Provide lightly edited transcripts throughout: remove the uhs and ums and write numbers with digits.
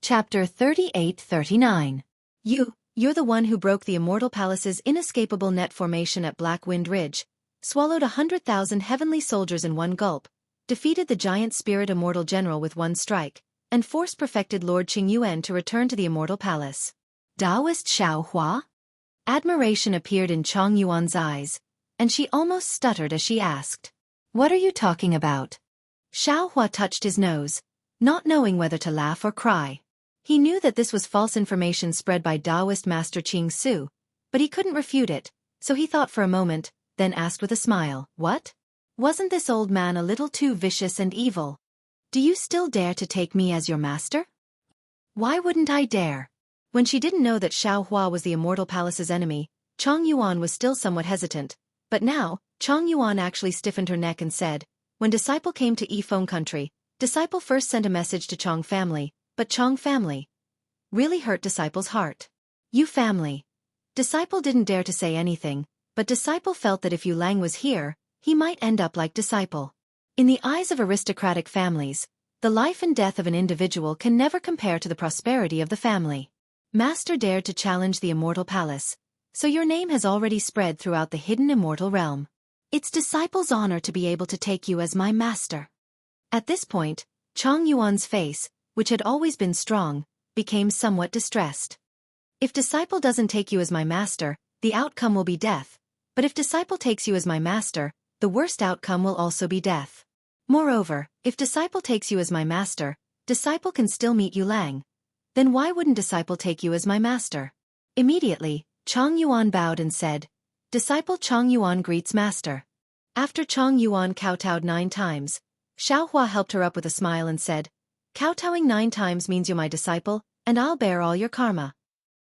Chapter 38-39. You're the one who broke the Immortal Palace's inescapable net formation at Black Wind Ridge, swallowed 100,000 heavenly soldiers in one gulp, defeated the giant spirit Immortal General with one strike, and force-perfected Lord Qingyuan to return to the Immortal Palace. Taoist Xiaohua? Admiration appeared in Chang Yuan's eyes, and she almost stuttered as she asked, "What are you talking about?" Xiaohua touched his nose, not knowing whether to laugh or cry. He knew that this was false information spread by Taoist Master Qing Su, but he couldn't refute it, so he thought for a moment, then asked with a smile, "What? Wasn't this old man a little too vicious and evil? Do you still dare to take me as your master?" "Why wouldn't I dare?" When she didn't know that Xiaohua was the Immortal Palace's enemy, Chang Yuan was still somewhat hesitant, but now, Chang Yuan actually stiffened her neck and said, "When Disciple came to Yifeng country, Disciple first sent a message to Chang family, but Chang family really hurt Disciple's heart. You family." Disciple didn't dare to say anything, but Disciple felt that if Yu Lang was here, he might end up like Disciple. In the eyes of aristocratic families, the life and death of an individual can never compare to the prosperity of the family. Master dared to challenge the Immortal Palace, so your name has already spread throughout the hidden immortal realm. It's Disciple's honor to be able to take you as my master. At this point, Chang Yuan's face, which had always been strong, became somewhat distressed. "If Disciple doesn't take you as my master, the outcome will be death, but if Disciple takes you as my master, the worst outcome will also be death. Moreover, if Disciple takes you as my master, Disciple can still meet Yu Lang. Then why wouldn't Disciple take you as my master?" Immediately, Chang Yuan bowed and said, "Disciple Chang Yuan greets master." After Chang Yuan kowtowed 9 times, Xiaohua helped her up with a smile and said, "Kowtowing 9 times means you're my disciple, and I'll bear all your karma."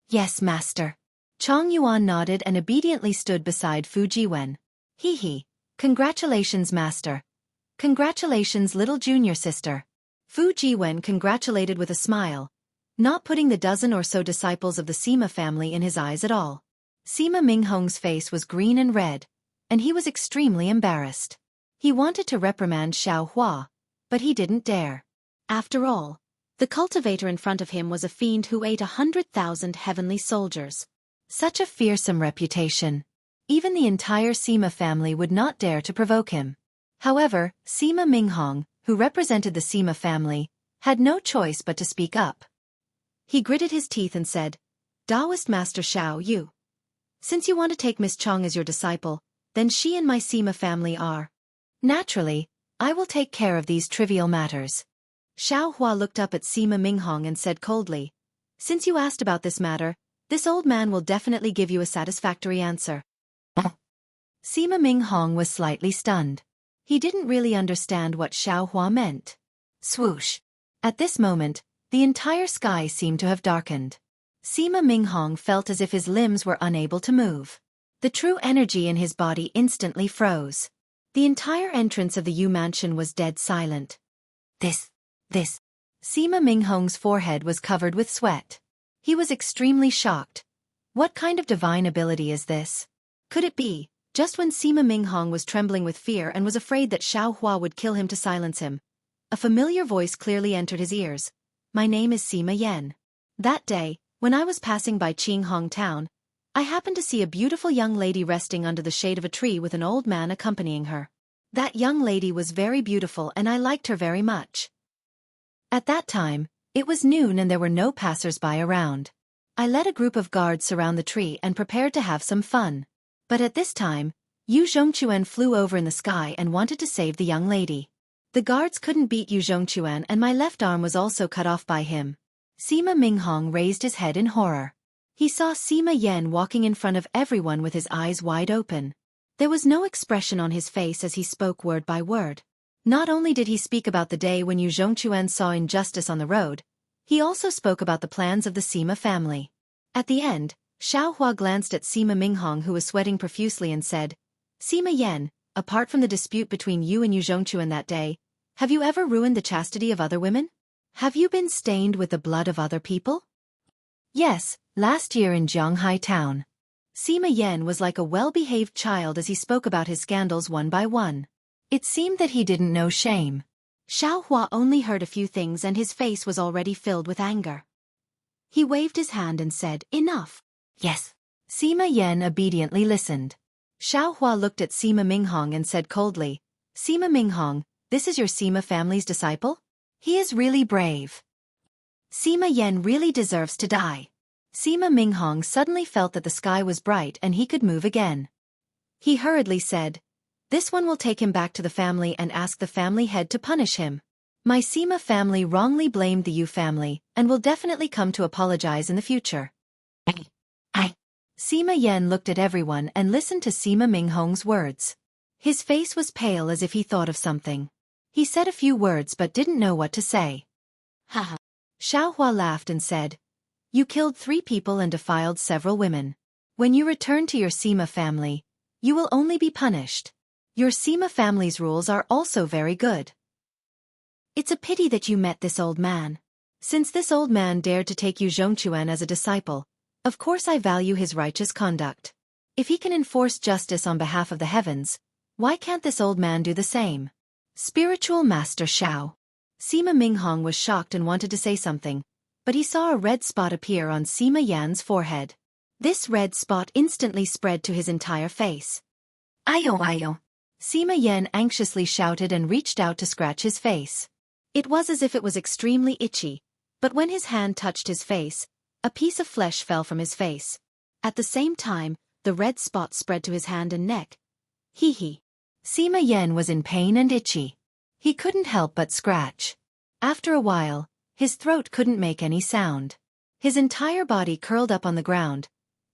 "Yes, master." Chang Yuan nodded and obediently stood beside Fu Jiwen. "Hee. Congratulations, master. Congratulations, little junior sister." Fu Jiwen congratulated with a smile, not putting the dozen or so disciples of the Sima family in his eyes at all. Sima Minghong's face was green and red, and he was extremely embarrassed. He wanted to reprimand Xiaohua, but he didn't dare. After all, the cultivator in front of him was a fiend who ate 100,000 heavenly soldiers. Such a fearsome reputation. Even the entire Sima family would not dare to provoke him. However, Sima Minghong, who represented the Sima family, had no choice but to speak up. He gritted his teeth and said, "Taoist Master Xiao Yu. Since you want to take Miss Chang as your disciple, then she and my Sima family are. Naturally, I will take care of these trivial matters." Xiaohua looked up at Sima Minghong and said coldly, "Since you asked about this matter, this old man will definitely give you a satisfactory answer." Sima Minghong was slightly stunned. He didn't really understand what Xiaohua meant. Swoosh. At this moment, the entire sky seemed to have darkened. Sima Minghong felt as if his limbs were unable to move. The true energy in his body instantly froze. The entire entrance of the Yu mansion was dead silent. This. Sima Minghong's forehead was covered with sweat. He was extremely shocked. What kind of divine ability is this? Could it be, just when Sima Minghong was trembling with fear and was afraid that Xiaohua would kill him to silence him, a familiar voice clearly entered his ears. "My name is Sima Yan. That day, when I was passing by Qinghong town, I happened to see a beautiful young lady resting under the shade of a tree with an old man accompanying her. That young lady was very beautiful and I liked her very much. At that time, it was noon and there were no passers-by around. I led a group of guards surround the tree and prepared to have some fun. But at this time, Yu Zhongquan flew over in the sky and wanted to save the young lady. The guards couldn't beat Yu Zhongquan and my left arm was also cut off by him." Sima Minghong raised his head in horror. He saw Sima Yan walking in front of everyone with his eyes wide open. There was no expression on his face as he spoke word by word. Not only did he speak about the day when Yu Zhongquan saw injustice on the road, he also spoke about the plans of the Sima family. At the end, Xiaohua glanced at Sima Minghong who was sweating profusely and said, "Sima Yan, apart from the dispute between you and Yu Zhongquan that day, have you ever ruined the chastity of other women? Have you been stained with the blood of other people?" "Yes, last year in Jianghai town." Sima Yan was like a well-behaved child as he spoke about his scandals one by one. It seemed that he didn't know shame. Xiao Hua only heard a few things and his face was already filled with anger. He waved his hand and said, "Enough." Yes. Sima Yan obediently listened. Xiao Hua looked at Sima Minghong and said coldly, "Sima Minghong, this is your Sima family's disciple? He is really brave. Sima Yan really deserves to die." Sima Minghong suddenly felt that the sky was bright and he could move again. He hurriedly said, "This one will take him back to the family and ask the family head to punish him. My Sima family wrongly blamed the Yu family and will definitely come to apologize in the future." Sima Yan looked at everyone and listened to Sima Minghong's words. His face was pale as if he thought of something. He said a few words but didn't know what to say. Haha. Xiao Hua laughed and said, "You killed 3 people and defiled several women. When you return to your Sima family, you will only be punished. Your Sima family's rules are also very good. It's a pity that you met this old man. Since this old man dared to take Yu Zhongquan as a disciple, of course I value his righteous conduct. If he can enforce justice on behalf of the heavens, why can't this old man do the same?" Spiritual Master Xiao. Sima Minghong was shocked and wanted to say something, but he saw a red spot appear on Sima Yan's forehead. This red spot instantly spread to his entire face. Ayo. Sima Yan anxiously shouted and reached out to scratch his face. It was as if it was extremely itchy, but when his hand touched his face, a piece of flesh fell from his face. At the same time, the red spot spread to his hand and neck. Hee. Sima Yan was in pain and itchy. He couldn't help but scratch. After a while, his throat couldn't make any sound. His entire body curled up on the ground,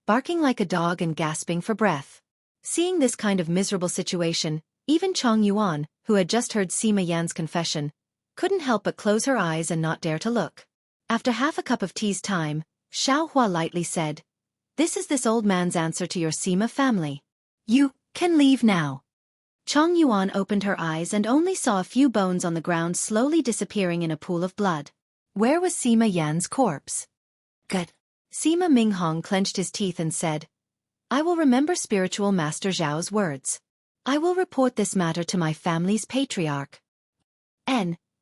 barking like a dog and gasping for breath. Seeing this kind of miserable situation, even Chong Yuan, who had just heard Sima Yan's confession, couldn't help but close her eyes and not dare to look. After half a cup of tea's time, Xiao Hua lightly said, "This is this old man's answer to your Sima family. You can leave now." Chong Yuan opened her eyes and only saw a few bones on the ground slowly disappearing in a pool of blood. Where was Sima Yan's corpse? Good. Sima Minghong clenched his teeth and said, "I will remember Spiritual Master Zhao's words. I will report this matter to my family's patriarch.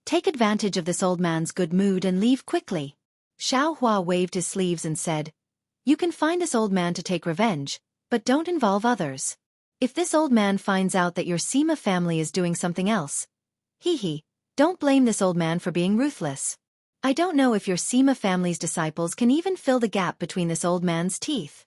Take advantage of this old man's good mood and leave quickly." Xiao Hua waved his sleeves and said, "You can find this old man to take revenge, but don't involve others. If this old man finds out that your Sima family is doing something else, don't blame this old man for being ruthless. I don't know if your Sima family's disciples can even fill the gap between this old man's teeth."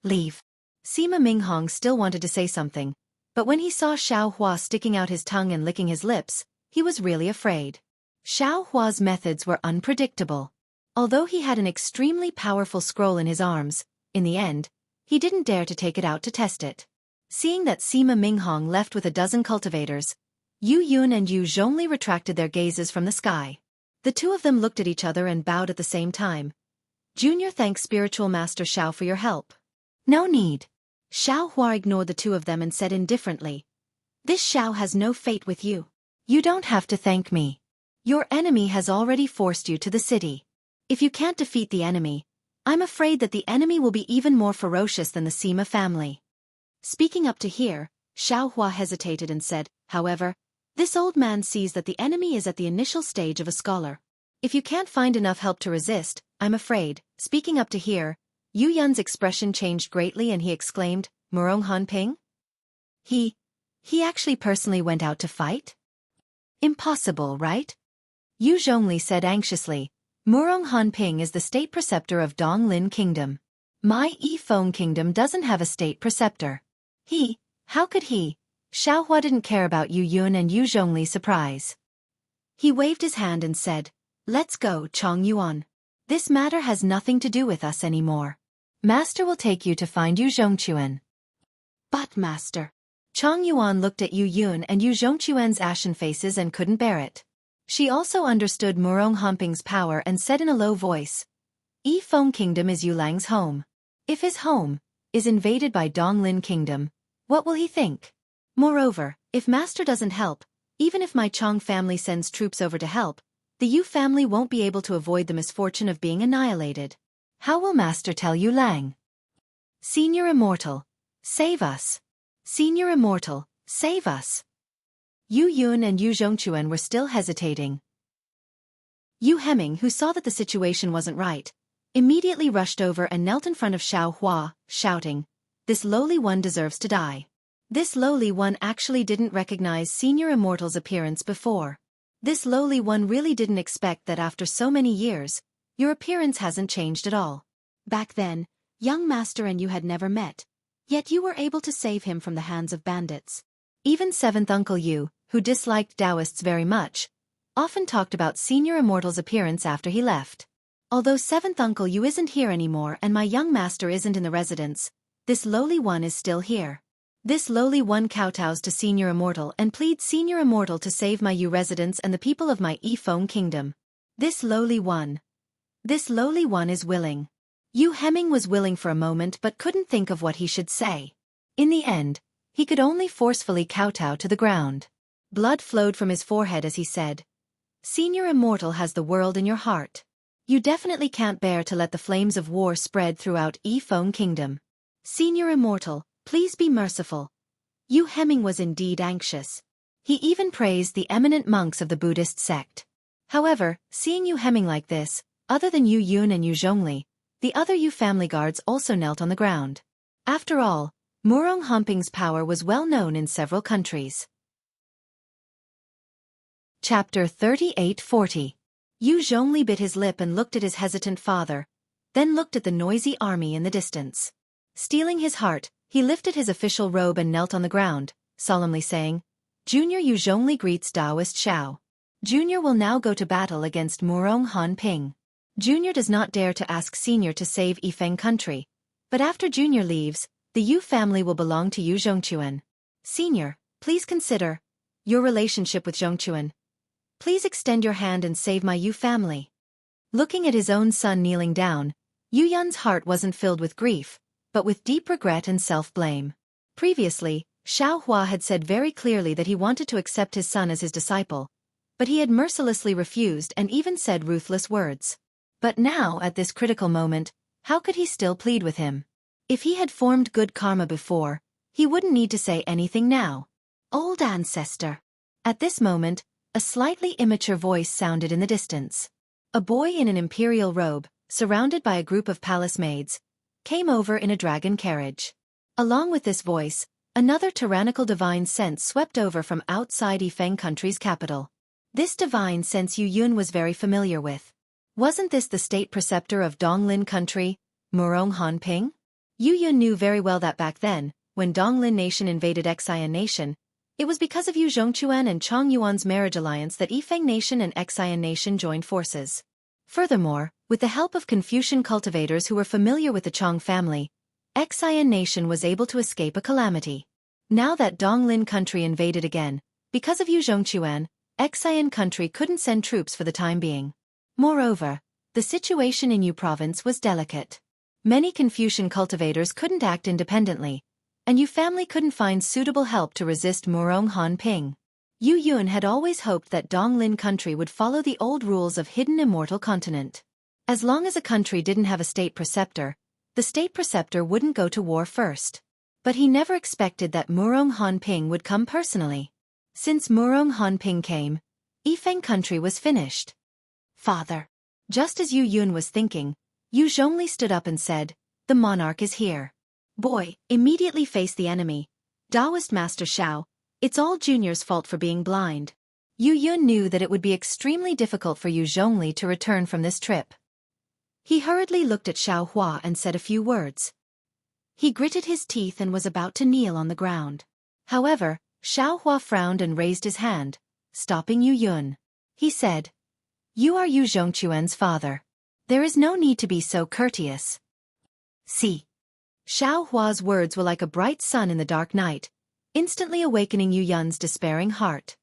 Leave. Sima Minghong still wanted to say something, but when he saw Xiao Hua sticking out his tongue and licking his lips, he was really afraid. Xiao Hua's methods were unpredictable. Although he had an extremely powerful scroll in his arms, in the end, he didn't dare to take it out to test it. Seeing that Sima Minghong left with a dozen cultivators, Yu Yun and Yu Zhongli retracted their gazes from the sky. The two of them looked at each other and bowed at the same time. "Junior thanks Spiritual Master Xiao for your help." No need. Xiao Hua ignored the two of them and said indifferently, "This Xiao has no fate with you. You don't have to thank me. Your enemy has already forced you to the city. If you can't defeat the enemy, I'm afraid that the enemy will be even more ferocious than the Sima family." Speaking up to here, Xiao Hua hesitated and said, "However, this old man sees that the enemy is at the initial stage of a scholar. If you can't find enough help to resist, I'm afraid." Speaking up to here, Yu Yun's expression changed greatly and he exclaimed, "Murong Hanping? He actually personally went out to fight? Impossible, right?" Yu Zhongli said anxiously, "Murong Hanping is the state preceptor of Donglin Kingdom. My Yifeng Kingdom doesn't have a state preceptor. How could he?" Xiao Hua didn't care about Yu Yun and Yu Zhongli's surprise. He waved his hand and said, "Let's go, Chong Yuan. This matter has nothing to do with us anymore. Master will take you to find Yu Zhongquan." "But Master." Chong Yuan looked at Yu Yun and Yu Zhongquan's ashen faces and couldn't bear it. She also understood Murong Hanping's power and said in a low voice, "Yifeng Kingdom is Yu Lang's home. If his home is invaded by Donglin Kingdom, what will he think? Moreover, if Master doesn't help, even if my Chong family sends troops over to help, the Yu family won't be able to avoid the misfortune of being annihilated. How will Master tell Yu Lang? Senior Immortal, save us. Senior Immortal, save us." Yu Yun and Yu Zhongquan were still hesitating. Yu Hemming, who saw that the situation wasn't right, immediately rushed over and knelt in front of Xiao Hua, shouting, "This lowly one deserves to die." This lowly one actually didn't recognize Senior Immortal's appearance before. This lowly one really didn't expect that after so many years, your appearance hasn't changed at all. Back then, young master and you had never met, yet you were able to save him from the hands of bandits. Even 7th Uncle Yu, who disliked Taoists very much, often talked about Senior Immortal's appearance after he left. Although 7th Uncle Yu isn't here anymore and my young master isn't in the residence, this lowly one is still here. This lowly one kowtows to Senior Immortal and pleads Senior Immortal to save my Yu residence and the people of my Yifeng kingdom. This lowly one is willing. Yu Hemming was willing for a moment but couldn't think of what he should say. In the end, he could only forcefully kowtow to the ground. Blood flowed from his forehead as he said, "Senior Immortal has the world in your heart. You definitely can't bear to let the flames of war spread throughout Yifeng kingdom. Senior Immortal, please be merciful." Yu Hemming was indeed anxious. He even praised the eminent monks of the Buddhist sect. However, seeing Yu Hemming like this, other than Yu Yun and Yu Zhongli, the other Yu family guards also knelt on the ground. After all, Murong Honping's power was well known in several countries. Chapter 38-40. Yu Zhongli bit his lip and looked at his hesitant father, then looked at the noisy army in the distance. Steeling his heart, he lifted his official robe and knelt on the ground, solemnly saying, "Junior Yu Zhongli greets Taoist Xiao. Junior will now go to battle against Murong Honping. Junior does not dare to ask Senior to save Yifeng country, but after Junior leaves, the Yu family will belong to Yu Zhongquan. Senior, please consider your relationship with Zhongquan. Please extend your hand and save my Yu family." Looking at his own son kneeling down, Yu Yun's heart wasn't filled with grief, but with deep regret and self-blame. Previously, Xiao Hua had said very clearly that he wanted to accept his son as his disciple, but he had mercilessly refused and even said ruthless words. But now, at this critical moment, how could he still plead with him? If he had formed good karma before, he wouldn't need to say anything now. "Old ancestor." At this moment, a slightly immature voice sounded in the distance. A boy in an imperial robe, surrounded by a group of palace maids, came over in a dragon carriage. Along with this voice, another tyrannical divine sense swept over from outside Yifeng country's capital. This divine sense Yu Yun was very familiar with. Wasn't this the state preceptor of Donglin country, Murong Honping? Yu Yun knew very well that back then, when Donglin nation invaded Xian nation, it was because of Yu Zhongquan and Chong Yuan's marriage alliance that Yifeng nation and Xian nation joined forces. Furthermore, with the help of Confucian cultivators who were familiar with the Chong family, Xian nation was able to escape a calamity. Now that Donglin country invaded again, because of Yu Zhongquan, Xian country couldn't send troops for the time being. Moreover, the situation in Yu province was delicate. Many Confucian cultivators couldn't act independently, and Yu family couldn't find suitable help to resist Murong Honping. Yu Yun had always hoped that Donglin country would follow the old rules of hidden immortal continent. As long as a country didn't have a state preceptor, the state preceptor wouldn't go to war first. But he never expected that Murong Honping would come personally. Since Murong Honping came, Yifeng country was finished. "Father." Just as Yu Yun was thinking, Yu Zhongli stood up and said, "The monarch is here." "Boy, immediately face the enemy. Taoist Master Xiao, it's all Junior's fault for being blind." Yu Yun knew that it would be extremely difficult for Yu Zhongli to return from this trip. He hurriedly looked at Xiao Hua and said a few words. He gritted his teeth and was about to kneel on the ground. However, Xiao Hua frowned and raised his hand, stopping Yu Yun. He said, "You are Yu Zhongquan's father. There is no need to be so courteous." See. Xiao Hua's words were like a bright sun in the dark night, instantly awakening Yu Yun's despairing heart.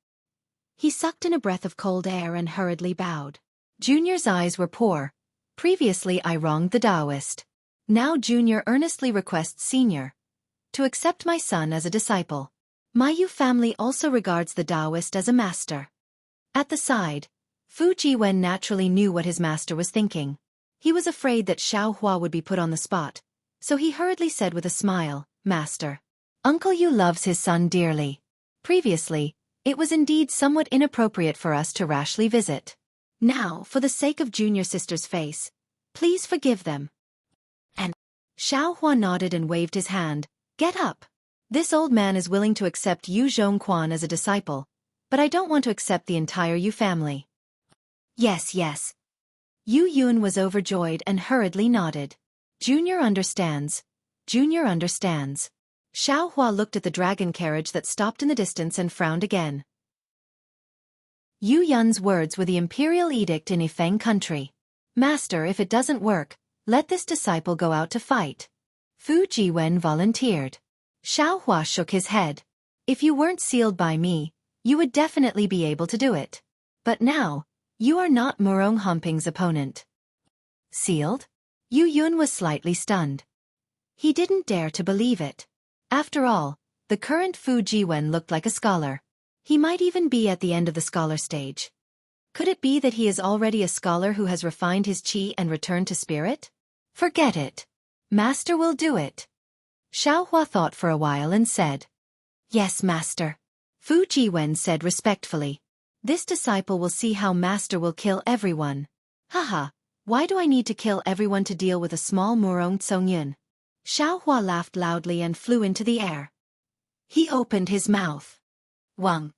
He sucked in a breath of cold air and hurriedly bowed. Junior's eyes were poor. Previously I wronged the Taoist. Now Junior earnestly requests Senior to accept my son as a disciple. My Yu family also regards the Taoist as a master. At the side, Fu Jiwen naturally knew what his master was thinking. He was afraid that Xiao Hua would be put on the spot, so he hurriedly said with a smile, "Master, Uncle Yu loves his son dearly." Previously, It was indeed somewhat inappropriate for us to rashly visit. Now, for the sake of junior sister's face, please forgive them. And Xiaohua nodded and waved his hand. Get up. This old man is willing to accept Yu Zhongquan as a disciple, but I don't want to accept the entire Yu family. yes, yes. Yu Yun was overjoyed and hurriedly nodded. Junior understands. Junior understands. Xiaohua looked at the dragon carriage that stopped in the distance and frowned again. Yu Yun's words were the imperial edict in Yifeng country. Master, if it doesn't work, let this disciple go out to fight. Fu Jiwen volunteered. Xiaohua shook his head. If you weren't sealed by me, you would definitely be able to do it. But now, you are not Murong Humping's opponent. Sealed? Yu Yun was slightly stunned. He didn't dare to believe it. After all, the current Fu Jiwen looked like a scholar. He might even be at the end of the scholar stage. Could it be that he is already a scholar who has refined his qi and returned to spirit? Forget it. Master will do it. Xiaohua thought for a while and said, Yes, master. Fu Jiwen said respectfully. This disciple will see how master will kill everyone. Haha, why do I need to kill everyone to deal with a small Murong Tsongyun? Xiaohua laughed loudly and flew into the air. He opened his mouth. Wang.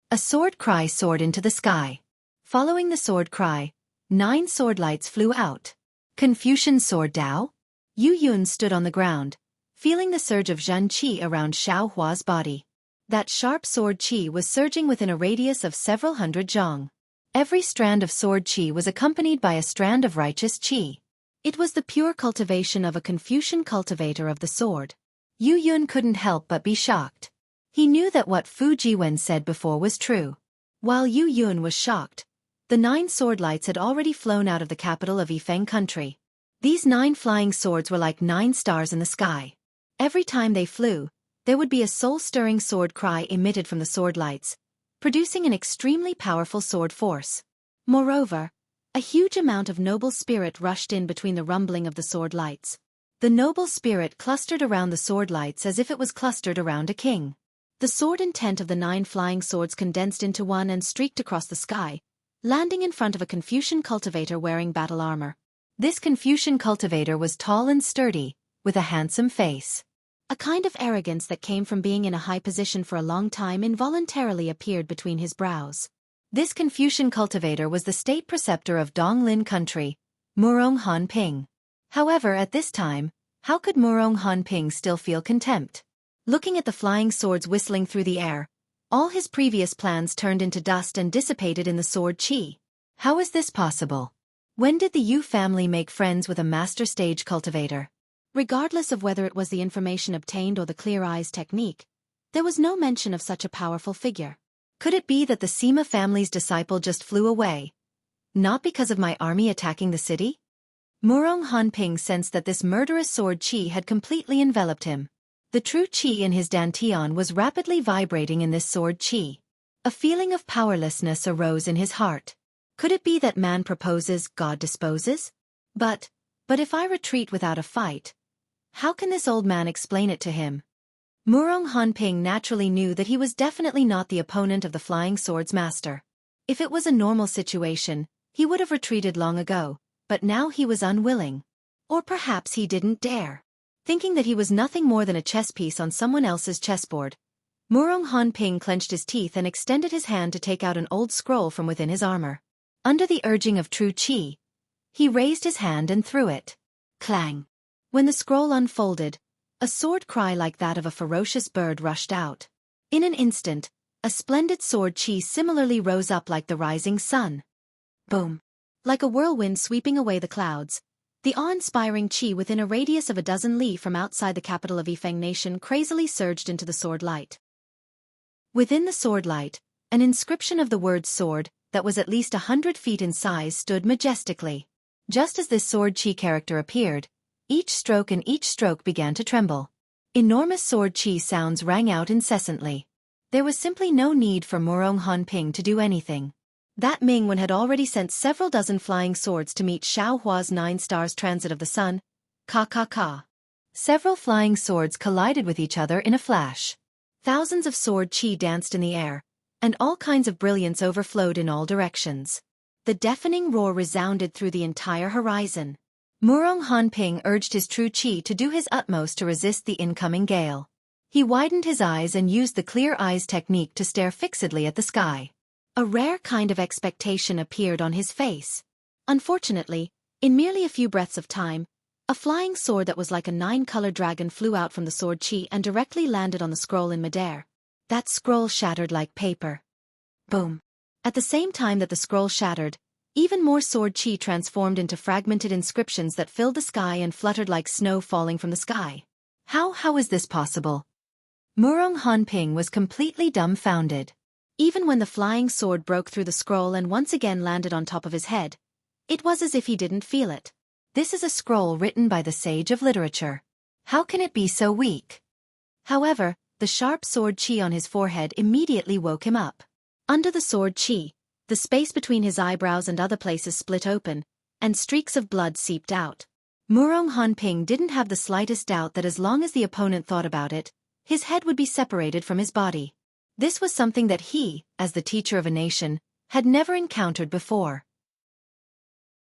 A sword cry soared into the sky. Following the sword cry, 9 sword lights flew out. Confucian sword Dao? Yu Yun stood on the ground, feeling the surge of Zhen Qi around Xiaohua's body. That sharp sword qi was surging within a radius of several hundred zhang. Every strand of sword qi was accompanied by a strand of righteous qi. It was the pure cultivation of a Confucian cultivator of the sword. Yu Yun couldn't help but be shocked. He knew that what Fu Jiwen said before was true. While Yu Yun was shocked, the 9 sword lights had already flown out of the capital of Yifeng country. These 9 flying swords were like 9 stars in the sky. Every time they flew, there would be a soul-stirring sword cry emitted from the sword lights, producing an extremely powerful sword force. Moreover, a huge amount of noble spirit rushed in between the rumbling of the sword lights. The noble spirit clustered around the sword lights as if it was clustered around a king. The sword intent of the 9 flying swords condensed into one and streaked across the sky, landing in front of a Confucian cultivator wearing battle armor. This Confucian cultivator was tall and sturdy, with a handsome face. A kind of arrogance that came from being in a high position for a long time involuntarily appeared between his brows. This Confucian cultivator was the state preceptor of Donglin country, Murong Hanping. However, at this time, how could Murong Hanping still feel contempt? Looking at the flying swords whistling through the air, all his previous plans turned into dust and dissipated in the sword qi. How is this possible? When did the Yu family make friends with a master stage cultivator? Regardless of whether it was the information obtained or the clear eyes technique, there was no mention of such a powerful figure. Could it be that the Sima family's disciple just flew away? Not because of my army attacking the city? Murong Hanping sensed that this murderous sword qi had completely enveloped him. The true qi in his dantian was rapidly vibrating in this sword qi. A feeling of powerlessness arose in his heart. Could it be that man proposes, God disposes? But if I retreat without a fight, how can this old man explain it to him? Murong Hanping naturally knew that he was definitely not the opponent of the flying sword's master. If it was a normal situation, he would have retreated long ago, but now he was unwilling. Or perhaps he didn't dare. Thinking that he was nothing more than a chess piece on someone else's chessboard, Murong Hanping clenched his teeth and extended his hand to take out an old scroll from within his armor. Under the urging of true qi, he raised his hand and threw it. Clang! When the scroll unfolded, a sword cry like that of a ferocious bird rushed out. In an instant, a splendid sword qi similarly rose up like the rising sun. Boom! Like a whirlwind sweeping away the clouds, the awe-inspiring qi within a radius of a dozen li from outside the capital of Yifeng Nation crazily surged into the sword light. Within the sword light, an inscription of the word sword, that was at least 100 feet in size, stood majestically. Just as this sword qi character appeared, each stroke began to tremble. Enormous sword qi sounds rang out incessantly. There was simply no need for Murong Hanping to do anything. That Mingwen had already sent several dozen flying swords to meet Xiaohua's 9 stars transit of the sun. Ka. Several flying swords collided with each other in a flash. Thousands of sword qi danced in the air, and all kinds of brilliance overflowed in all directions. The deafening roar resounded through the entire horizon. Murong Hanping urged his true qi to do his utmost to resist the incoming gale. He widened his eyes and used the clear eyes technique to stare fixedly at the sky. A rare kind of expectation appeared on his face. Unfortunately, in merely a few breaths of time, a flying sword that was like a 9-colored dragon flew out from the sword qi and directly landed on the scroll in midair. That scroll shattered like paper. Boom. At the same time that the scroll shattered, even more sword qi transformed into fragmented inscriptions that filled the sky and fluttered like snow falling from the sky. How is this possible? Murong Hanping was completely dumbfounded. Even when the flying sword broke through the scroll and once again landed on top of his head, it was as if he didn't feel it. This is a scroll written by the sage of literature. How can it be so weak? However, the sharp sword qi on his forehead immediately woke him up. Under the sword qi, the space between his eyebrows and other places split open, and streaks of blood seeped out. Murong Hanping didn't have the slightest doubt that as long as the opponent thought about it, his head would be separated from his body. This was something that he, as the teacher of a nation, had never encountered before.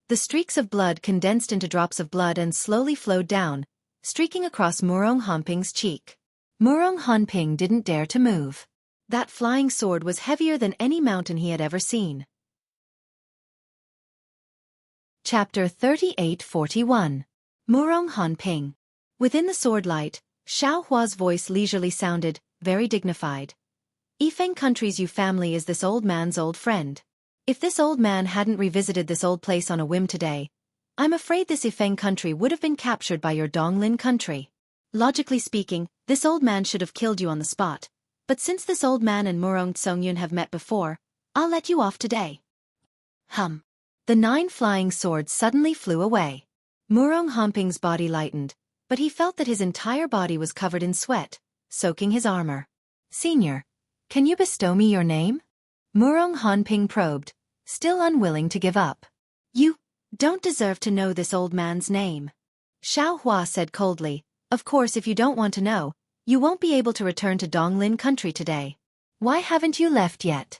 The streaks of blood condensed into drops of blood and slowly flowed down, streaking across Murong Hanping's cheek. Murong Hanping didn't dare to move. That flying sword was heavier than any mountain he had ever seen. Chapter 38-41. Murong Hanping. Within the sword light, Xiao Hua's voice leisurely sounded, very dignified. Yifeng country's Yu family is this old man's old friend. If this old man hadn't revisited this old place on a whim today, I'm afraid this Yifeng country would have been captured by your Donglin country. Logically speaking, this old man should have killed you on the spot. But since this old man and Murong Tsongyun have met before, I'll let you off today. The 9 flying swords suddenly flew away. Murong Hanping's body lightened, but he felt that his entire body was covered in sweat, soaking his armor. Senior, can you bestow me your name? Murong Hanping probed, still unwilling to give up. You don't deserve to know this old man's name. Xiao Hua said coldly, of course if you don't want to know, you won't be able to return to Donglin country today. Why haven't you left yet?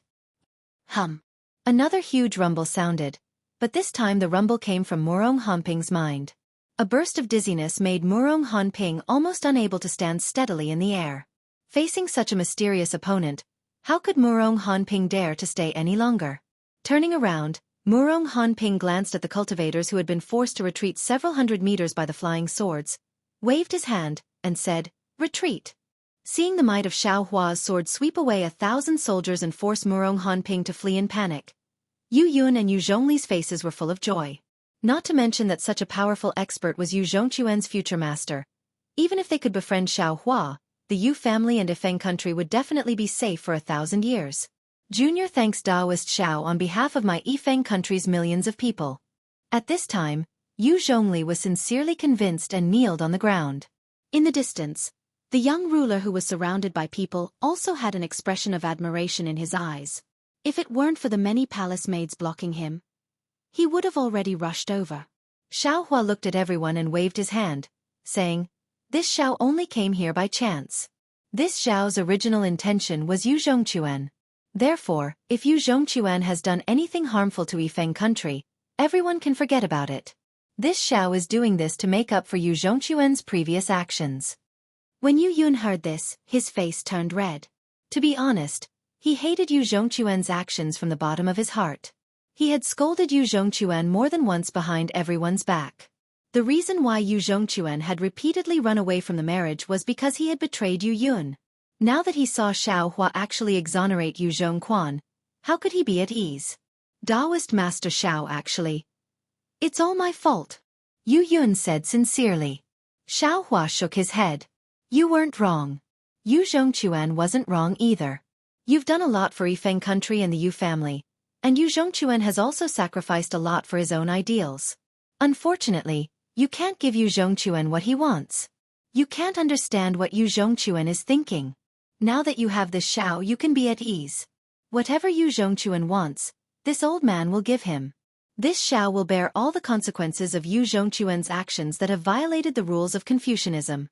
Another huge rumble sounded, but this time the rumble came from Murong Hanping's mind. A burst of dizziness made Murong Hanping almost unable to stand steadily in the air. Facing such a mysterious opponent, how could Murong Hanping dare to stay any longer? Turning around, Murong Hanping glanced at the cultivators who had been forced to retreat several hundred meters by the flying swords, waved his hand, and said, "Retreat." Seeing the might of Xiao Hua's sword sweep away 1,000 soldiers and force Murong Hanping to flee in panic, Yu Yun and Yu Zhongli's faces were full of joy. Not to mention that such a powerful expert was Yu Zhongquan's future master. Even if they could befriend Xiao Hua, the Yu family and Yifeng country would definitely be safe for 1,000 years. Junior thanks Daoist Xiao on behalf of my Yifeng country's millions of people. At this time, Yu Zhongli was sincerely convinced and kneeled on the ground. In the distance, the young ruler who was surrounded by people also had an expression of admiration in his eyes. If it weren't for the many palace maids blocking him, he would have already rushed over. Xiao Hua looked at everyone and waved his hand, saying, "This Xiao only came here by chance." This Xiao's original intention was Yu Zhongquan. Therefore, if Yu Zhongquan has done anything harmful to Yifeng country, everyone can forget about it. This Xiao is doing this to make up for Yu Zhongquan's previous actions. When Yu Yun heard this, his face turned red. To be honest, he hated Yu Zhongquan's actions from the bottom of his heart. He had scolded Yu Zhongquan more than once behind everyone's back. The reason why Yu Zhongquan had repeatedly run away from the marriage was because he had betrayed Yu Yun. Now that he saw Xiao Hua actually exonerate Yu Zhongquan, how could he be at ease? Daoist Master Xiao actually. "It's all my fault," Yu Yun said sincerely. Xiao Hua shook his head. "You weren't wrong. Yu Zhongquan wasn't wrong either. You've done a lot for Yifeng country and the Yu family, and Yu Zhongquan has also sacrificed a lot for his own ideals. Unfortunately, you can't give Yu Zhongquan what he wants. You can't understand what Yu Zhongquan is thinking. Now that you have this Xiao, you can be at ease. Whatever Yu Zhongquan wants, this old man will give him. This Xiao will bear all the consequences of Yu Zhongquan's actions that have violated the rules of Confucianism."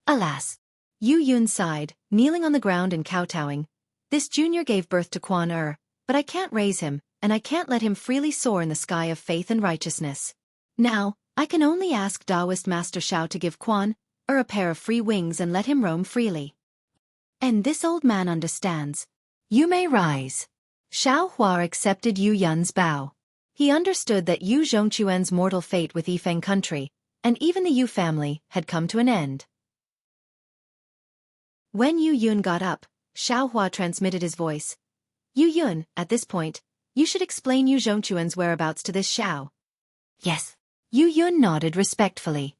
Alas! Yu Yun sighed, kneeling on the ground and kowtowing. This junior gave birth to Quan but I can't raise him, and I can't let him freely soar in the sky of faith and righteousness. Now, I can only ask Taoist Master Xiao to give Quan a pair of free wings and let him roam freely. And this old man understands. You may rise. Xiao Hua accepted Yu Yun's bow. He understood that Yu Zhongquan's mortal fate with Yifeng country, and even the Yu family, had come to an end. When Yu Yun got up, Xiao Hua transmitted his voice. Yu Yun, at this point, you should explain Yu Zhongquan's whereabouts to this Xiao. Yes. Yu Yun nodded respectfully.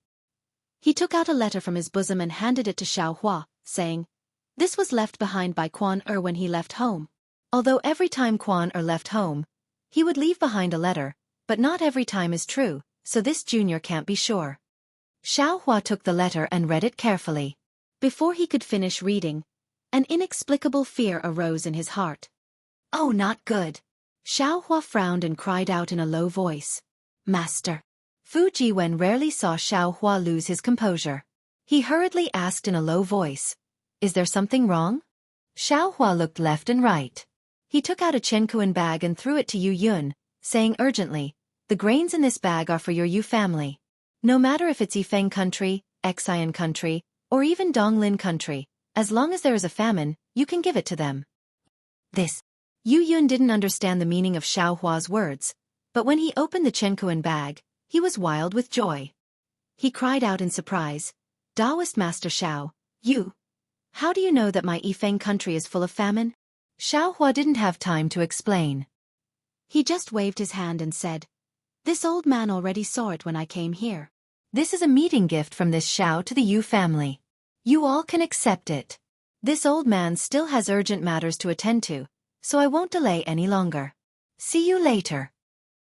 He took out a letter from his bosom and handed it to Xiao Hua, saying, this was left behind by Quan when he left home. Although every time Quan left home, he would leave behind a letter, but not every time is true, so this junior can't be sure. Xiao Hua took the letter and read it carefully. Before he could finish reading, an inexplicable fear arose in his heart. Oh, not good. Xiao Hua frowned and cried out in a low voice. Master. Fu Jiwen rarely saw Xiao Hua lose his composure. He hurriedly asked in a low voice, is there something wrong? Xiao Hua looked left and right. He took out a Chenkuan bag and threw it to Yu Yun, saying urgently, the grains in this bag are for your Yu family. No matter if it's Yifeng country, Xian country, or even Donglin country, as long as there is a famine, you can give it to them. This. Yu Yun didn't understand the meaning of Xiao Hua's words, but when he opened the Chenkuan bag, he was wild with joy. He cried out in surprise, Taoist Master Xiao, how do you know that my Yifeng country is full of famine? Xiao Hua didn't have time to explain. He just waved his hand and said, this old man already saw it when I came here. This is a meeting gift from this Xiao to the Yu family. You all can accept it. This old man still has urgent matters to attend to, so I won't delay any longer. See you later.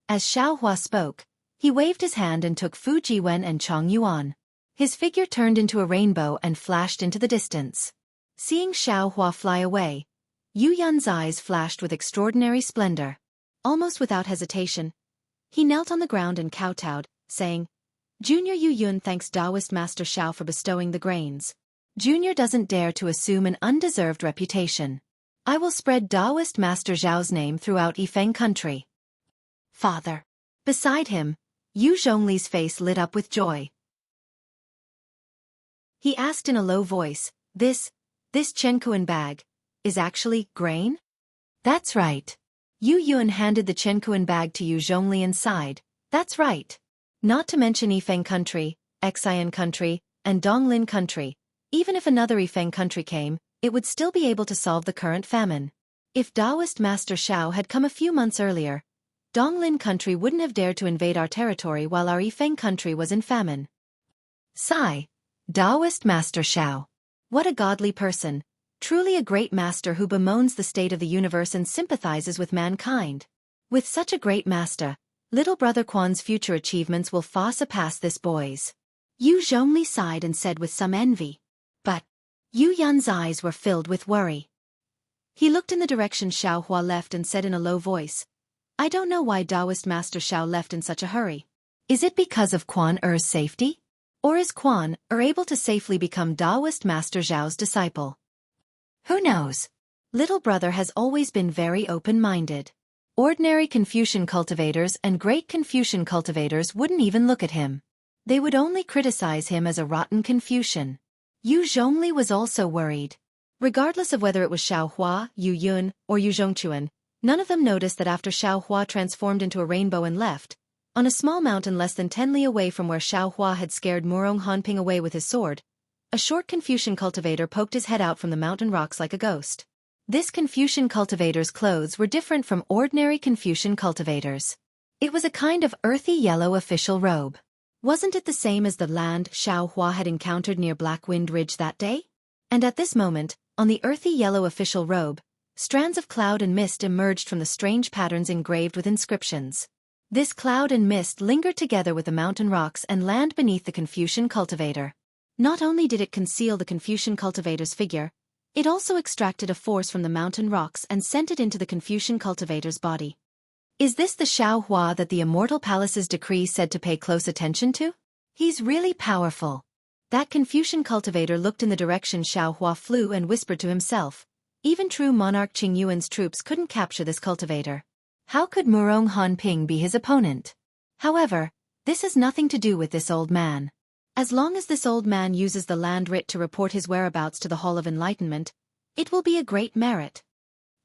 As Xiao Hua spoke, he waved his hand and took Fu Jiwen and Chong Yuan. His figure turned into a rainbow and flashed into the distance. Seeing Xiao Hua fly away, Yu Yun's eyes flashed with extraordinary splendor. Almost without hesitation, he knelt on the ground and kowtowed, saying, Junior Yu Yun thanks Taoist Master Xiao for bestowing the grains. Junior doesn't dare to assume an undeserved reputation. I will spread Taoist Master Zhao's name throughout Yifeng country. Father. Beside him, Yu Zhongli's face lit up with joy. He asked in a low voice, this Chenkuan bag, is actually grain? That's right. Yu Yun handed the Chenkuan bag to Yu Zhongli and sighed. That's right. Not to mention Yifeng country, Xian country, and Donglin country. Even if another Yifeng country came, it would still be able to solve the current famine. If Taoist Master Xiao had come a few months earlier, Donglin country wouldn't have dared to invade our territory while our Yifeng country was in famine. Sigh. Taoist Master Xiao. What a godly person. Truly a great master who bemoans the state of the universe and sympathizes with mankind. With such a great master, little brother Quan's future achievements will far surpass this boy's. Yu Zhongli sighed and said with some envy. But Yu Yun's eyes were filled with worry. He looked in the direction Xiao Hua left and said in a low voice, I don't know why Taoist Master Xiao left in such a hurry. Is it because of Quan safety? Or is Quan able to safely become Taoist Master Zhao's disciple? Who knows? Little brother has always been very open-minded. Ordinary Confucian cultivators and great Confucian cultivators wouldn't even look at him. They would only criticize him as a rotten Confucian. Yu Zhongli was also worried. Regardless of whether it was Xiao Hua, Yu Yun, or Yu Zhongquan, none of them noticed that after Xiao Hua transformed into a rainbow and left, on a small mountain less than 10 li away from where Xiao Hua had scared Murong Hanping away with his sword, a short Confucian cultivator poked his head out from the mountain rocks like a ghost. This Confucian cultivator's clothes were different from ordinary Confucian cultivators. It was a kind of earthy yellow official robe. Wasn't it the same as the land Xiao Hua had encountered near Blackwind Ridge that day? And at this moment, on the earthy yellow official robe, strands of cloud and mist emerged from the strange patterns engraved with inscriptions. This cloud and mist lingered together with the mountain rocks and land beneath the Confucian cultivator. Not only did it conceal the Confucian cultivator's figure, it also extracted a force from the mountain rocks and sent it into the Confucian cultivator's body. Is this the Xiao Hua that the Immortal Palace's decree said to pay close attention to? He's really powerful. That Confucian cultivator looked in the direction Xiao Hua flew and whispered to himself, Even true monarch Qing Yuan's troops couldn't capture this cultivator. How could Murong Hanping be his opponent? However, this has nothing to do with this old man. As long as this old man uses the land writ to report his whereabouts to the Hall of Enlightenment, it will be a great merit.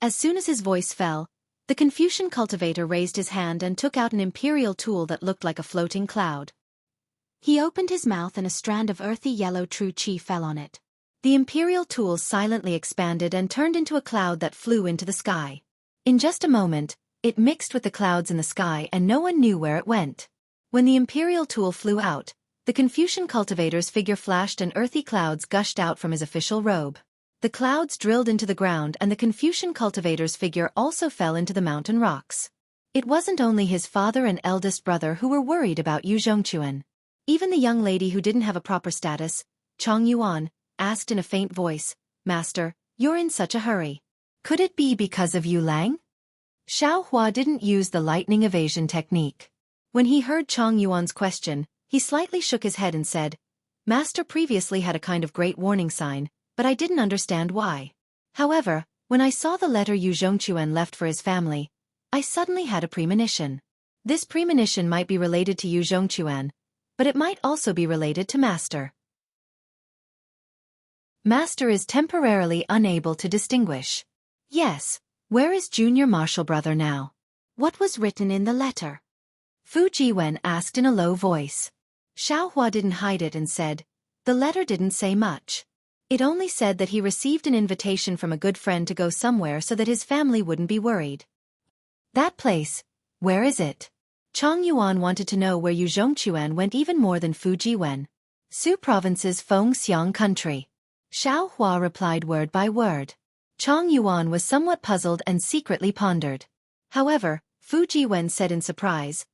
As soon as his voice fell, the Confucian cultivator raised his hand and took out an imperial tool that looked like a floating cloud. He opened his mouth and a strand of earthy yellow true qi fell on it. The imperial tool silently expanded and turned into a cloud that flew into the sky. In just a moment, it mixed with the clouds in the sky and no one knew where it went. When the imperial tool flew out, the Confucian cultivator's figure flashed and earthy clouds gushed out from his official robe. The clouds drilled into the ground and the Confucian cultivator's figure also fell into the mountain rocks. It wasn't only his father and eldest brother who were worried about Yu Zhongquan. Even the young lady who didn't have a proper status, Chong Yuan, asked in a faint voice, "Master, you're in such a hurry. Could it be because of Yu Lang?" Xiao Hua didn't use the lightning evasion technique. When he heard Chong Yuan's question, he slightly shook his head and said, "Master previously had a kind of great warning sign, but I didn't understand why. However, when I saw the letter Yu Zhongquan left for his family, I suddenly had a premonition. This premonition might be related to Yu Zhongquan, but it might also be related to Master." Master is temporarily unable to distinguish. Yes, where is Junior Marshal Brother now? What was written in the letter? Fu Jiwen asked in a low voice. Xiao Hua didn't hide it and said, "The letter didn't say much. It only said that he received an invitation from a good friend to go somewhere so that his family wouldn't be worried." "That place, where is it?" Chong Yuan wanted to know where Yu Zhongquan went even more than Fu Jiwen. "Su Province's Fengxiang country." Xiao Hua replied word by word. Chong Yuan was somewhat puzzled and secretly pondered. However, Fu Jiwen said in surprise,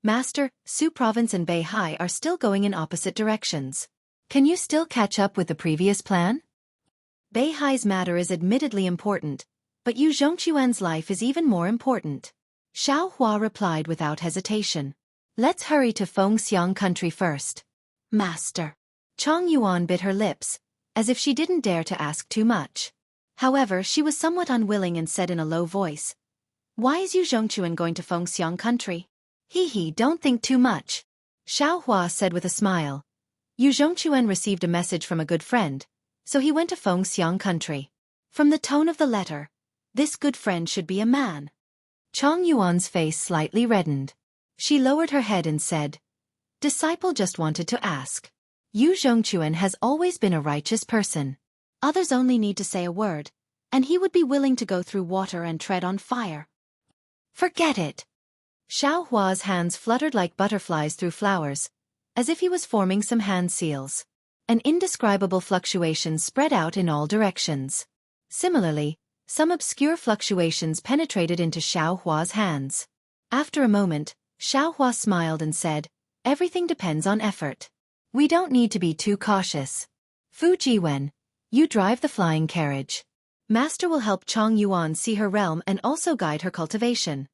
"Master, Su Province and Beihai are still going in opposite directions. Can you still catch up with the previous plan?" Beihai's matter is admittedly important, but Yu Zhongquan's life is even more important. Xiao Hua replied without hesitation. "Let's hurry to Fengxiang country first." "Master." Chong Yuan bit her lips, as if she didn't dare to ask too much. However, she was somewhat unwilling and said in a low voice, "Why is Yu Zhongquan going to Fengxiang country?" "He, don't think too much." Xiao Hua said with a smile. Yu Zhongquan received a message from a good friend, so he went to Fengxiang country. From the tone of the letter, this good friend should be a man. Chong Yuan's face slightly reddened. She lowered her head and said, "Disciple just wanted to ask. Yu Zhongquan has always been a righteous person. Others only need to say a word, and he would be willing to go through water and tread on fire." "Forget it." Xiao Hua's hands fluttered like butterflies through flowers, as if he was forming some hand seals. An indescribable fluctuation spread out in all directions. Similarly, some obscure fluctuations penetrated into Xiao Hua's hands. After a moment, Xiao Hua smiled and said, "Everything depends on effort. We don't need to be too cautious. Fu Jiwen, you drive the flying carriage. Master will help Chong Yuan see her realm and also guide her cultivation."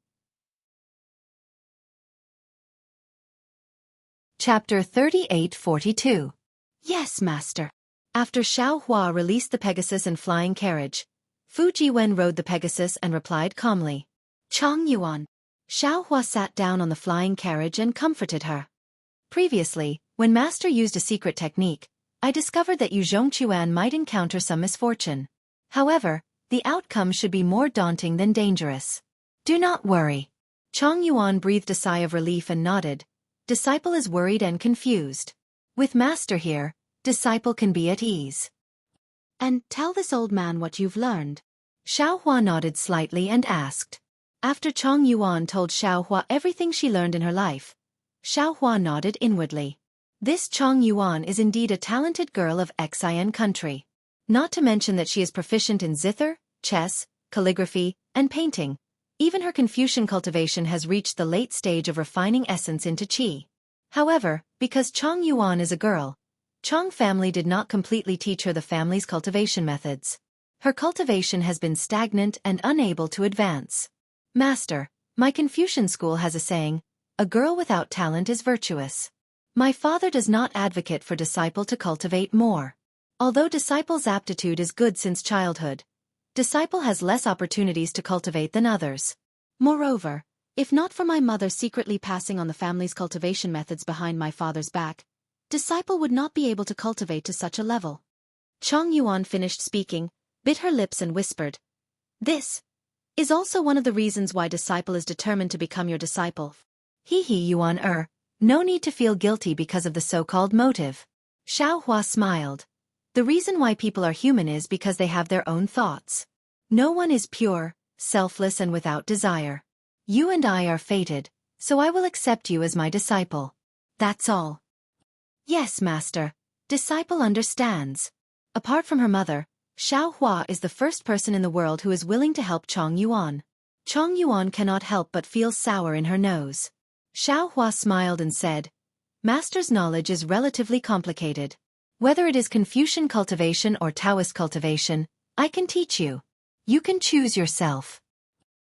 Chapter 3842. "Yes, Master." After Xiao Hua released the Pegasus and flying carriage, Fu Jiwen rode the Pegasus and replied calmly, "Chong Yuan." Xiao Hua sat down on the flying carriage and comforted her. "Previously, when Master used a secret technique, I discovered that Yu Zhongquan might encounter some misfortune. However, the outcome should be more daunting than dangerous. Do not worry." Chong Yuan breathed a sigh of relief and nodded. Disciple is worried and confused. With Master here, disciple can be at ease. "And tell this old man what you've learned." Xiao Hua nodded slightly and asked. After Chong Yuan told Xiao Hua everything she learned in her life, Xiao Hua nodded inwardly. This Chong Yuan is indeed a talented girl of Xian country. Not to mention that she is proficient in zither, chess, calligraphy, and painting. Even her Confucian cultivation has reached the late stage of refining essence into qi. However, because Chong Yuan is a girl, Chong family did not completely teach her the family's cultivation methods. Her cultivation has been stagnant and unable to advance. "Master, my Confucian school has a saying, a girl without talent is virtuous. My father does not advocate for disciple to cultivate more. Although disciple's aptitude is good since childhood, disciple has less opportunities to cultivate than others. Moreover, if not for my mother secretly passing on the family's cultivation methods behind my father's back, disciple would not be able to cultivate to such a level. Chang Yuan finished speaking, bit her lips and whispered, "This is also one of the reasons why disciple is determined to become your disciple." Yuan, no need to feel guilty because of the so-called motive. Xiaohua smiled. The reason why people are human is because they have their own thoughts. No one is pure, selfless and without desire. You and I are fated, so I will accept you as my disciple. That's all. Yes, master. Disciple understands. Apart from her mother, Xiaohua is the first person in the world who is willing to help Chang Yuan. Chang Yuan cannot help but feel sour in her nose. Xiaohua smiled and said, "Master's knowledge is relatively complicated. Whether it is Confucian cultivation or Taoist cultivation, I can teach you. You can choose yourself."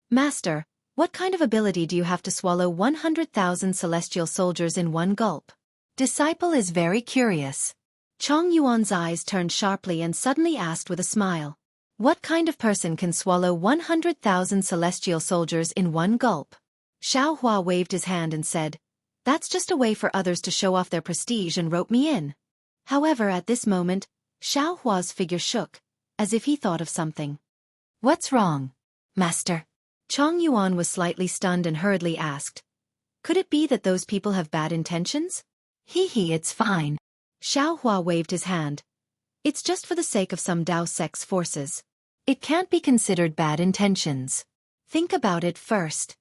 "Master, what kind of ability do you have to swallow 100,000 celestial soldiers in one gulp?" Disciple is very curious. Chang Yuan's eyes turned sharply and suddenly asked with a smile, "What kind of person can swallow 100,000 celestial soldiers in one gulp?" Xiaohua waved his hand and said, "That's just a way for others to show off their prestige and rope me in." However, at this moment, Xiaohua's figure shook, as if he thought of something. "What's wrong, master?" Chang Yuan was slightly stunned and hurriedly asked, "Could it be that those people have bad intentions?" It's fine." Xiaohua waved his hand. "It's just for the sake of some Dao sect's forces. It can't be considered bad intentions. Think about it first."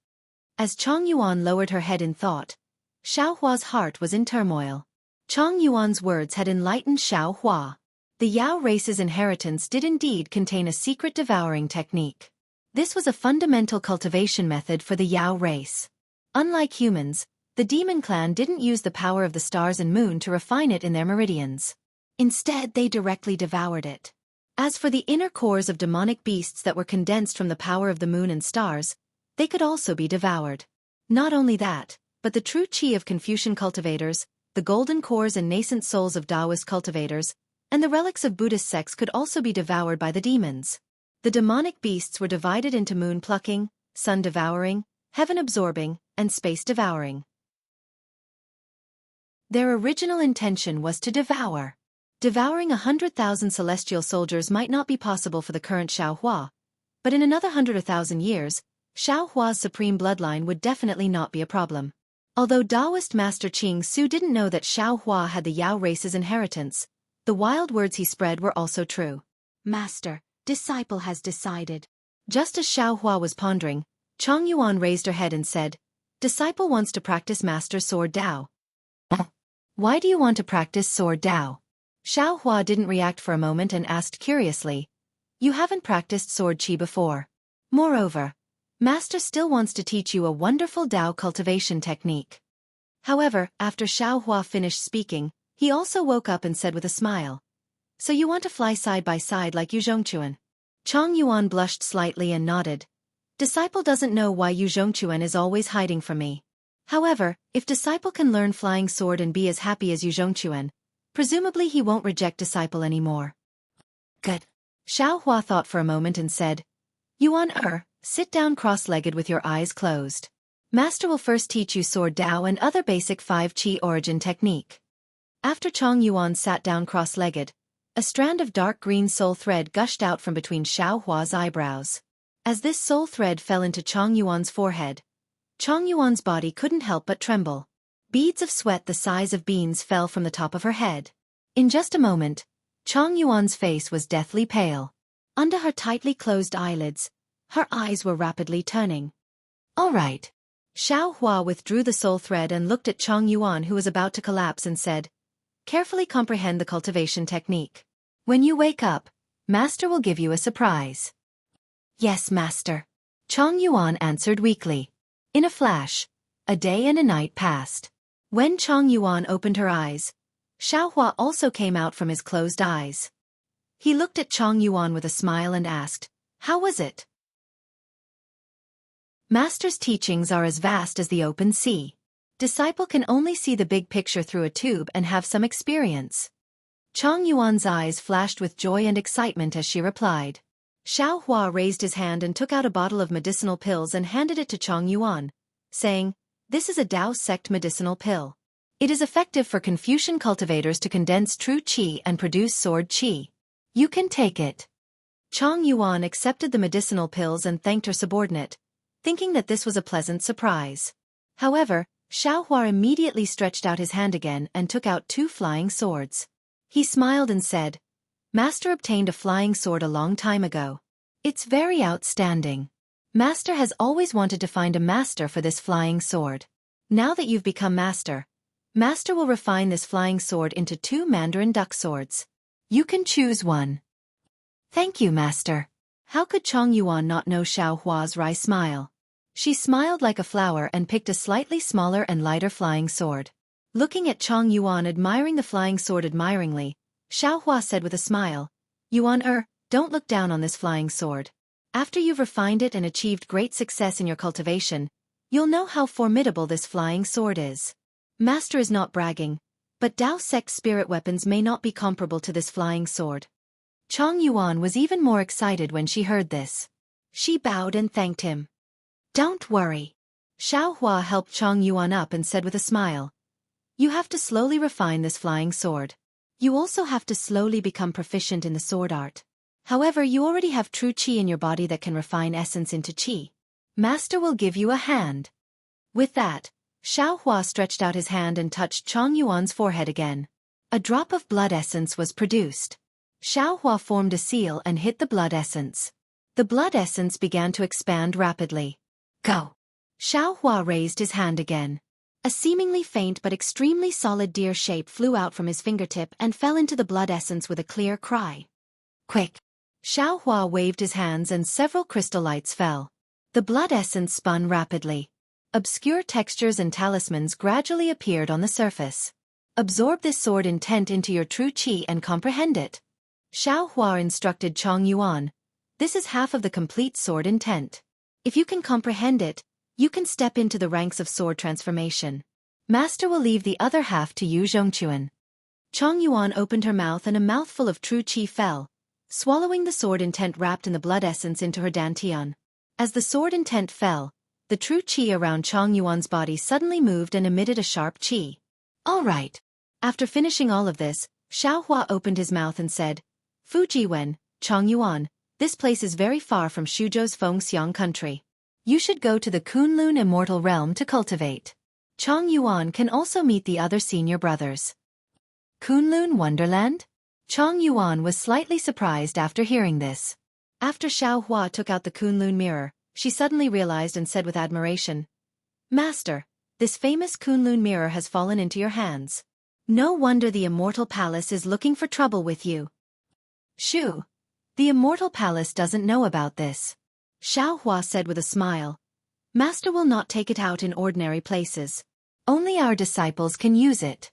As Chang Yuan lowered her head in thought, Xiaohua's heart was in turmoil. Chang Yuan's words had enlightened Xiaohua. The Yao race's inheritance did indeed contain a secret devouring technique. This was a fundamental cultivation method for the Yao race. Unlike humans, the demon clan didn't use the power of the stars and moon to refine it in their meridians. Instead, they directly devoured it. As for the inner cores of demonic beasts that were condensed from the power of the moon and stars, they could also be devoured. Not only that, but the true qi of Confucian cultivators, the golden cores and nascent souls of Taoist cultivators, and the relics of Buddhist sects could also be devoured by the demons. The demonic beasts were divided into moon-plucking, sun-devouring, heaven-absorbing, and space-devouring. Their original intention was to devour. Devouring 100,000 celestial soldiers might not be possible for the current Xiaohua, but in another 100,000 years, Xiaohua's supreme bloodline would definitely not be a problem. Although Taoist Master Qing Su didn't know that Xiaohua had the Yao race's inheritance, the wild words he spread were also true. "Master, disciple has decided." Just as Xiaohua was pondering, Chang Yuan raised her head and said, "Disciple wants to practice Master Sword Dao." "Why do you want to practice Sword Dao?" Xiaohua didn't react for a moment and asked curiously, "You haven't practiced Sword Qi before. Moreover, Master still wants to teach you a wonderful Dao cultivation technique." However, after Xiaohua finished speaking, he also woke up and said with a smile, "So you want to fly side by side like Yu Zhongquan?" Chang Yuan blushed slightly and nodded. "Disciple doesn't know why Yu Zhongquan is always hiding from me. However, if disciple can learn flying sword and be as happy as Yu Zhongquan, presumably he won't reject disciple anymore." "Good." Xiaohua thought for a moment and said, "Yuan, sit down cross-legged with your eyes closed. Master will first teach you Sword Dao and other basic 5 Qi origin technique." After Chang Yuan sat down cross-legged, a strand of dark green soul thread gushed out from between Xiaohua's eyebrows. As this soul thread fell into Chang Yuan's forehead, Chang Yuan's body couldn't help but tremble. Beads of sweat the size of beans fell from the top of her head. In just a moment, Chang Yuan's face was deathly pale. Under her tightly closed eyelids, her eyes were rapidly turning. "All right." Xiaohua withdrew the soul thread and looked at Chang Yuan, who was about to collapse, and said, "Carefully comprehend the cultivation technique. When you wake up, Master will give you a surprise." "Yes, Master." Chang Yuan answered weakly. In a flash, a day and a night passed. When Chang Yuan opened her eyes, Xiaohua also came out from his closed eyes. He looked at Chang Yuan with a smile and asked, "How was it?" Master's teachings are as vast as the open sea. Disciple can only see the big picture through a tube and have some experience. Chang Yuan's eyes flashed with joy and excitement as she replied. Xiao Hua raised his hand and took out a bottle of medicinal pills and handed it to Chong Yuan, saying, "This is a Dao sect medicinal pill. It is effective for Confucian cultivators to condense true qi and produce sword qi. You can take it." Chong Yuan accepted the medicinal pills and thanked her subordinate, thinking that this was a pleasant surprise. However, Xiao Hua immediately stretched out his hand again and took out 2 flying swords. He smiled and said, "Master obtained a flying sword a long time ago. It's very outstanding. Master has always wanted to find a master for this flying sword. Now that you've become master, Master will refine this flying sword into 2 Mandarin duck swords. You can choose one." "Thank you, Master." How could Chong Yuan not know Xiao Hua's wry smile? She smiled like a flower and picked a slightly smaller and lighter flying sword. Looking at Chong Yuan admiring the flying sword admiringly, Xiao Hua said with a smile, "Yuan, don't look down on this flying sword. After you've refined it and achieved great success in your cultivation, you'll know how formidable this flying sword is. Master is not bragging, but Dao sect spirit weapons may not be comparable to this flying sword." Chong Yuan was even more excited when she heard this. She bowed and thanked him. "Don't worry." Xiao Hua helped Chong Yuan up and said with a smile, "You have to slowly refine this flying sword. You also have to slowly become proficient in the sword art. However, you already have true qi in your body that can refine essence into qi. Master will give you a hand." With that, Xiao Hua stretched out his hand and touched Chong Yuan's forehead again. A drop of blood essence was produced. Xiao Hua formed a seal and hit the blood essence. The blood essence began to expand rapidly. "Go!" Xiao Hua raised his hand again. A seemingly faint but extremely solid deer shape flew out from his fingertip and fell into the blood essence with a clear cry. "Quick!" Xiao Hua waved his hands and several crystal lights fell. The blood essence spun rapidly. Obscure textures and talismans gradually appeared on the surface. "Absorb this sword intent into your true qi and comprehend it." Xiao Hua instructed Chong Yuan, "This is half of the complete sword intent. If you can comprehend it, you can step into the ranks of sword transformation. Master will leave the other half to you, Zhongquan." Chong Yuan opened her mouth and a mouthful of true qi fell, swallowing the sword intent wrapped in the blood essence into her dantian. As the sword intent fell, the true qi around Chong Yuan's body suddenly moved and emitted a sharp qi. "All right." After finishing all of this, Xiao Hua opened his mouth and said, "Fujiwen, Chong Yuan, this place is very far from Shuzhou's Fengxiang country. You should go to the Kunlun Immortal Realm to cultivate. Chong Yuan can also meet the other senior brothers." Kunlun Wonderland? Chong Yuan was slightly surprised after hearing this. After Xiao Hua took out the Kunlun mirror, she suddenly realized and said with admiration, "Master, this famous Kunlun mirror has fallen into your hands. No wonder the Immortal Palace is looking for trouble with you." "Shoo! The Immortal Palace doesn't know about this." Xiao Hua said with a smile, "Master will not take it out in ordinary places. Only our disciples can use it."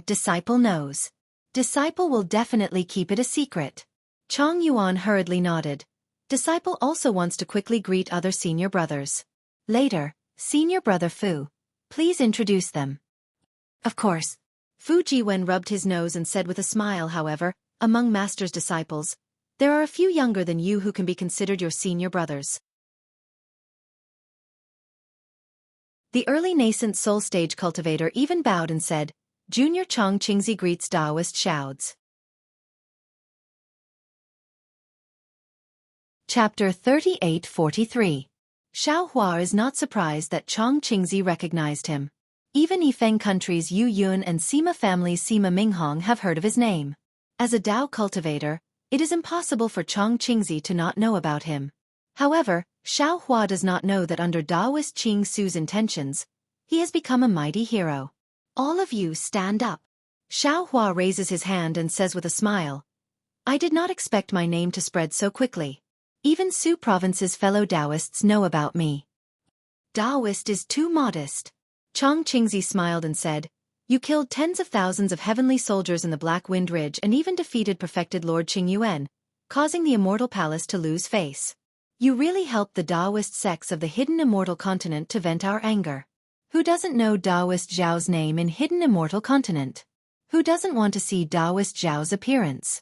Disciple knows. Disciple will definitely keep it a secret." Chong Yuan hurriedly nodded. Disciple also wants to quickly greet other senior brothers. Later, Senior Brother Fu, please introduce them. "Of course." Fu Jiwen rubbed his nose and said with a smile, "However, among Master's disciples, there are a few younger than you who can be considered your senior brothers." The early nascent soul stage cultivator even bowed and said, "Junior Chong Qingzi greets Daoist shouts." Chapter 38-43. Xiao Hua is not surprised that Chong Qingzi recognized him. Even Yifeng country's Yu Yun and Sima family's Sima Minghong have heard of his name. As a Dao cultivator, it is impossible for Chong Qingzi to not know about him. However, Xiao Hua does not know that under Daoist Qing Su's intentions, he has become a mighty hero. "All of you stand up." Xiao Hua raises his hand and says with a smile, "I did not expect my name to spread so quickly. Even Su province's fellow Daoists know about me." "Daoist is too modest." Chong Qingzi smiled and said, "You killed tens of thousands of heavenly soldiers in the Black Wind Ridge and even defeated perfected Lord Qing Yuan, causing the Immortal Palace to lose face. You really helped the Daoist sects of the hidden Immortal Continent to vent our anger. Who doesn't know Daoist Zhao's name in hidden Immortal Continent? Who doesn't want to see Daoist Zhao's appearance?"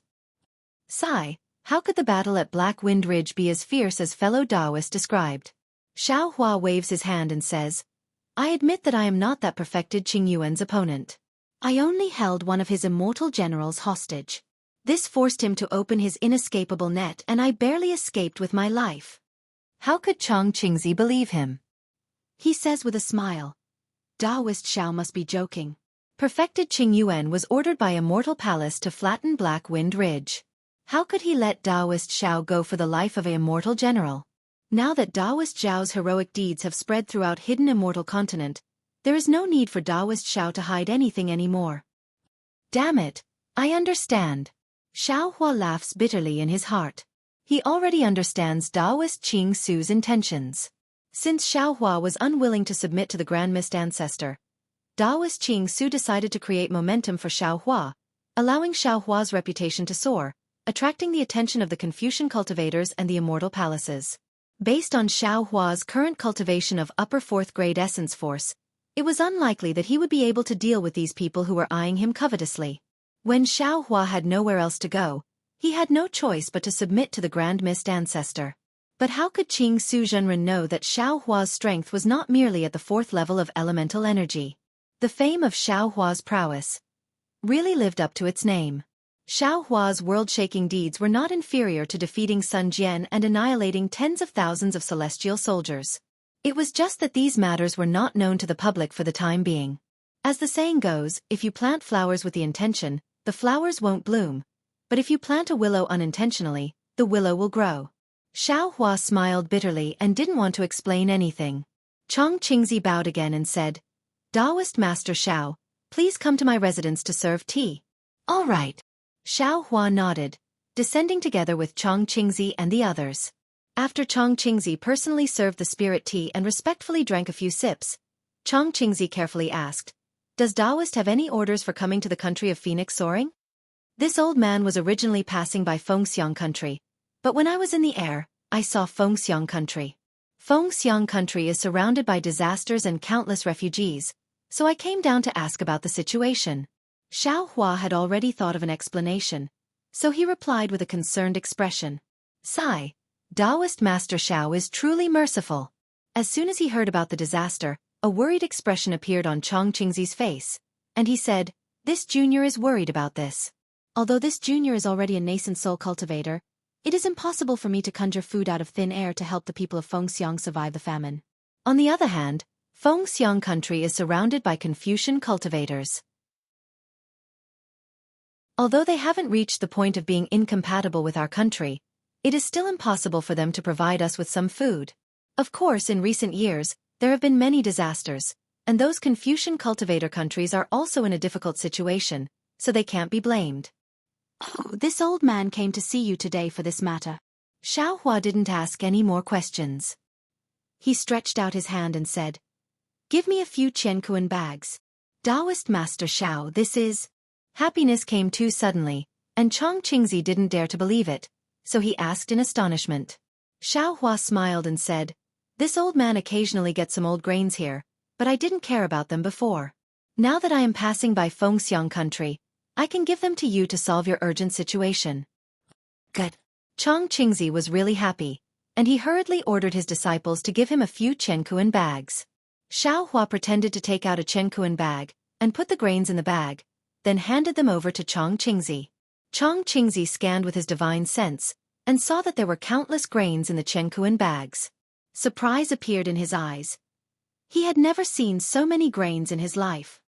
Sigh, How could the battle at Black Wind Ridge be as fierce as fellow Taoist described? Xiao Hua waves his hand and says, I admit that I am not that perfected Qing Yuan's opponent. I only held one of his immortal generals hostage. This forced him to open his inescapable net and I barely escaped with my life. How could Chang Qingzi believe him? He says with a smile. Taoist Xiao must be joking. Perfected Qing Yuan was ordered by Immortal Palace to flatten Black Wind Ridge. How could he let Taoist Xiao go for the life of an immortal general? Now that Taoist Xiao's heroic deeds have spread throughout hidden immortal continent, there is no need for Taoist Xiao to hide anything anymore. Damn it, I understand. Xiao Hua laughs bitterly in his heart. He already understands Taoist Qing Su's intentions. Since Xiao Hua was unwilling to submit to the Grand Mist Ancestor, Taoist Qing Su decided to create momentum for Xiao Hua, allowing Xiao Hua's reputation to soar, attracting the attention of the Confucian cultivators and the Immortal Palaces. Based on Xiao Hua's current cultivation of upper 4th grade essence force, it was unlikely that he would be able to deal with these people who were eyeing him covetously. When Xiao Hua had nowhere else to go, he had no choice but to submit to the Grand Mist Ancestor. But how could Qing Su Zhenren know that Xiao Hua's strength was not merely at the 4th level of elemental energy? The fame of Xiao Hua's prowess really lived up to its name. Xiao Hua's world-shaking deeds were not inferior to defeating Sun Jian and annihilating tens of thousands of celestial soldiers. It was just that these matters were not known to the public for the time being. As the saying goes, if you plant flowers with the intention, the flowers won't bloom. But if you plant a willow unintentionally, the willow will grow. Xiao Hua smiled bitterly and didn't want to explain anything. Chang Qingzi bowed again and said, Taoist Master Xiao, please come to my residence to serve tea. All right. Xiao Hua nodded, descending together with Chang Qingzi and the others. After Chang Qingzi personally served the spirit tea and respectfully drank a few sips, Chang Qingzi carefully asked, Does Taoist have any orders for coming to the country of Phoenix Soaring? This old man was originally passing by Fengxiang country, but when I was in the air, I saw Fengxiang country. Fengxiang country is surrounded by disasters and countless refugees, so I came down to ask about the situation. Xiao Hua had already thought of an explanation, so he replied with a concerned expression. Sigh, Taoist Master Xiao is truly merciful. As soon as he heard about the disaster, a worried expression appeared on Chang Qingzi's face, and he said, This junior is worried about this. Although this junior is already a nascent soul cultivator, it is impossible for me to conjure food out of thin air to help the people of Fengxiang survive the famine. On the other hand, Fengxiang country is surrounded by Confucian cultivators. Although they haven't reached the point of being incompatible with our country, it is still impossible for them to provide us with some food. Of course, in recent years, there have been many disasters, and those Confucian cultivator countries are also in a difficult situation, so they can't be blamed. Oh, this old man came to see you today for this matter. Xiao Hua didn't ask any more questions. He stretched out his hand and said, Give me a few Qiankuan bags. Taoist Master Xiao, this is... Happiness came too suddenly, and Chang Qingzi didn't dare to believe it, so he asked in astonishment. Xiao Hua smiled and said, This old man occasionally gets some old grains here, but I didn't care about them before. Now that I am passing by Fengxiang country, I can give them to you to solve your urgent situation. Good. Chang Qingzi was really happy, and he hurriedly ordered his disciples to give him a few Qiankuan bags. Xiao Hua pretended to take out a Qiankuan bag, and put the grains in the bag, then handed them over to Chang Qingzi. Chang Qingzi scanned with his divine sense, and saw that there were countless grains in the Qiankuan bags. Surprise appeared in his eyes. He had never seen so many grains in his life.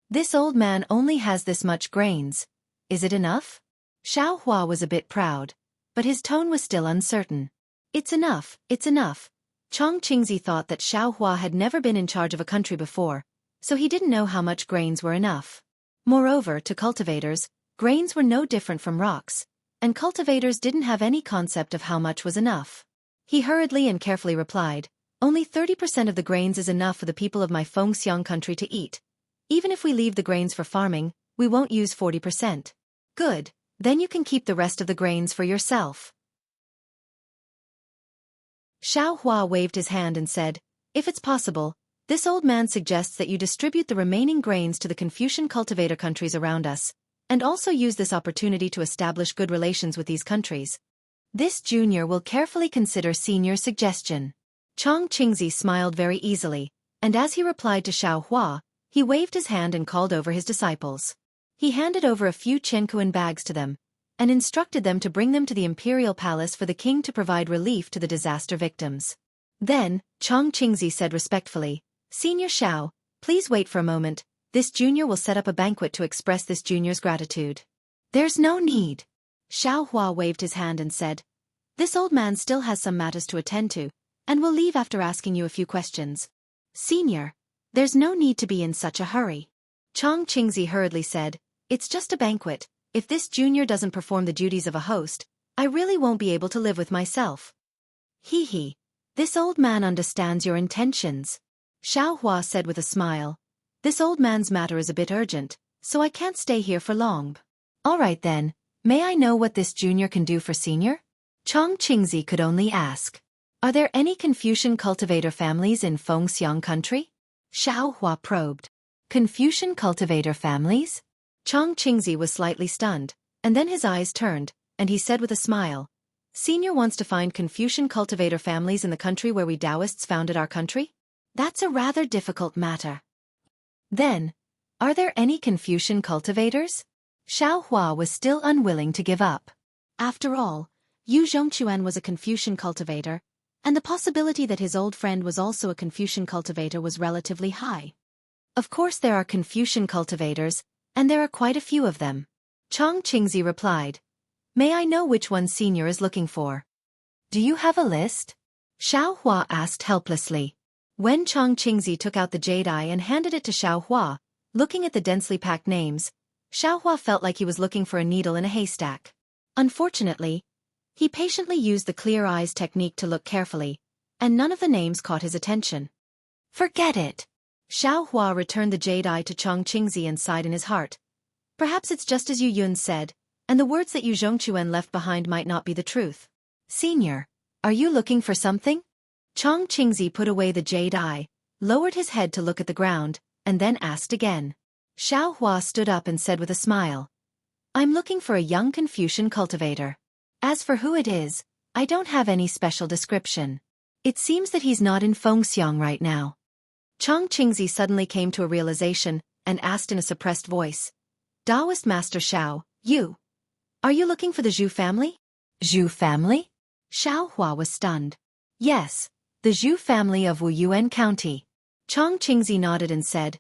This old man only has this much grains. Is it enough? Xiao Hua was a bit proud, but his tone was still uncertain. It's enough, it's enough. Chang Qingzi thought that Xiao Hua had never been in charge of a country before, so he didn't know how much grains were enough. Moreover, to cultivators, grains were no different from rocks, and cultivators didn't have any concept of how much was enough. He hurriedly and carefully replied, Only 30% of the grains is enough for the people of my Fengxiang country to eat. Even if we leave the grains for farming, we won't use 40%. Good, then you can keep the rest of the grains for yourself. Xiao Hua waved his hand and said, If it's possible, this old man suggests that you distribute the remaining grains to the Confucian cultivator countries around us, and also use this opportunity to establish good relations with these countries. This junior will carefully consider senior's suggestion. Chong Qingzi smiled very easily, and as he replied to Xiao Hua, he waved his hand and called over his disciples. He handed over a few Qianquan bags to them, and instructed them to bring them to the imperial palace for the king to provide relief to the disaster victims. Then, Chong Qingzi said respectfully, "Senior Xiao, please wait for a moment, this junior will set up a banquet to express this junior's gratitude." "There's no need." Xiao Hua waved his hand and said, "This old man still has some matters to attend to, and will leave after asking you a few questions. Senior, there's no need to be in such a hurry." Chong Qingzi hurriedly said, "It's just a banquet. If this junior doesn't perform the duties of a host, I really won't be able to live with myself." "Hee. This old man understands your intentions," Xiao Hua said with a smile. "This old man's matter is a bit urgent, so I can't stay here for long." "All right then, may I know what this junior can do for senior?" Chong Qingzi could only ask. "Are there any Confucian cultivator families in Fengxiang country?" Xiao Hua probed. "Confucian cultivator families?" Chong Qingzi was slightly stunned, and then his eyes turned, and he said with a smile, "Senior wants to find Confucian cultivator families in the country where we Taoists founded our country? That's a rather difficult matter." "Then, are there any Confucian cultivators?" Xiao Hua was still unwilling to give up. After all, Yu Zhongquan was a Confucian cultivator, and the possibility that his old friend was also a Confucian cultivator was relatively high. "Of course there are Confucian cultivators, and there are quite a few of them," Chong Qingzi replied. "May I know which one senior is looking for?" "Do you have a list?" Xiao Hua asked helplessly. When Chong Qingzi took out the jade eye and handed it to Xiao Hua, looking at the densely packed names, Xiao Hua felt like he was looking for a needle in a haystack. Unfortunately, he patiently used the clear eyes technique to look carefully, and none of the names caught his attention. "Forget it." Xiao Hua returned the jade eye to Chong Qingzi and sighed in his heart. Perhaps it's just as Yu Yun said, and the words that Yu Zhongquan left behind might not be the truth. "Senior, are you looking for something?" Chong Qingzi put away the jade eye, lowered his head to look at the ground, and then asked again. Xiao Hua stood up and said with a smile, "I'm looking for a young Confucian cultivator. As for who it is, I don't have any special description. It seems that he's not in Fengxiang right now." Chong Qingzi suddenly came to a realization, and asked in a suppressed voice, "Taoist Master Xiao, are you looking for the Zhu family?" "Zhu family?" Xiao Hua was stunned. "Yes, the Zhu family of Wuyuan County." Chong Qingzi nodded and said,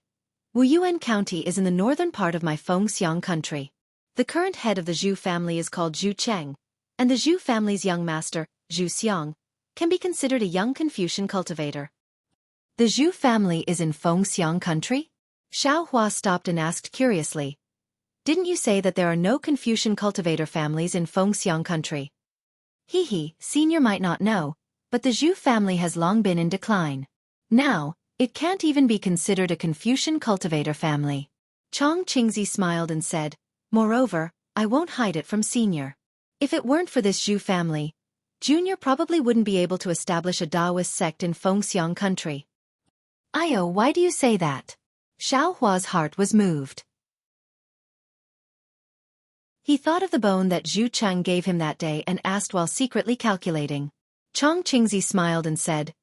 "Wuyuan County is in the northern part of my Fengxiang country. The current head of the Zhu family is called Zhu Cheng, and the Zhu family's young master, Zhu Xiang, can be considered a young Confucian cultivator." "The Zhu family is in Fengxiang country?" Xiao Hua stopped and asked curiously. "Didn't you say that there are no Confucian cultivator families in Fengxiang country?" "Hee, senior might not know, but the Zhu family has long been in decline. Now, it can't even be considered a Confucian cultivator family." Chong Qingzi smiled and said, "Moreover, I won't hide it from senior. If it weren't for this Zhu family, junior probably wouldn't be able to establish a Taoist sect in Fengxiang country." "Io, why do you say that?" Xiao Hua's heart was moved. He thought of the bone that Zhu Cheng gave him that day and asked while secretly calculating. Chong Qingzi smiled and said,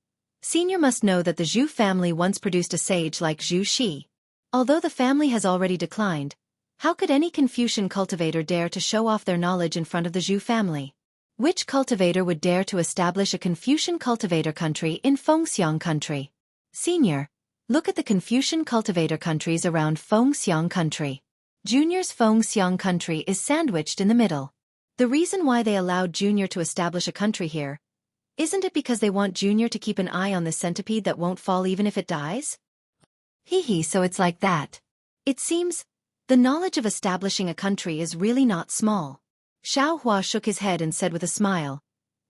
"Senior must know that the Zhu family once produced a sage like Zhu Xi. Although the family has already declined, how could any Confucian cultivator dare to show off their knowledge in front of the Zhu family? Which cultivator would dare to establish a Confucian cultivator country in Fengxiang country? Senior, look at the Confucian cultivator countries around Fengxiang country. Junior's Fengxiang country is sandwiched in the middle. The reason why they allowed Junior to establish a country here, isn't it because they want Junior to keep an eye on this centipede that won't fall even if it dies?" Hee, so it's like that. It seems, the knowledge of establishing a country is really not small. Xiao Hua shook his head and said with a smile,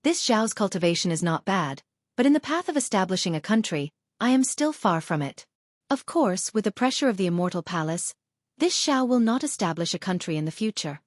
"This Xiao's cultivation is not bad, but in the path of establishing a country, I am still far from it. Of course, with the pressure of the immortal palace, this Xiao will not establish a country in the future."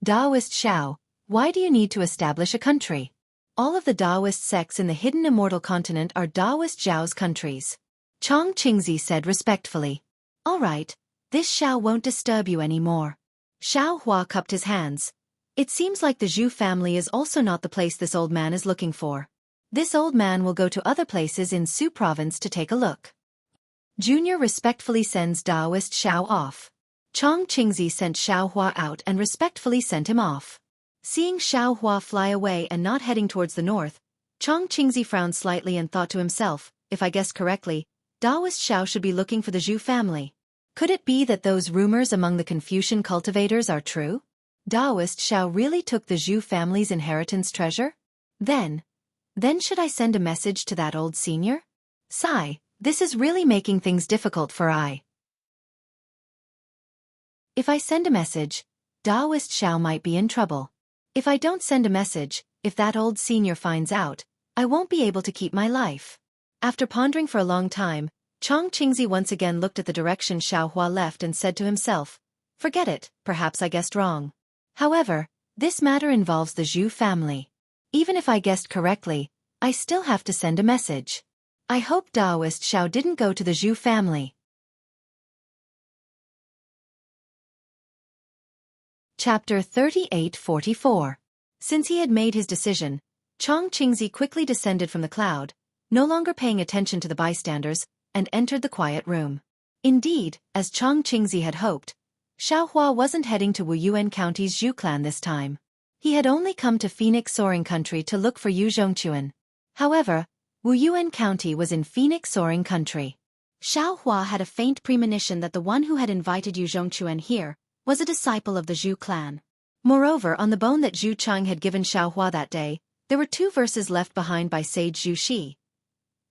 "Taoist Xiao, why do you need to establish a country? All of the Taoist sects in the hidden immortal continent are Taoist Xiao's countries." Chong Qingzi said respectfully. "All right, this Xiao won't disturb you anymore." Xiao Hua cupped his hands. It seems like the Zhu family is also not the place this old man is looking for. This old man will go to other places in Su province to take a look. Junior respectfully sends Daoist Xiao off. Chong Qingzi sent Xiao Hua out and respectfully sent him off. Seeing Xiao Hua fly away and not heading towards the north, Chong Qingzi frowned slightly and thought to himself, if I guessed correctly, Daoist Xiao should be looking for the Zhu family. Could it be that those rumors among the Confucian cultivators are true? Daoist Xiao really took the Zhu family's inheritance treasure? Then should I send a message to that old senior? Sigh, this is really making things difficult for I. If I send a message, Daoist Xiao might be in trouble. If I don't send a message, if that old senior finds out, I won't be able to keep my life. After pondering for a long time, Chong Qingzi once again looked at the direction Xiao Hua left and said to himself, forget it, perhaps I guessed wrong. However, this matter involves the Zhu family. Even if I guessed correctly, I still have to send a message. I hope Daoist Xiao didn't go to the Zhu family. Chapter 38-44. Since he had made his decision, Chong Qingzi quickly descended from the cloud, no longer paying attention to the bystanders, and entered the quiet room. Indeed, as Chong Qingzi had hoped, Xiao Hua wasn't heading to Wuyuan County's Zhu clan this time. He had only come to Phoenix Soaring Country to look for Yu Zhongquan. However, Wuyuan County was in Phoenix Soaring Country. Xiao Hua had a faint premonition that the one who had invited Yu Zhongquan here was a disciple of the Zhu clan. Moreover, on the bone that Zhu Chang had given Xiao Hua that day, there were 2 verses left behind by sage Zhu Shi.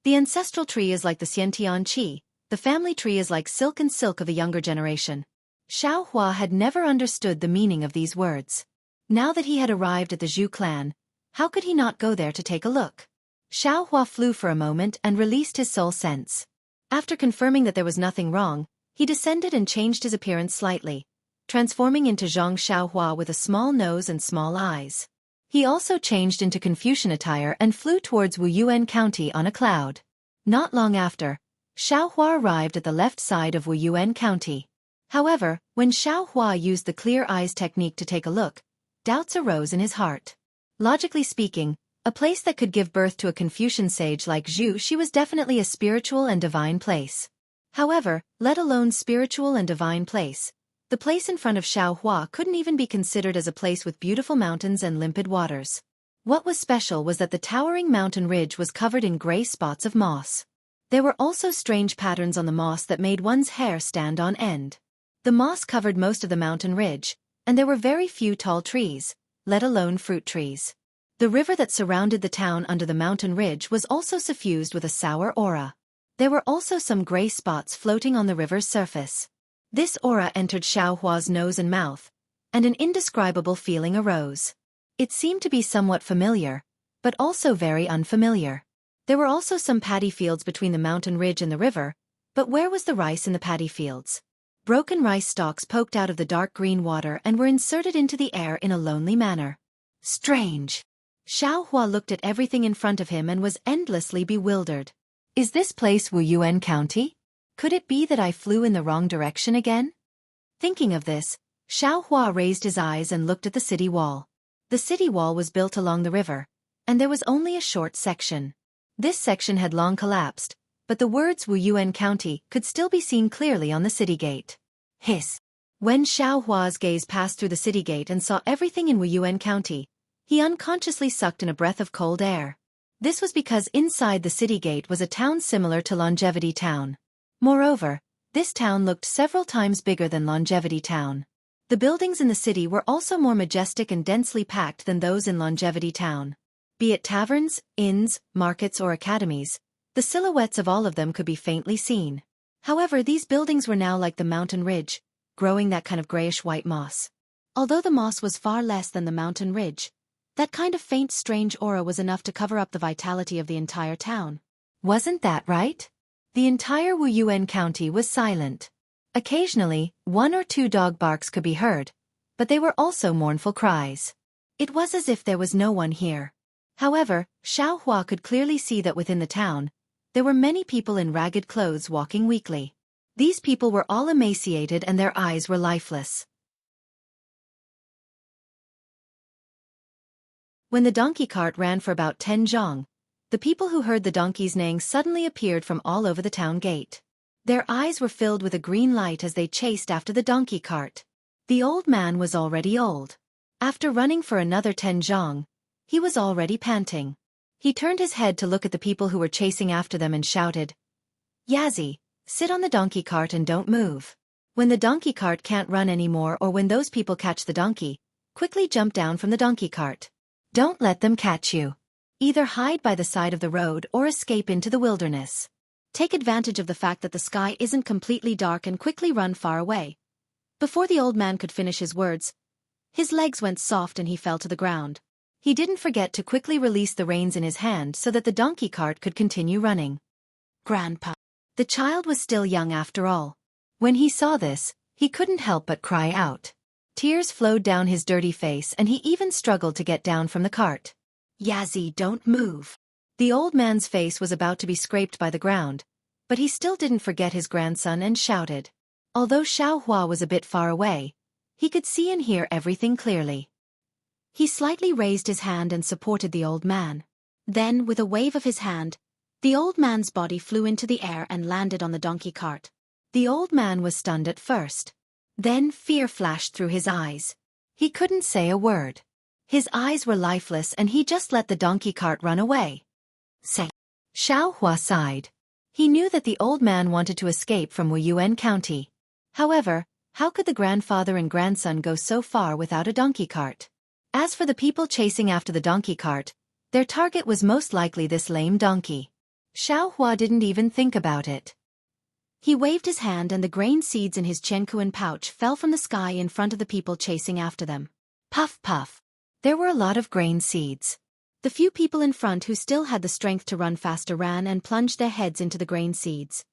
The ancestral tree is like the Xiantian Qi, the family tree is like silk and silk of a younger generation. Xiao Hua had never understood the meaning of these words. Now that he had arrived at the Zhu clan, how could he not go there to take a look? Xiao Hua flew for a moment and released his soul sense. After confirming that there was nothing wrong, he descended and changed his appearance slightly, transforming into Zhang Xiaohua with a small nose and small eyes. He also changed into Confucian attire and flew towards Wuyuan County on a cloud. Not long after, Xiaohua arrived at the left side of Wuyuan County. However, when Xiaohua used the clear eyes technique to take a look, doubts arose in his heart. Logically speaking, a place that could give birth to a Confucian sage like Zhu Shi was definitely a spiritual and divine place. However, let alone spiritual and divine place, the place in front of Xiaohua couldn't even be considered as a place with beautiful mountains and limpid waters. What was special was that the towering mountain ridge was covered in gray spots of moss. There were also strange patterns on the moss that made one's hair stand on end. The moss covered most of the mountain ridge, and there were very few tall trees, let alone fruit trees. The river that surrounded the town under the mountain ridge was also suffused with a sour aura. There were also some gray spots floating on the river's surface. This aura entered Xiaohua's nose and mouth, and an indescribable feeling arose. It seemed to be somewhat familiar, but also very unfamiliar. There were also some paddy fields between the mountain ridge and the river, but where was the rice in the paddy fields? Broken rice stalks poked out of the dark green water and were inserted into the air in a lonely manner. Strange. Xiaohua looked at everything in front of him and was endlessly bewildered. Is this place Wuyuan County? Could it be that I flew in the wrong direction again? Thinking of this, Xiaohua raised his eyes and looked at the city wall. The city wall was built along the river, and there was only a short section. This section had long collapsed, but the words Wuyuan County could still be seen clearly on the city gate. Hiss. When Xiaohua's gaze passed through the city gate and saw everything in Wuyuan County, he unconsciously sucked in a breath of cold air. This was because inside the city gate was a town similar to Longevity Town. Moreover, this town looked several times bigger than Longevity Town. The buildings in the city were also more majestic and densely packed than those in Longevity Town. Be it taverns, inns, markets or academies, the silhouettes of all of them could be faintly seen. However, these buildings were now like the mountain ridge, growing that kind of grayish-white moss. Although the moss was far less than the mountain ridge, that kind of faint strange aura was enough to cover up the vitality of the entire town. Wasn't that right? The entire Wuyuan County was silent. Occasionally, 1 or 2 dog barks could be heard, but they were also mournful cries. It was as if there was no one here. However, Xiaohua could clearly see that within the town, there were many people in ragged clothes walking weakly. These people were all emaciated and their eyes were lifeless. When the donkey cart ran for about 10 zhang, the people who heard the donkeys neighing suddenly appeared from all over the town gate. Their eyes were filled with a green light as they chased after the donkey cart. The old man was already old. After running for another 10 zhang, he was already panting. He turned his head to look at the people who were chasing after them and shouted, "Yazi, sit on the donkey cart and don't move. When the donkey cart can't run anymore or when those people catch the donkey, quickly jump down from the donkey cart. Don't let them catch you. Either hide by the side of the road or escape into the wilderness. Take advantage of the fact that the sky isn't completely dark and quickly run far away." Before the old man could finish his words, his legs went soft and he fell to the ground. He didn't forget to quickly release the reins in his hand so that the donkey cart could continue running. Grandpa. The child was still young after all. When he saw this, he couldn't help but cry out. Tears flowed down his dirty face and he even struggled to get down from the cart. "Yazi, don't move." The old man's face was about to be scraped by the ground, but he still didn't forget his grandson and shouted. Although Xiaohua was a bit far away, he could see and hear everything clearly. He slightly raised his hand and supported the old man. Then, with a wave of his hand, the old man's body flew into the air and landed on the donkey cart. The old man was stunned at first. Then fear flashed through his eyes. He couldn't say a word. His eyes were lifeless and he just let the donkey cart run away. Say. Xiaohua sighed. He knew that the old man wanted to escape from Wuyuan County. However, how could the grandfather and grandson go so far without a donkey cart? As for the people chasing after the donkey cart, their target was most likely this lame donkey. Xiaohua didn't even think about it. He waved his hand and the grain seeds in his Qiankuan pouch fell from the sky in front of the people chasing after them. Puff puff. There were a lot of grain seeds. The few people in front who still had the strength to run faster ran and plunged their heads into the grain seeds.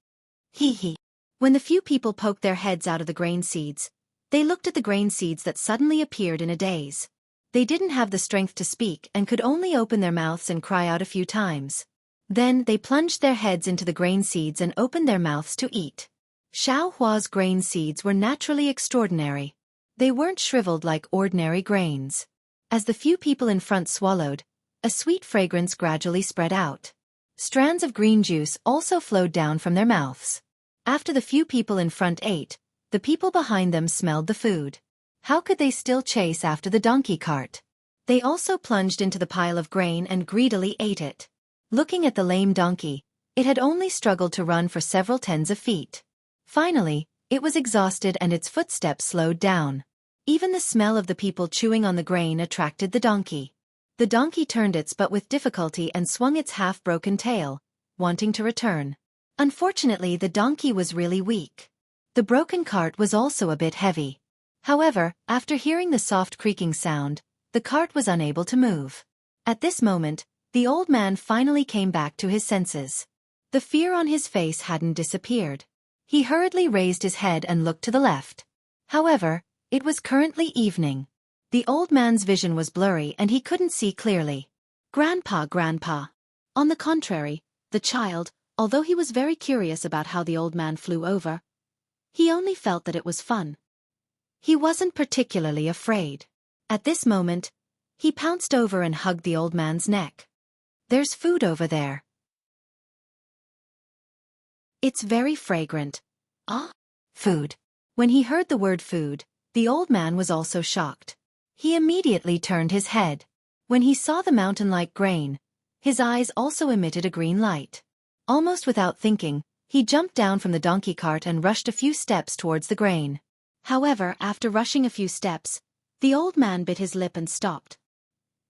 Hee hee. When the few people poked their heads out of the grain seeds, they looked at the grain seeds that suddenly appeared in a daze. They didn't have the strength to speak and could only open their mouths and cry out a few times. Then they plunged their heads into the grain seeds and opened their mouths to eat. Xiaohua's grain seeds were naturally extraordinary. They weren't shriveled like ordinary grains. As the few people in front swallowed, a sweet fragrance gradually spread out. Strands of green juice also flowed down from their mouths. After the few people in front ate, the people behind them smelled the food. How could they still chase after the donkey cart? They also plunged into the pile of grain and greedily ate it. Looking at the lame donkey, it had only struggled to run for several tens of feet. Finally, it was exhausted and its footsteps slowed down. Even the smell of the people chewing on the grain attracted the donkey. The donkey turned its butt with difficulty and swung its half-broken tail, wanting to return. Unfortunately, the donkey was really weak. The broken cart was also a bit heavy. However, after hearing the soft creaking sound, the cart was unable to move. At this moment, the old man finally came back to his senses. The fear on his face hadn't disappeared. He hurriedly raised his head and looked to the left. However, it was currently evening. The old man's vision was blurry and he couldn't see clearly. Grandpa. On the contrary, the child, although he was very curious about how the old man flew over, he only felt that it was fun. He wasn't particularly afraid. At this moment, he pounced over and hugged the old man's neck. "There's food over there. It's very fragrant." "Ah? Food." When he heard the word food, the old man was also shocked. He immediately turned his head. When he saw the mountain-like grain, his eyes also emitted a green light. Almost without thinking, he jumped down from the donkey cart and rushed a few steps towards the grain. However, after rushing a few steps, the old man bit his lip and stopped.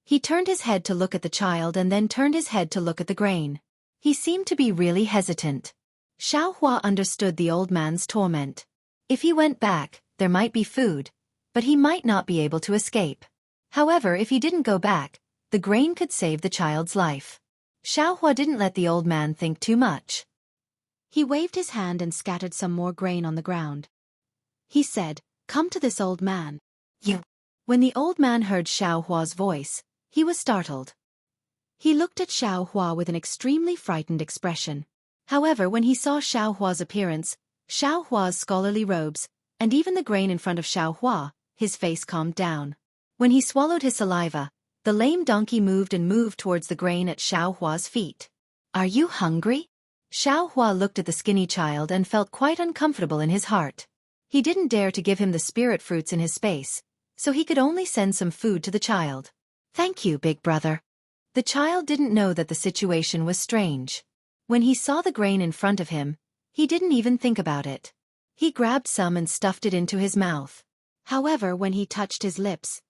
He turned his head to look at the child and then turned his head to look at the grain. He seemed to be really hesitant. Xiaohua understood the old man's torment. If he went back, there might be food, but he might not be able to escape. However, if he didn't go back, the grain could save the child's life. Xiaohua didn't let the old man think too much. He waved his hand and scattered some more grain on the ground. He said, "Come to this old man." "You." When the old man heard Xiaohua's voice, he was startled. He looked at Xiaohua with an extremely frightened expression. However, when he saw Xiaohua's appearance, Xiaohua's scholarly robes, and even the grain in front of Xiaohua, his face calmed down. When he swallowed his saliva, The lame donkey moved and moved towards the grain at Xueqi's feet. Are you hungry? Xueqi looked at the skinny child and felt quite uncomfortable in his heart. He didn't dare to give him the spirit fruits in his space, so he could only send some food to the child. Thank you, big brother. The child didn't know that the situation was strange. When he saw the grain in front of him, he didn't even think about it. He grabbed some and stuffed it into his mouth. However, when he touched his lips,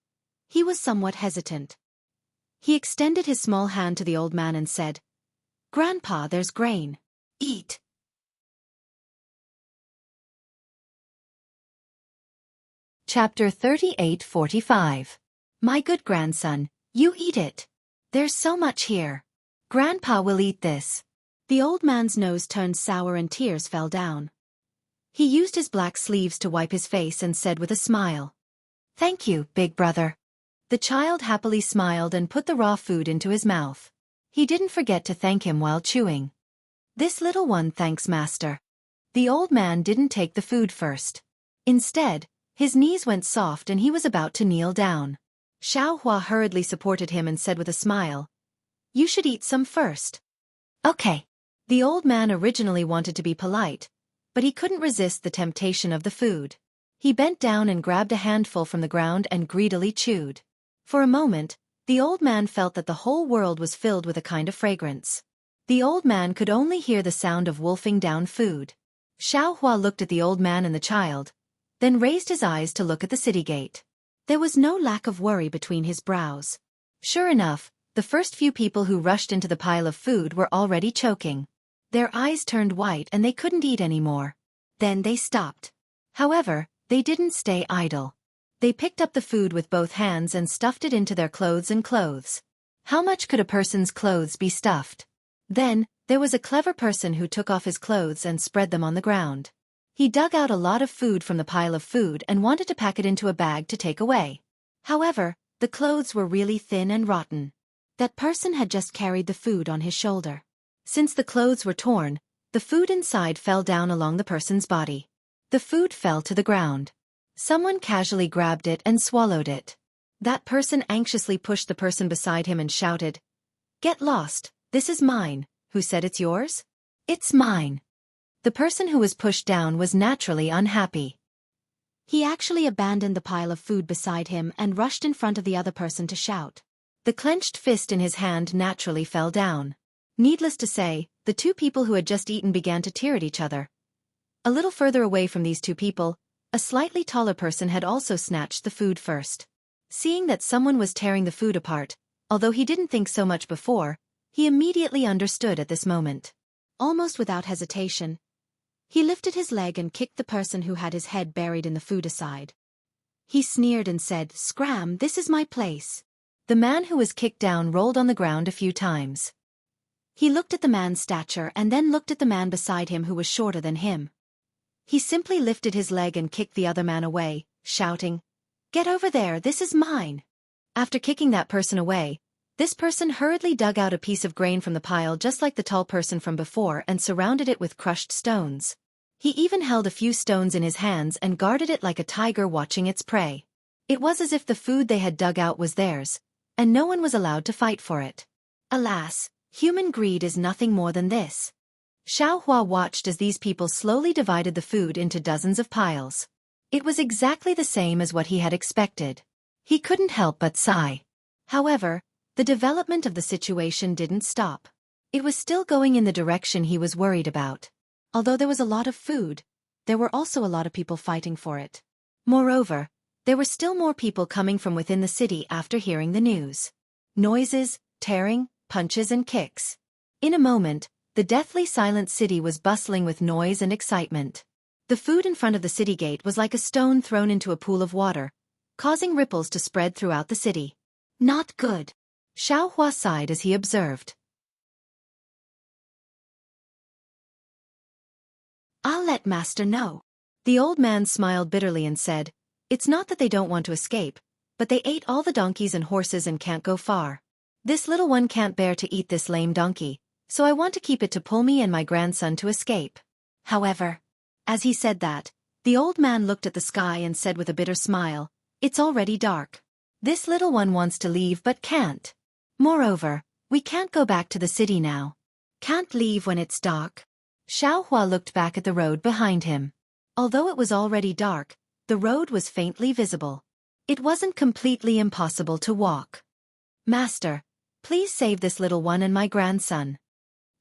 he was somewhat hesitant. He extended his small hand to the old man and said, "Grandpa, there's grain. Eat." Chapter 38:45. My good grandson, you eat it. There's so much here. Grandpa will eat this. The old man's nose turned sour and tears fell down. He used his black sleeves to wipe his face and said with a smile, "Thank you, big brother." The child happily smiled and put the raw food into his mouth. He didn't forget to thank him while chewing. "This little one thanks master." The old man didn't take the food first. Instead, his knees went soft and he was about to kneel down. Xueqi hurriedly supported him and said with a smile, "You should eat some first." Okay. The old man originally wanted to be polite, but he couldn't resist the temptation of the food. He bent down and grabbed a handful from the ground and greedily chewed. For a moment, the old man felt that the whole world was filled with a kind of fragrance. The old man could only hear the sound of wolfing down food. Xueqi looked at the old man and the child, then raised his eyes to look at the city gate. There was no lack of worry between his brows. Sure enough, the first few people who rushed into the pile of food were already choking. Their eyes turned white and they couldn't eat anymore. Then they stopped. However, they didn't stay idle. They picked up the food with both hands and stuffed it into their clothes and clothes. How much could a person's clothes be stuffed? Then, there was a clever person who took off his clothes and spread them on the ground. He dug out a lot of food from the pile of food and wanted to pack it into a bag to take away. However, the clothes were really thin and rotten. That person had just carried the food on his shoulder. Since the clothes were torn, the food inside fell down along the person's body. The food fell to the ground. Someone casually grabbed it and swallowed it. That person anxiously pushed the person beside him and shouted, "Get lost, this is mine." "Who said it's yours?" "It's mine." The person who was pushed down was naturally unhappy. He actually abandoned the pile of food beside him and rushed in front of the other person to shout. The clenched fist in his hand naturally fell down. Needless to say, the two people who had just eaten began to tear at each other. A little further away from these two people, a slightly taller person had also snatched the food first. Seeing that someone was tearing the food apart, although he didn't think so much before, he immediately understood at this moment. Almost without hesitation, he lifted his leg and kicked the person who had his head buried in the food aside. He sneered and said, "Scram, this is my place." The man who was kicked down rolled on the ground a few times. He looked at the man's stature and then looked at the man beside him who was shorter than him. He simply lifted his leg and kicked the other man away, shouting, "Get over there, this is mine." After kicking that person away, this person hurriedly dug out a piece of grain from the pile just like the tall person from before and surrounded it with crushed stones. He even held a few stones in his hands and guarded it like a tiger watching its prey. It was as if the food they had dug out was theirs, and no one was allowed to fight for it. Alas, human greed is nothing more than this. Xueqi watched as these people slowly divided the food into dozens of piles. It was exactly the same as what he had expected. He couldn't help but sigh. However, the development of the situation didn't stop. It was still going in the direction he was worried about. Although there was a lot of food, there were also a lot of people fighting for it. Moreover, there were still more people coming from within the city after hearing the news. Noises, tearing, punches and kicks. In a moment, the deathly silent city was bustling with noise and excitement. The food in front of the city gate was like a stone thrown into a pool of water, causing ripples to spread throughout the city. Not good. Xueqi sighed as he observed. "I'll let master know." The old man smiled bitterly and said, "It's not that they don't want to escape, but they ate all the donkeys and horses and can't go far. This little one can't bear to eat this lame donkey, so I want to keep it to pull me and my grandson to escape." However, as he said that, the old man looked at the sky and said with a bitter smile, "It's already dark. This little one wants to leave but can't. Moreover, we can't go back to the city now. Can't leave when it's dark. Xiaohua looked back at the road behind him. Although it was already dark, the road was faintly visible. It wasn't completely impossible to walk. Master, please save this little one and my grandson.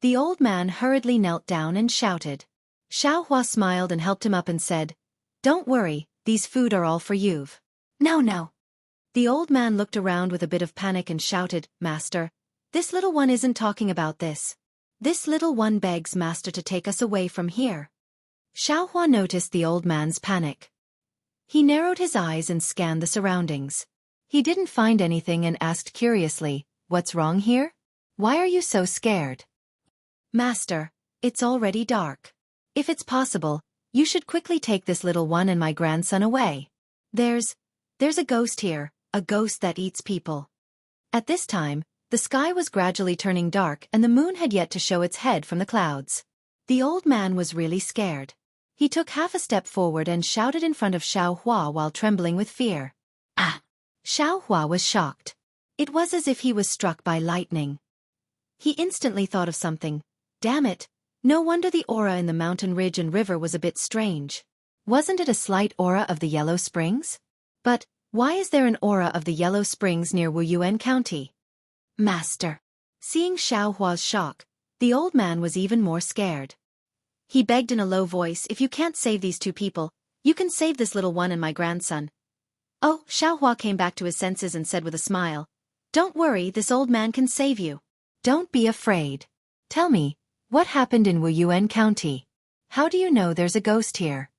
The old man hurriedly knelt down and shouted. Xiaohua smiled and helped him up and said, "Don't worry, these food are all for you." No. The old man looked around with a bit of panic and shouted, "Master, this little one isn't talking about this. This little one begs Master to take us away from here." Xiaohua noticed the old man's panic. He narrowed his eyes and scanned the surroundings. He didn't find anything and asked curiously, "What's wrong here? Why are you so scared?" "Master, it's already dark. If it's possible, you should quickly take this little one and my grandson away. There's a ghost here, a ghost that eats people." At this time, the sky was gradually turning dark and the moon had yet to show its head from the clouds. The old man was really scared. He took half a step forward and shouted in front of Xiaohua while trembling with fear. "Ah!" Xiaohua was shocked. It was as if he was struck by lightning. He instantly thought of something. Damn it! No wonder the aura in the mountain ridge and river was a bit strange. Wasn't it a slight aura of the Yellow Springs? But, why is there an aura of the Yellow Springs near Wuyuan County? Master. Seeing Xiaohua's shock, the old man was even more scared. He begged in a low voice, "If you can't save these two people, you can save this little one and my grandson." "Oh," Xiaohua came back to his senses and said with a smile, "Don't worry, this old man can save you. Don't be afraid. Tell me, what happened in Wuyuan County? How do you know there's a ghost here?"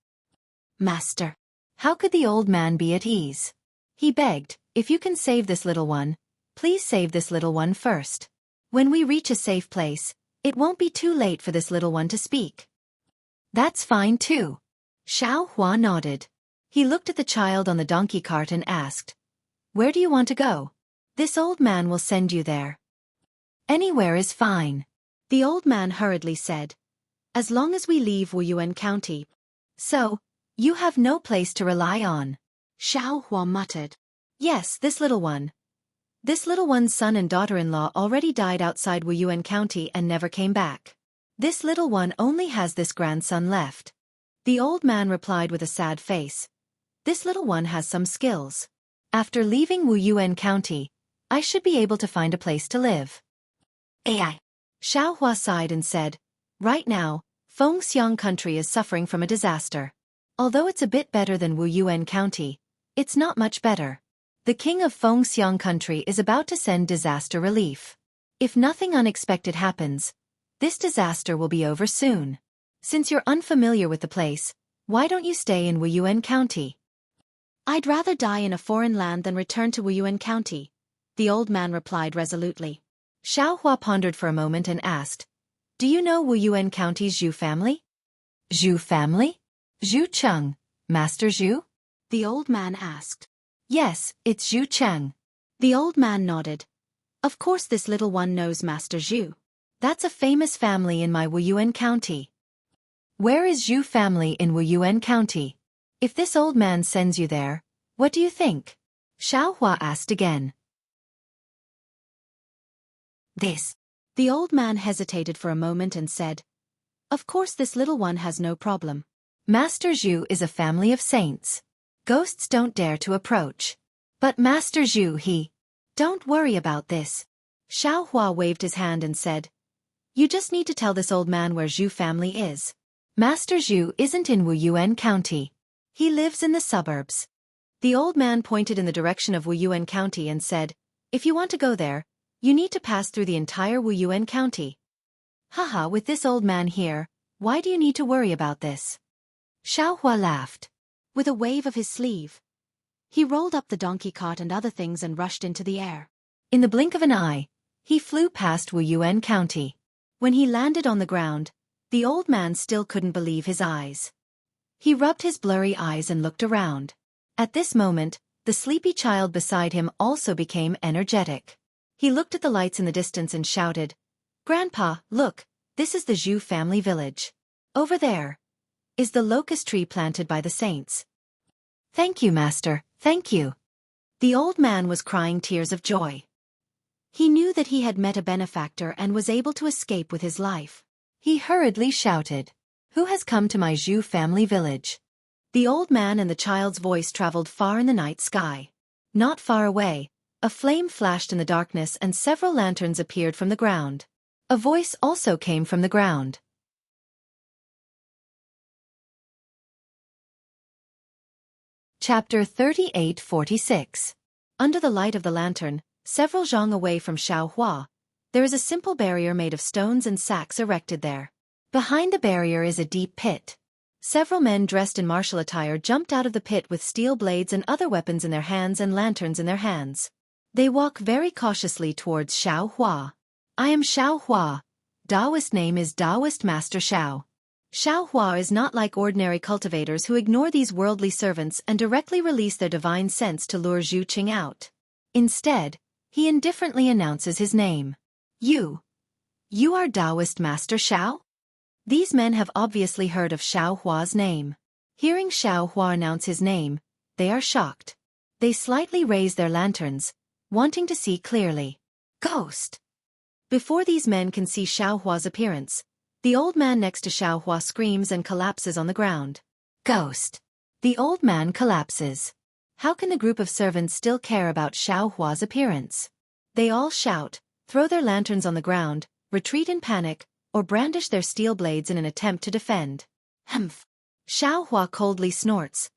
"Master." How could the old man be at ease? He begged, "If you can save this little one, please save this little one first. When we reach a safe place, it won't be too late for this little one to speak." "That's fine too." Xiaohua nodded. He looked at the child on the donkey cart and asked, "Where do you want to go? This old man will send you there." "Anywhere is fine." The old man hurriedly said, "As long as we leave Wuyuan County." "So, you have no place to rely on." Xiaohua muttered. "Yes, this little one. This little one's son and daughter-in-law already died outside Wuyuan County and never came back. This little one only has this grandson left." The old man replied with a sad face, "This little one has some skills. After leaving Wuyuan County, I should be able to find a place to live." AI. Xiaohua sighed and said, "Right now, Fengxiang Country is suffering from a disaster. Although it's a bit better than Wuyuan County, it's not much better. The king of Fengxiang Country is about to send disaster relief. If nothing unexpected happens, this disaster will be over soon. Since you're unfamiliar with the place, why don't you stay in Wuyuan County?" "I'd rather die in a foreign land than return to Wuyuan County," the old man replied resolutely. Xiaohua pondered for a moment and asked, "Do you know Wuyuan County's Zhu family?" "Zhu family? Zhu Cheng, Master Zhu?" the old man asked. "Yes, it's Zhu Cheng." The old man nodded. "Of course this little one knows Master Zhu. That's a famous family in my Wuyuan County." "Where is Zhu family in Wuyuan County? If this old man sends you there, what do you think?" Xiaohua asked again. "This." The old man hesitated for a moment and said, "Of course this little one has no problem. Master Zhu is a family of saints. Ghosts don't dare to approach. But Master Zhu Don't worry about this." Xiaohua waved his hand and said, "You just need to tell this old man where Zhu family is. Master Zhu isn't in Wuyuan County. He lives in the suburbs." The old man pointed in the direction of Wuyuan County and said, "If you want to go there, you need to pass through the entire Wuyuan County." "Haha, with this old man here, why do you need to worry about this?" Xiaohua laughed. With a wave of his sleeve, he rolled up the donkey cart and other things and rushed into the air. In the blink of an eye, he flew past Wuyuan County. When he landed on the ground, the old man still couldn't believe his eyes. He rubbed his blurry eyes and looked around. At this moment, the sleepy child beside him also became energetic. He looked at the lights in the distance and shouted, "Grandpa, look, this is the Zhu family village. Over there is the locust tree planted by the saints." "Thank you, Master, thank you." The old man was crying tears of joy. He knew that he had met a benefactor and was able to escape with his life. He hurriedly shouted, "Who has come to my Zhu family village?" The old man and the child's voice traveled far in the night sky. Not far away, a flame flashed in the darkness and several lanterns appeared from the ground. A voice also came from the ground. Chapter 38:46. Under the light of the lantern, several zhang away from Xueqi, there is a simple barrier made of stones and sacks erected there. Behind the barrier is a deep pit. Several men dressed in martial attire jumped out of the pit with steel blades and other weapons in their hands and lanterns in their hands. They walk very cautiously towards Xueqi. "I am Xueqi. Taoist name is Taoist Master Xiao." Xueqi is not like ordinary cultivators who ignore these worldly servants and directly release their divine sense to lure Xueqi out. Instead, he indifferently announces his name. You are Taoist Master Xiao?" These men have obviously heard of Xueqi's name. Hearing Xueqi announce his name, they are shocked. They slightly raise their lanterns, wanting to see clearly. "Ghost!" Before these men can see Xueqi's appearance, the old man next to Xueqi screams and collapses on the ground. "Ghost!" The old man collapses. How can the group of servants still care about Xueqi's appearance? They all shout, throw their lanterns on the ground, retreat in panic, or brandish their steel blades in an attempt to defend. Humph! Xueqi coldly snorts.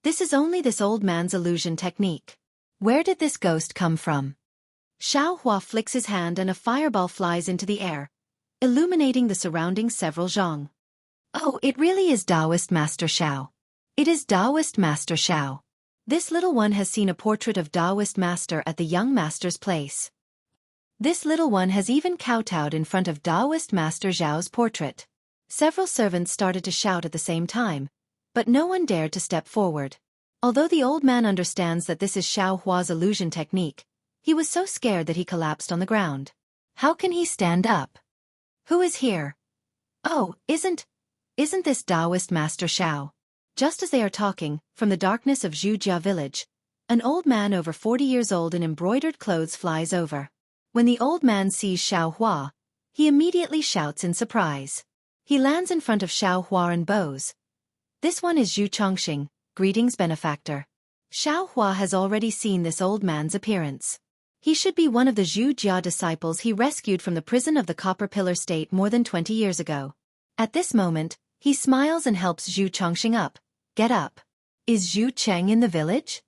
This is only this old man's illusion technique. Where did this ghost come from? Xueqi flicks his hand and a fireball flies into the air, illuminating the surrounding several zhang. Oh, it really is Taoist Master Xiao. It is Taoist Master Xiao. This little one has seen a portrait of Taoist Master at the young master's place. This little one has even kowtowed in front of Taoist Master Xiao's portrait. Several servants started to shout at the same time, but no one dared to step forward. Although the old man understands that this is Xueqi's illusion technique, he was so scared that he collapsed on the ground. How can he stand up? Who is here? Oh, isn't this Taoist Master Xiao? Just as they are talking, from the darkness of Xueqi village, an old man over 40 years old in embroidered clothes flies over. When the old man sees Xueqi, he immediately shouts in surprise. He lands in front of Xueqi and bows. This one is Zhu Chongxing, greetings benefactor. Xueqi has already seen this old man's appearance. He should be one of the Xueqi disciples he rescued from the prison of the Copper Pillar State more than 20 years ago. At this moment, he smiles and helps Zhu Chongxing up. Get up. Is Zhu Cheng in the village?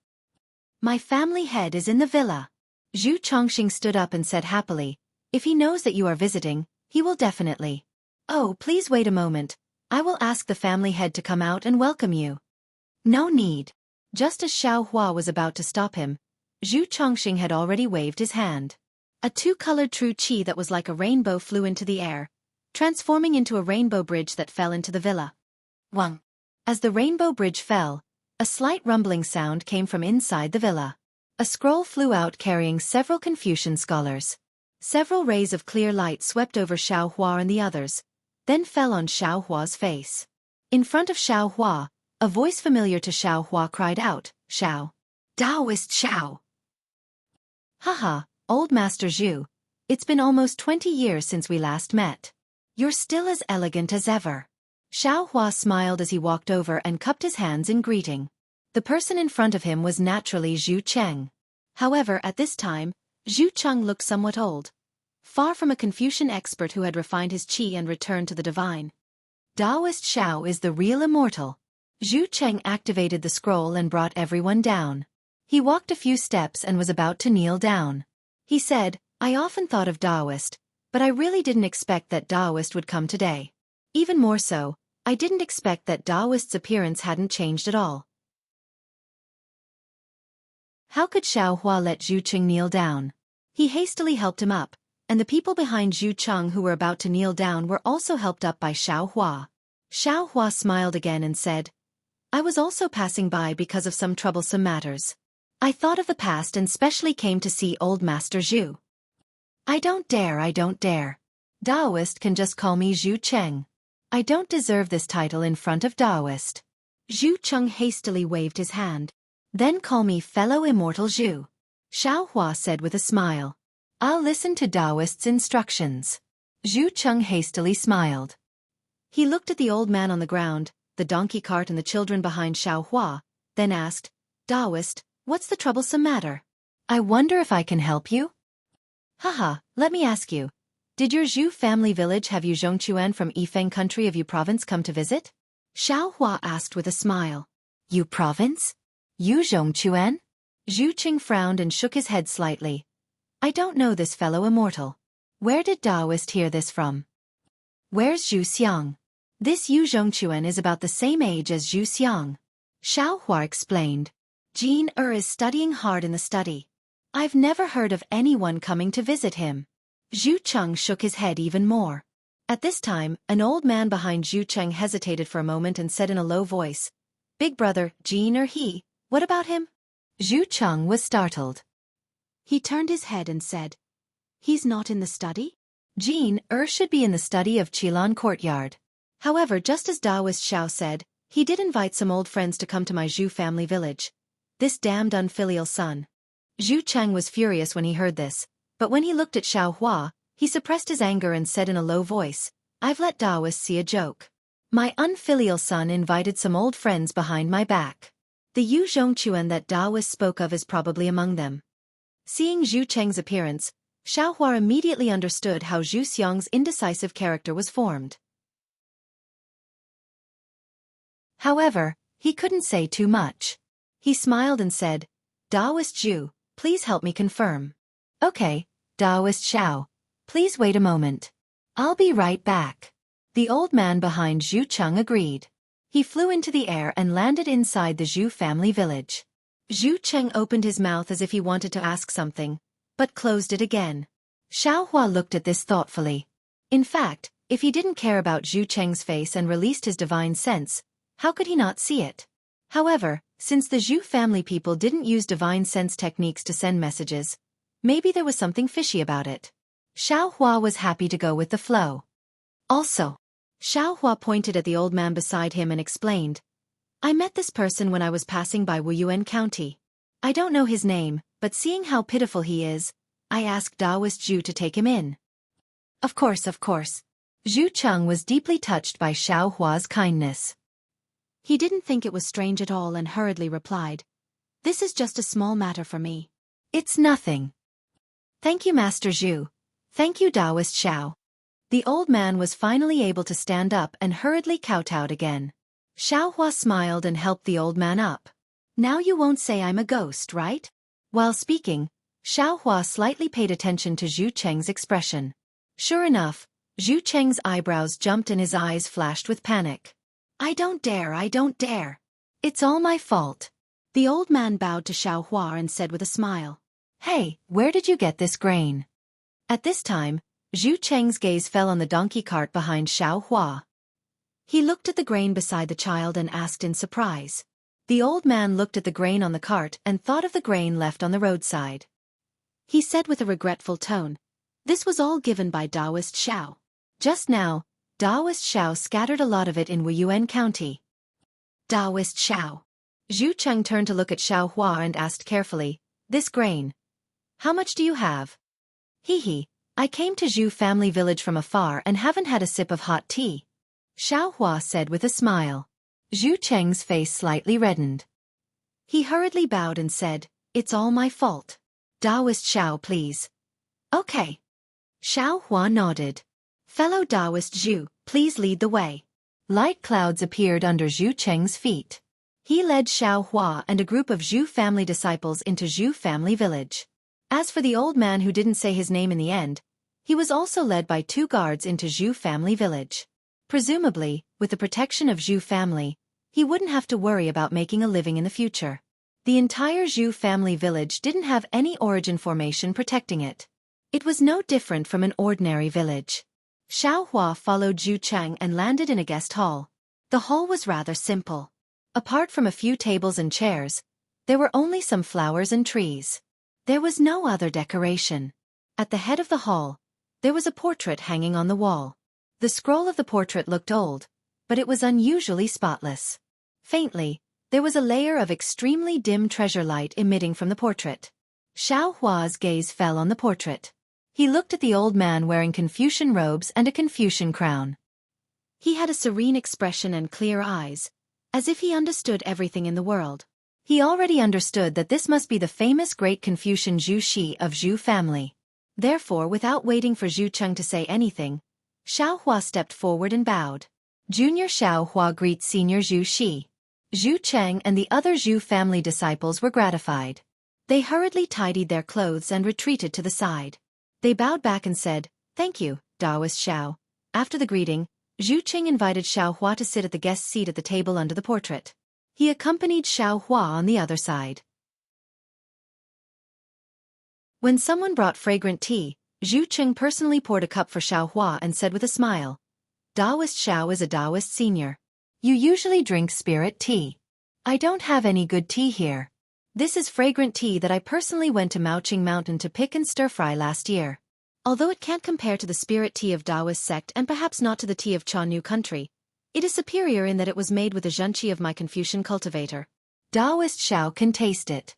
My family head is in the villa. Zhu Chongxing stood up and said happily, if he knows that you are visiting, he will definitely. Oh, please wait a moment. I will ask the family head to come out and welcome you. No need. Just as Xueqi was about to stop him, Zhu Chongxing had already waved his hand. A two-colored true qi that was like a rainbow flew into the air, transforming into a rainbow bridge that fell into the villa. Wang. As the rainbow bridge fell, a slight rumbling sound came from inside the villa. A scroll flew out carrying several Confucian scholars. Several rays of clear light swept over Xueqi and the others, then fell on Xueqi's face. In front of Xueqi, a voice familiar to Xueqi cried out, Xiao. Taoist Xiao. Haha, old Master Zhu. It's been almost 20 years since we last met. You're still as elegant as ever. Xueqi smiled as he walked over and cupped his hands in greeting. The person in front of him was naturally Zhu Cheng. However, at this time, Zhu Cheng looked somewhat old, far from a Confucian expert who had refined his qi and returned to the divine. Taoist Xiao is the real immortal. Zhu Cheng activated the scroll and brought everyone down. He walked a few steps and was about to kneel down. He said, I often thought of Taoist, but I really didn't expect that Taoist would come today. Even more so, I didn't expect that Taoist's appearance hadn't changed at all. How could Xueqi let Zhu Cheng kneel down? He hastily helped him up, and the people behind Zhu Cheng who were about to kneel down were also helped up by Xueqi. Xueqi smiled again and said, I was also passing by because of some troublesome matters. I thought of the past and specially came to see old Master Zhu. I don't dare. Taoist can just call me Zhu Cheng. I don't deserve this title in front of Taoist. Zhu Cheng hastily waved his hand. Then call me fellow immortal Zhu. Xiaohua said with a smile. I'll listen to Taoist's instructions. Zhu Cheng hastily smiled. He looked at the old man on the ground, the donkey cart and the children behind Xiaohua, then asked, Taoist, what's the troublesome matter? I wonder if I can help you? Haha, let me ask you. Did your Zhu family village have you Zhongquan from Yifeng country of Yu province come to visit? Xiaohua asked with a smile. Yu province? Yu Zhongquan? Zhu Qing frowned and shook his head slightly. I don't know this fellow immortal. Where did Taoist hear this from? Where's Zhu Xiang? This Yu Zhongquan is about the same age as Zhu Xiang. Xiaohua explained. Jin is studying hard in the study. I've never heard of anyone coming to visit him. Zhu Cheng shook his head even more. At this time, an old man behind Zhu Cheng hesitated for a moment and said in a low voice, Big brother, Jin he, what about him? Zhu Cheng was startled. He turned his head and said, He's not in the study? Jin should be in the study of Qilan courtyard. However, just as Taoist Xiao said, he did invite some old friends to come to my Zhu family village. This damned unfilial son. Zhu Cheng was furious when he heard this, but when he looked at Xiaohua, he suppressed his anger and said in a low voice, I've let Taoist see a joke. My unfilial son invited some old friends behind my back. The Yu Zhongquan that Taoist spoke of is probably among them. Seeing Zhu Cheng's appearance, Xiaohua immediately understood how Zhu Xiang's indecisive character was formed. However, he couldn't say too much. He smiled and said, Taoist Zhu, please help me confirm. Okay, Taoist Xiao. Please wait a moment. I'll be right back. The old man behind Zhu Cheng agreed. He flew into the air and landed inside the Zhu family village. Zhu Cheng opened his mouth as if he wanted to ask something, but closed it again. Xiaohua looked at this thoughtfully. In fact, if he didn't care about Zhu Cheng's face and released his divine sense, how could he not see it? However, since the Zhu family people didn't use divine sense techniques to send messages, maybe there was something fishy about it. Xiaohua was happy to go with the flow. Also, Xiaohua pointed at the old man beside him and explained, I met this person when I was passing by Wuyuan County. I don't know his name, but seeing how pitiful he is, I asked Taoist Zhu to take him in. Of course. Zhu Cheng was deeply touched by Xiaohua's kindness. He didn't think it was strange at all and hurriedly replied, This is just a small matter for me. It's nothing. Thank you, Master Zhu. Thank you, Taoist Xiao. The old man was finally able to stand up and hurriedly kowtowed again. Xiaohua smiled and helped the old man up. Now you won't say I'm a ghost, right? While speaking, Xiaohua slightly paid attention to Zhu Cheng's expression. Sure enough, Zhu Cheng's eyebrows jumped and his eyes flashed with panic. I don't dare. It's all my fault. The old man bowed to Xiaohua and said with a smile, Hey, where did you get this grain? At this time, Zhu Cheng's gaze fell on the donkey cart behind Xiaohua. He looked at the grain beside the child and asked in surprise. The old man looked at the grain on the cart and thought of the grain left on the roadside. He said with a regretful tone, This was all given by Taoist Xiao. Just now, Taoist Xiao scattered a lot of it in Wuyuan County. Taoist Xiao. Zhu Cheng turned to look at Xiaohua and asked carefully, This grain. How much do you have? I came to Zhu family village from afar and haven't had a sip of hot tea. Xiaohua said with a smile. Zhu Cheng's face slightly reddened. He hurriedly bowed and said, It's all my fault. Taoist Xiao, please. Okay. Xiaohua nodded. Fellow Taoist Zhu, please lead the way. Light clouds appeared under Zhu Cheng's feet. He led Xiaohua and a group of Zhu family disciples into Zhu family village. As for the old man who didn't say his name in the end, he was also led by 2 guards into Zhu family village. Presumably, with the protection of Zhu family, he wouldn't have to worry about making a living in the future. The entire Zhu family village didn't have any origin formation protecting it. It was no different from an ordinary village. Xiaohua followed Zhu Cheng and landed in a guest hall. The hall was rather simple. Apart from a few tables and chairs, there were only some flowers and trees. There was no other decoration. At the head of the hall, there was a portrait hanging on the wall. The scroll of the portrait looked old, but it was unusually spotless. Faintly, There was a layer of extremely dim treasure light emitting from the portrait. Xiao Hua's gaze fell on the portrait. He looked at the old man wearing Confucian robes and a Confucian crown. He had a serene expression and clear eyes, as if he understood everything in the world. He already understood that this must be the famous great Confucian Xueqi of Xu family. Therefore, without waiting for Xu Cheng to say anything, Xiao Hua stepped forward and bowed. Junior Xiao Hua greets Senior Xu Shi. Xu Cheng and the other Xu family disciples were gratified. They hurriedly tidied their clothes and retreated to the side. They bowed back and said, "Thank you, Taoist Xiao." After the greeting, Xu Cheng invited Xiao Hua to sit at the guest seat at the table under the portrait. He accompanied Xiao Hua on the other side. When someone brought fragrant tea, Xu Cheng personally poured a cup for Xiao Hua and said with a smile, "Taoist Xiao is a Taoist senior. You usually drink spirit tea. I don't have any good tea here. This is fragrant tea that I personally went to Maoqing Mountain to pick and stir-fry last year. Although it can't compare to the spirit tea of Taoist sect and perhaps not to the tea of Cha Nu country, it is superior in that it was made with the zhenqi of my Confucian cultivator. Taoist Xiao can taste it."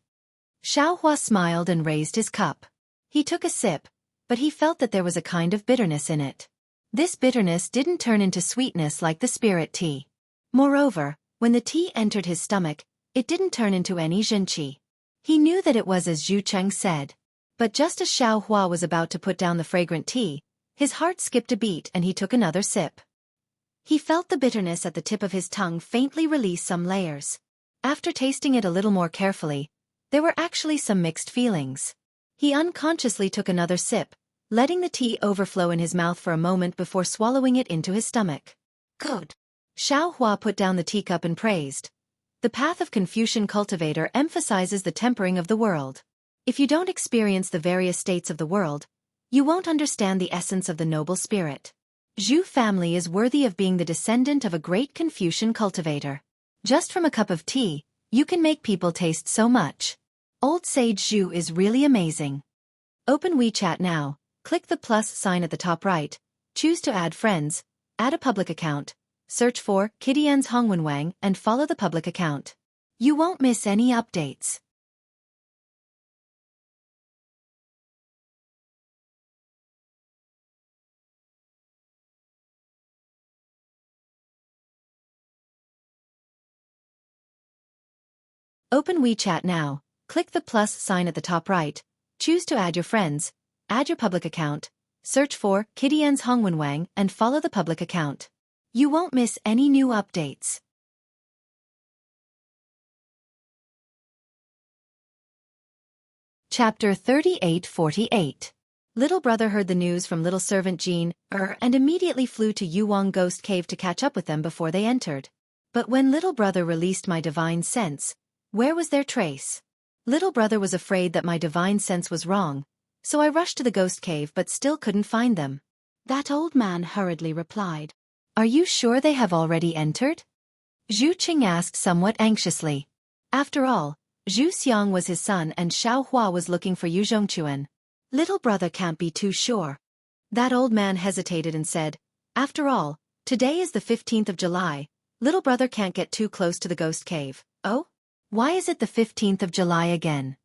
Xiao Hua smiled and raised his cup. He took a sip, but he felt that there was a kind of bitterness in it. This bitterness didn't turn into sweetness like the spirit tea. Moreover, when the tea entered his stomach, it didn't turn into any zhenqi. He knew that it was as Xu Cheng said. But just as Xiao Hua was about to put down the fragrant tea, his heart skipped a beat and he took another sip. He felt the bitterness at the tip of his tongue faintly release some layers. After tasting it a little more carefully, there were actually some mixed feelings. He unconsciously took another sip, letting the tea overflow in his mouth for a moment before swallowing it into his stomach. "Good." Xiao Hua put down the teacup and praised. The path of Confucian cultivator emphasizes the tempering of the world. If you don't experience the various states of the world, you won't understand the essence of the noble spirit. Xu family is worthy of being the descendant of a great Confucian cultivator. Just from a cup of tea, you can make people taste so much. Old Sage Xu is really amazing. Open WeChat now, click the plus sign at the top right, choose to add friends, add a public account, search for Kidian's Hongwenwang and follow the public account. You won't miss any updates. Open WeChat now, click the plus sign at the top right, choose to add your friends, add your public account, search for Kidian's Hongwenwang and follow the public account. You won't miss any new updates. Chapter 3848. Little brother heard the news from little servant Jean and immediately flew to Yuwang Ghost Cave to catch up with them before they entered. But when little brother released my divine sense, where was their trace? Little brother was afraid that my divine sense was wrong, so I rushed to the ghost cave but still couldn't find them. That old man hurriedly replied, "Are you sure they have already entered?" Xu Qing asked somewhat anxiously. After all, Zhu Xiang was his son and Xiao Hua was looking for Yu Zhongquan. Little brother can't be too sure. That old man hesitated and said, "After all, today is the 15th of July, little brother can't get too close to the ghost cave." "Oh? Why is it the 15th of July again?"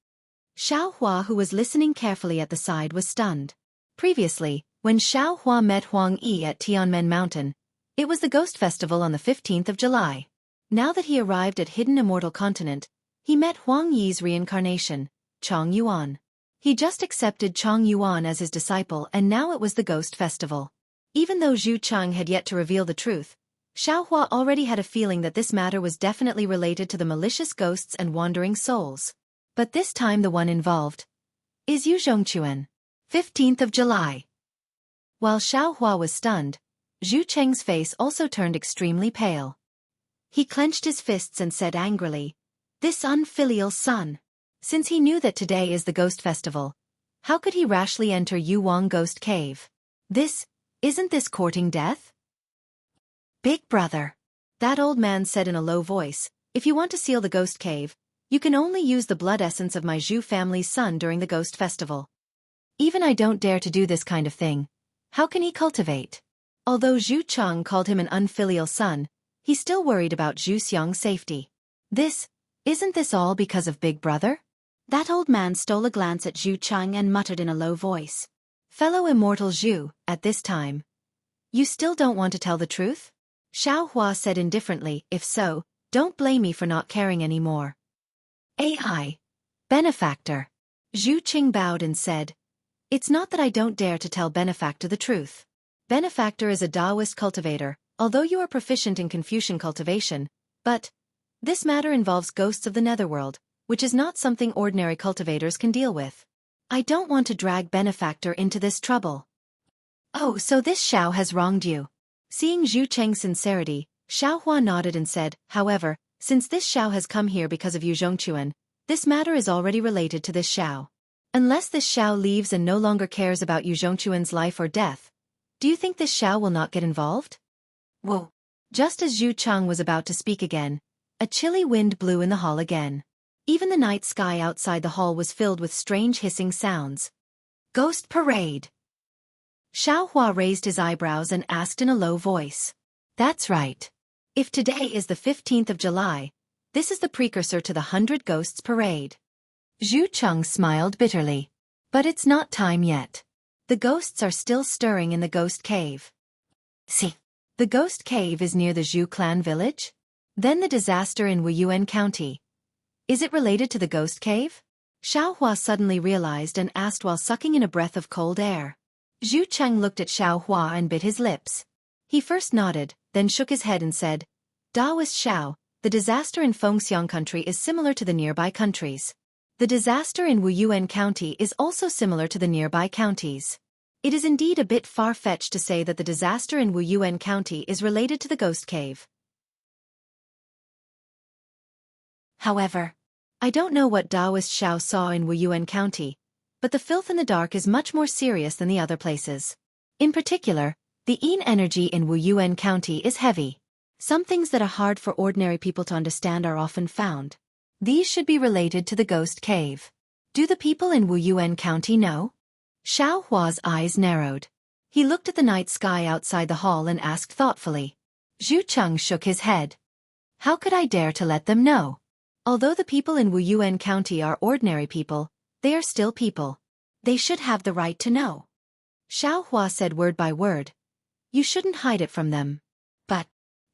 Xiao Hua, who was listening carefully at the side, was stunned. Previously, when Xiao Hua met Huang Yi at Tianmen Mountain, it was the ghost festival on the 15th of July. Now that he arrived at Hidden Immortal Continent, he met Huang Yi's reincarnation, Chong Yuan. He just accepted Chong Yuan as his disciple and now it was the ghost festival. Even though Zhu Cheng had yet to reveal the truth, Xiao Hua already had a feeling that this matter was definitely related to the malicious ghosts and wandering souls. But this time the one involved is Yu Zhongquan. 15th of July. While Xiao Hua was stunned, Zhu Cheng's face also turned extremely pale. He clenched his fists and said angrily, "This unfilial son! Since he knew that today is the ghost festival, how could he rashly enter Yuwang Ghost Cave? Isn't this courting death?" "Big brother," that old man said in a low voice, "if you want to seal the ghost cave, you can only use the blood essence of my Zhu family's son during the ghost festival. Even I don't dare to do this kind of thing. How can he cultivate?" Although Zhu Cheng called him an unfilial son, he still worried about Zhu Xiang's safety. Isn't this all because of Big Brother? That old man stole a glance at Zhu Cheng and muttered in a low voice. Fellow immortal Zhu, at this time. You still don't want to tell the truth? Xiao Hua said indifferently, if so, don't blame me for not caring anymore. AI. Benefactor. Zhu Qing bowed and said, it's not that I don't dare to tell Benefactor the truth. Benefactor is a Taoist cultivator, although you are proficient in Confucian cultivation, but this matter involves ghosts of the netherworld, which is not something ordinary cultivators can deal with. I don't want to drag Benefactor into this trouble. Oh, so this Xiao has wronged you. Seeing Zhu Cheng's sincerity, Xiao Hua nodded and said, however, since this Xiao has come here because of Yu Zhongquan, this matter is already related to this Xiao. Unless this Xiao leaves and no longer cares about Yu Zhongquan's life or death, do you think this Xiao will not get involved? Whoa. Just as Zhu Cheng was about to speak again, a chilly wind blew in the hall again. Even the night sky outside the hall was filled with strange hissing sounds. Ghost Parade. Xiao Hua raised his eyebrows and asked in a low voice. That's right. If today is the 15th of July, this is the precursor to the 100 Ghosts Parade. Zhu Cheng smiled bitterly. But it's not time yet. The ghosts are still stirring in the ghost cave. See. The ghost cave is near the Zhu clan village? Then the disaster in Wuyuan County. Is it related to the ghost cave? Xiao Hua suddenly realized and asked while sucking in a breath of cold air. Zhu Cheng looked at Xiao Hua and bit his lips. He first nodded, then shook his head and said, Daoist Xiao, the disaster in Fengxiang country is similar to the nearby countries. The disaster in Wuyuan County is also similar to the nearby counties. It is indeed a bit far-fetched to say that the disaster in Wuyuan County is related to the ghost cave. However, I don't know what Daoist Xiao saw in Wuyuan County, but the filth in the dark is much more serious than the other places. In particular, the Yin energy in Wuyuan County is heavy. Some things that are hard for ordinary people to understand are often found. These should be related to the ghost cave. Do the people in Wuyuan County know? Xiao Hua's eyes narrowed. He looked at the night sky outside the hall and asked thoughtfully. Zhu Cheng shook his head. How could I dare to let them know? Although the people in Wuyuan County are ordinary people, they are still people. They should have the right to know. Xiao Hua said word by word. You shouldn't hide it from them. But,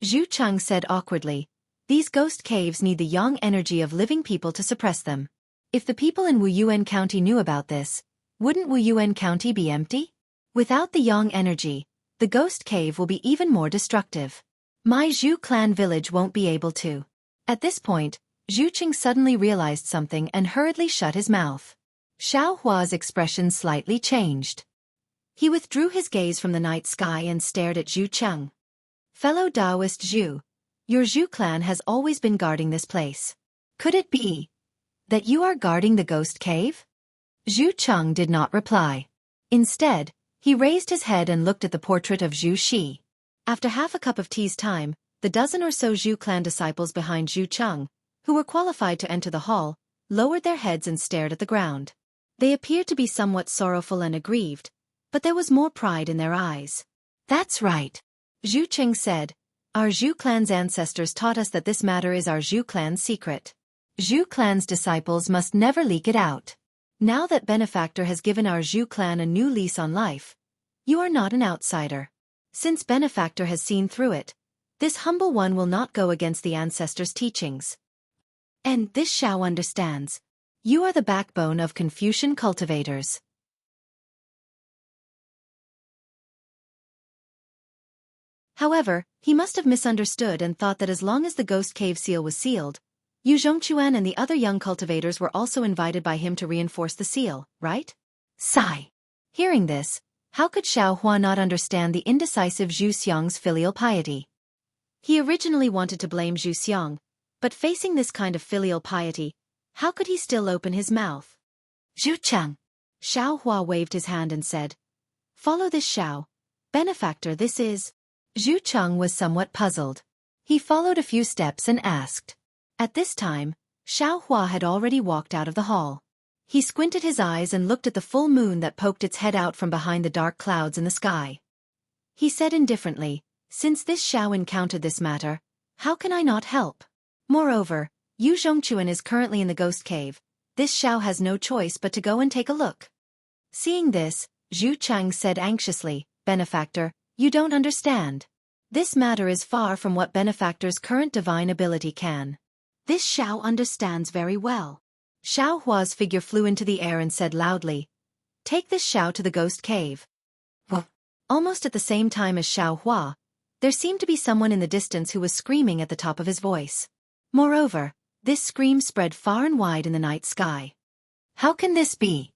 Zhu Cheng said awkwardly, these ghost caves need the yang energy of living people to suppress them. If the people in Wuyuan County knew about this, wouldn't Wuyuan County be empty? Without the yang energy, the ghost cave will be even more destructive. My Zhu clan village won't be able to. At this point, Zhu Qing suddenly realized something and hurriedly shut his mouth. Xiao Hua's expression slightly changed. He withdrew his gaze from the night sky and stared at Zhu Cheng. Fellow Taoist Zhu, your Zhu clan has always been guarding this place. Could it be that you are guarding the ghost cave? Zhu Cheng did not reply. Instead, he raised his head and looked at the portrait of Zhu Xi. After half a cup of tea's time, the dozen or so Zhu clan disciples behind Zhu Cheng, who were qualified to enter the hall, lowered their heads and stared at the ground. They appeared to be somewhat sorrowful and aggrieved, but there was more pride in their eyes. That's right. Zhu Qing said, our Zhu clan's ancestors taught us that this matter is our Zhu clan's secret. Zhu clan's disciples must never leak it out. Now that Benefactor has given our Zhu clan a new lease on life, you are not an outsider. Since Benefactor has seen through it, this humble one will not go against the ancestors' teachings. And this Xiao understands. You are the backbone of Confucian cultivators. However, he must have misunderstood and thought that as long as the ghost cave seal was sealed, Yu Zhongquan and the other young cultivators were also invited by him to reinforce the seal, right? Sigh. Hearing this, how could Xiao Hua not understand the indecisive Zhu Xiang's filial piety? He originally wanted to blame Zhu Xiang, but facing this kind of filial piety, how could he still open his mouth? Zhu Cheng. Xiao Hua waved his hand and said, follow this Xiao. Benefactor, this is... Zhu Cheng was somewhat puzzled. He followed a few steps and asked. At this time, Xiao Hua had already walked out of the hall. He squinted his eyes and looked at the full moon that poked its head out from behind the dark clouds in the sky. He said indifferently, since this Xiao encountered this matter, how can I not help? Moreover, Yu Zhongquan is currently in the ghost cave. This Xiao has no choice but to go and take a look. Seeing this, Zhu Chang said anxiously, Benefactor, you don't understand. This matter is far from what Benefactor's current divine ability can. This Xiao understands very well. Xiao Hua's figure flew into the air and said loudly, Take this Xiao to the ghost cave. Almost at the same time as Xiao Hua, there seemed to be someone in the distance who was screaming at the top of his voice. Moreover, this scream spread far and wide in the night sky. How can this be?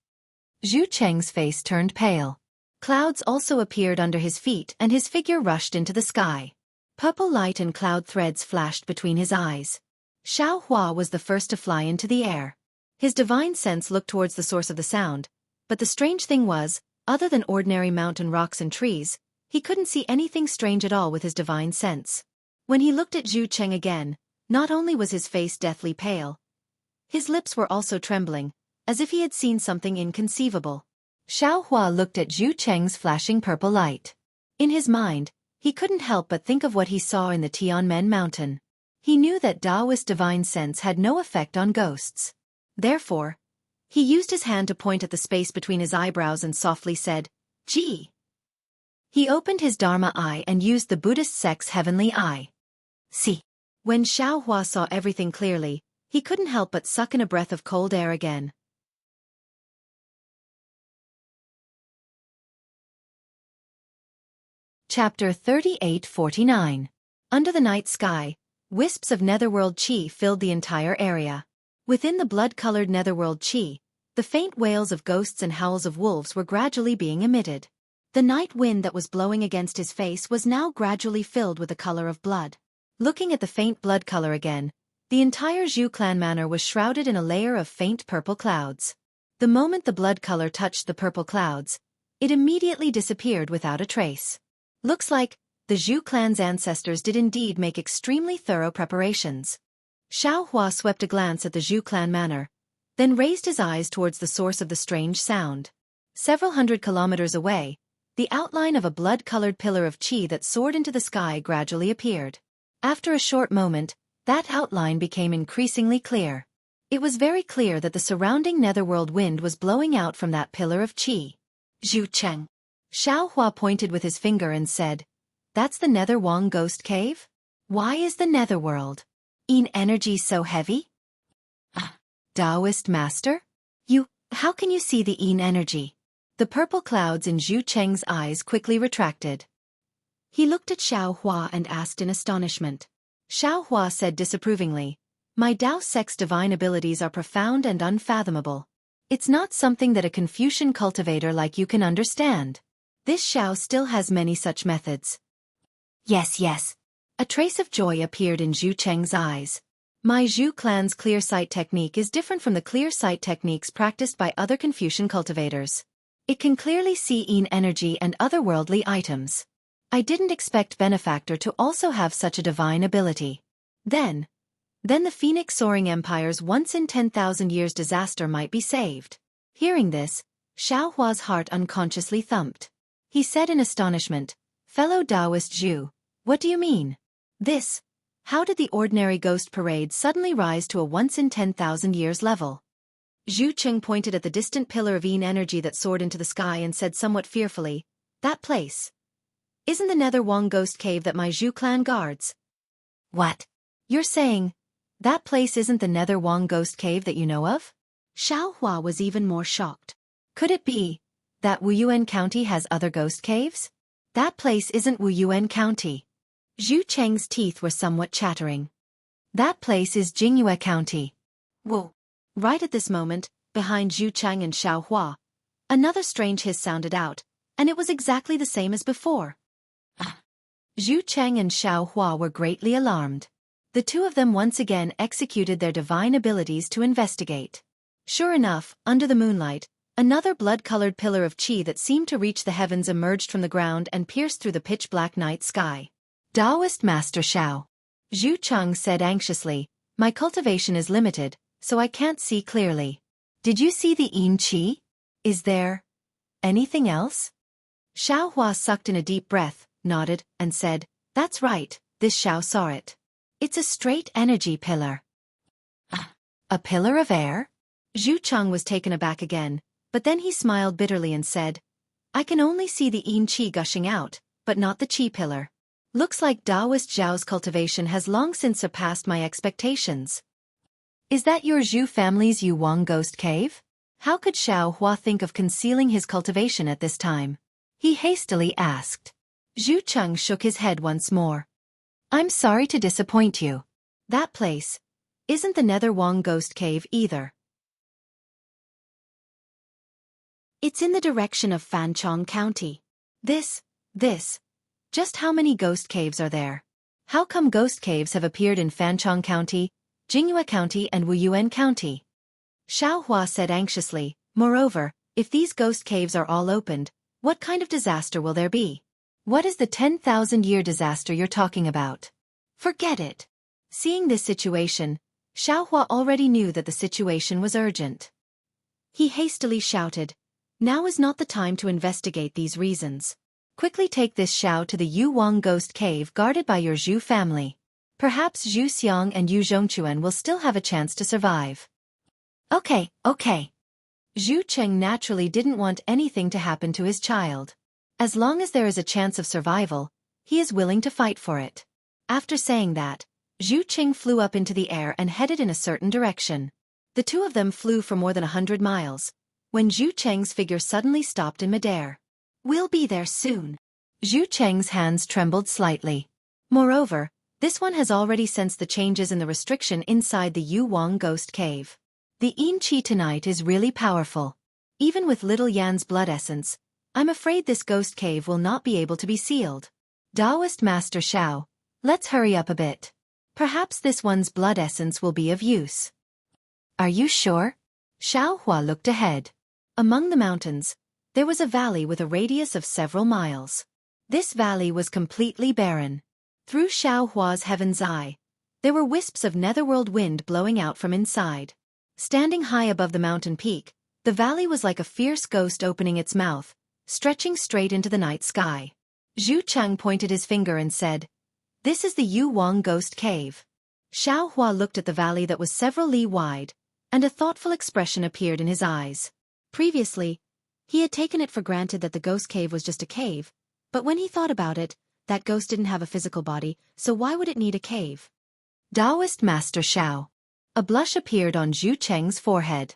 Zhu Cheng's face turned pale. Clouds also appeared under his feet and his figure rushed into the sky. Purple light and cloud threads flashed between his eyes. Xiao Hua was the first to fly into the air. His divine sense looked towards the source of the sound, but the strange thing was, other than ordinary mountain rocks and trees, he couldn't see anything strange at all with his divine sense. When he looked at Zhu Cheng again, not only was his face deathly pale, his lips were also trembling, as if he had seen something inconceivable. Xiao Hua looked at Zhu Cheng's flashing purple light. In his mind, he couldn't help but think of what he saw in the Tianmen mountain. He knew that Taoist divine sense had no effect on ghosts. Therefore, he used his hand to point at the space between his eyebrows and softly said, Ji. He opened his Dharma eye and used the Buddhist sect's heavenly eye. See. When Xiao Hua saw everything clearly, he couldn't help but suck in a breath of cold air again. Chapter 38-49. Under the night sky, wisps of netherworld qi filled the entire area. Within the blood-colored netherworld qi, the faint wails of ghosts and howls of wolves were gradually being emitted. The night wind that was blowing against his face was now gradually filled with the color of blood. Looking at the faint blood color again, the entire Zhu clan manor was shrouded in a layer of faint purple clouds. The moment the blood color touched the purple clouds, it immediately disappeared without a trace. Looks like the Zhu clan's ancestors did indeed make extremely thorough preparations. Xiao Hua swept a glance at the Zhu clan manor, then raised his eyes towards the source of the strange sound. Several hundred kilometers away, the outline of a blood-colored pillar of qi that soared into the sky gradually appeared. After a short moment, that outline became increasingly clear. It was very clear that the surrounding netherworld wind was blowing out from that pillar of qi. Zhu Cheng. Xiao Hua pointed with his finger and said, That's the Nether Wang Ghost Cave? Why is the netherworld in energy so heavy? Taoist master? How can you see the in energy? The purple clouds in Zhu Cheng's eyes quickly retracted. He looked at Xiao Hua and asked in astonishment. Xiao Hua said disapprovingly, My Tao sect's divine abilities are profound and unfathomable. It's not something that a Confucian cultivator like you can understand. This Xiao still has many such methods. Yes. A trace of joy appeared in Zhu Cheng's eyes. My Zhu clan's clear sight technique is different from the clear sight techniques practiced by other Confucian cultivators. It can clearly see in energy and otherworldly items. I didn't expect Benefactor to also have such a divine ability. Then the Phoenix Soaring Empire's once in 10,000 years disaster might be saved. Hearing this, Xiao Hua's heart unconsciously thumped. He said in astonishment, Fellow Taoist Zhu, what do you mean? How did the ordinary ghost parade suddenly rise to a once in 10,000 years level? Zhu Cheng pointed at the distant pillar of yin energy that soared into the sky and said somewhat fearfully, That place isn't the Nether Wang Ghost Cave that my Zhu clan guards. What? You're saying that place isn't the Nether Wang Ghost Cave that you know of? Xiao Hua was even more shocked. Could it be that Wuyuan County has other ghost caves? That place isn't Wuyuan County. Zhu Cheng's teeth were somewhat chattering. That place is Jingyue County. Whoa. Right at this moment, behind Zhu Cheng and Xiao Hua, another strange hiss sounded out, and it was exactly the same as before. Zhu Cheng and Xiao Hua were greatly alarmed. The two of them once again executed their divine abilities to investigate. Sure enough, under the moonlight, another blood-colored pillar of qi that seemed to reach the heavens emerged from the ground and pierced through the pitch-black night sky. Taoist Master Xiao. Zhu Cheng said anxiously, My cultivation is limited, so I can't see clearly. Did you see the yin qi? Is there anything else? Xiao Hua sucked in a deep breath, nodded, and said, That's right, this Xiao saw it. It's a straight energy pillar. A pillar of air? Zhu Cheng was taken aback again, but then he smiled bitterly and said, I can only see the yin qi gushing out, but not the qi pillar. Looks like Taoist Zhao's cultivation has long since surpassed my expectations. Is that your Zhu family's Yu Wang ghost cave? How could Xiao Hua think of concealing his cultivation at this time? He hastily asked. Zhu Cheng shook his head once more. I'm sorry to disappoint you. That place isn't the Nether Wang ghost cave either. It's in the direction of Fanchong County. This. Just how many ghost caves are there? How come ghost caves have appeared in Fanchong County, Jingyue County and Wuyuan County? Xiao Hua said anxiously, moreover, if these ghost caves are all opened, what kind of disaster will there be? What is the 10,000-year disaster you're talking about? Forget it. Seeing this situation, Xiao Hua already knew that the situation was urgent. He hastily shouted, now is not the time to investigate these reasons. Quickly take this Xiao to the Yu Wang ghost cave guarded by your Zhu family. Perhaps Zhu Xiang and Yu Zhongquan will still have a chance to survive. Okay. Zhu Cheng naturally didn't want anything to happen to his child. As long as there is a chance of survival, he is willing to fight for it. After saying that, Zhu Cheng flew up into the air and headed in a certain direction. The two of them flew for more than 100 miles, when Zhu Cheng's figure suddenly stopped in midair. We'll be there soon. Zhu Cheng's hands trembled slightly. Moreover, this one has already sensed the changes in the restriction inside the Yu Wang ghost cave. The yin qi tonight is really powerful. Even with little Yan's blood essence, I'm afraid this ghost cave will not be able to be sealed. Taoist Master Xiao, let's hurry up a bit. Perhaps this one's blood essence will be of use. Are you sure? Xiao Hua looked ahead. Among the mountains, there was a valley with a radius of several miles. This valley was completely barren. Through Xiao Hua's heaven's eye, there were wisps of netherworld wind blowing out from inside. Standing high above the mountain peak, the valley was like a fierce ghost opening its mouth, stretching straight into the night sky. Zhu Cheng pointed his finger and said, this is the Yu Wang ghost cave. Xiao Hua looked at the valley that was several li wide, and a thoughtful expression appeared in his eyes. Previously, he had taken it for granted that the ghost cave was just a cave, but when he thought about it, that ghost didn't have a physical body, so why would it need a cave? Taoist Master Xiao. A blush appeared on Zhu Cheng's forehead.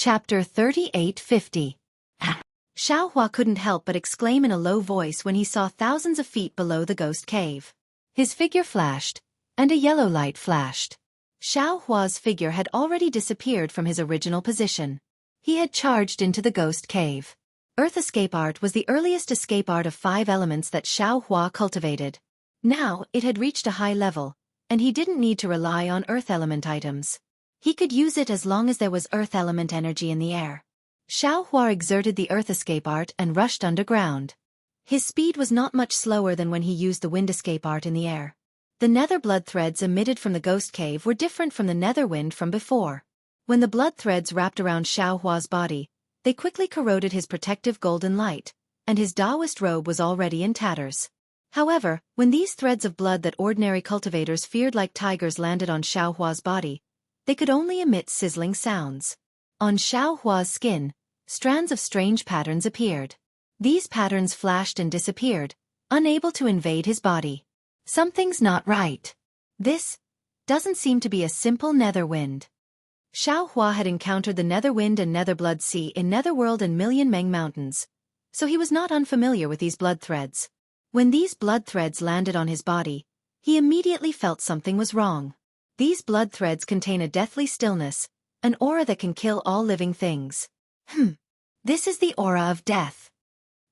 Chapter 3850. Xiao Hua couldn't help but exclaim in a low voice when he saw thousands of feet below the ghost cave. His figure flashed, and a yellow light flashed. Xiao Hua's figure had already disappeared from his original position. He had charged into the ghost cave. Earth escape art was the earliest escape art of 5 elements that Xiao Hua cultivated. Now, it had reached a high level, and he didn't need to rely on earth element items. He could use it as long as there was earth element energy in the air. Xiao Hua exerted the earth escape art and rushed underground. His speed was not much slower than when he used the wind escape art in the air. The nether blood threads emitted from the ghost cave were different from the nether wind from before. When the blood threads wrapped around Xiao Hua's body, they quickly corroded his protective golden light, and his Taoist robe was already in tatters. However, when these threads of blood that ordinary cultivators feared like tigers landed on Xiao Hua's body, they could only emit sizzling sounds. On Xiao Hua's skin, strands of strange patterns appeared. These patterns flashed and disappeared, unable to invade his body. Something's not right. This doesn't seem to be a simple nether wind. Xiao Hua had encountered the nether wind and nether blood sea in Netherworld and Million Meng Mountains, so he was not unfamiliar with these blood threads. When these blood threads landed on his body, he immediately felt something was wrong. These blood threads contain a deathly stillness, an aura that can kill all living things. This is the aura of death.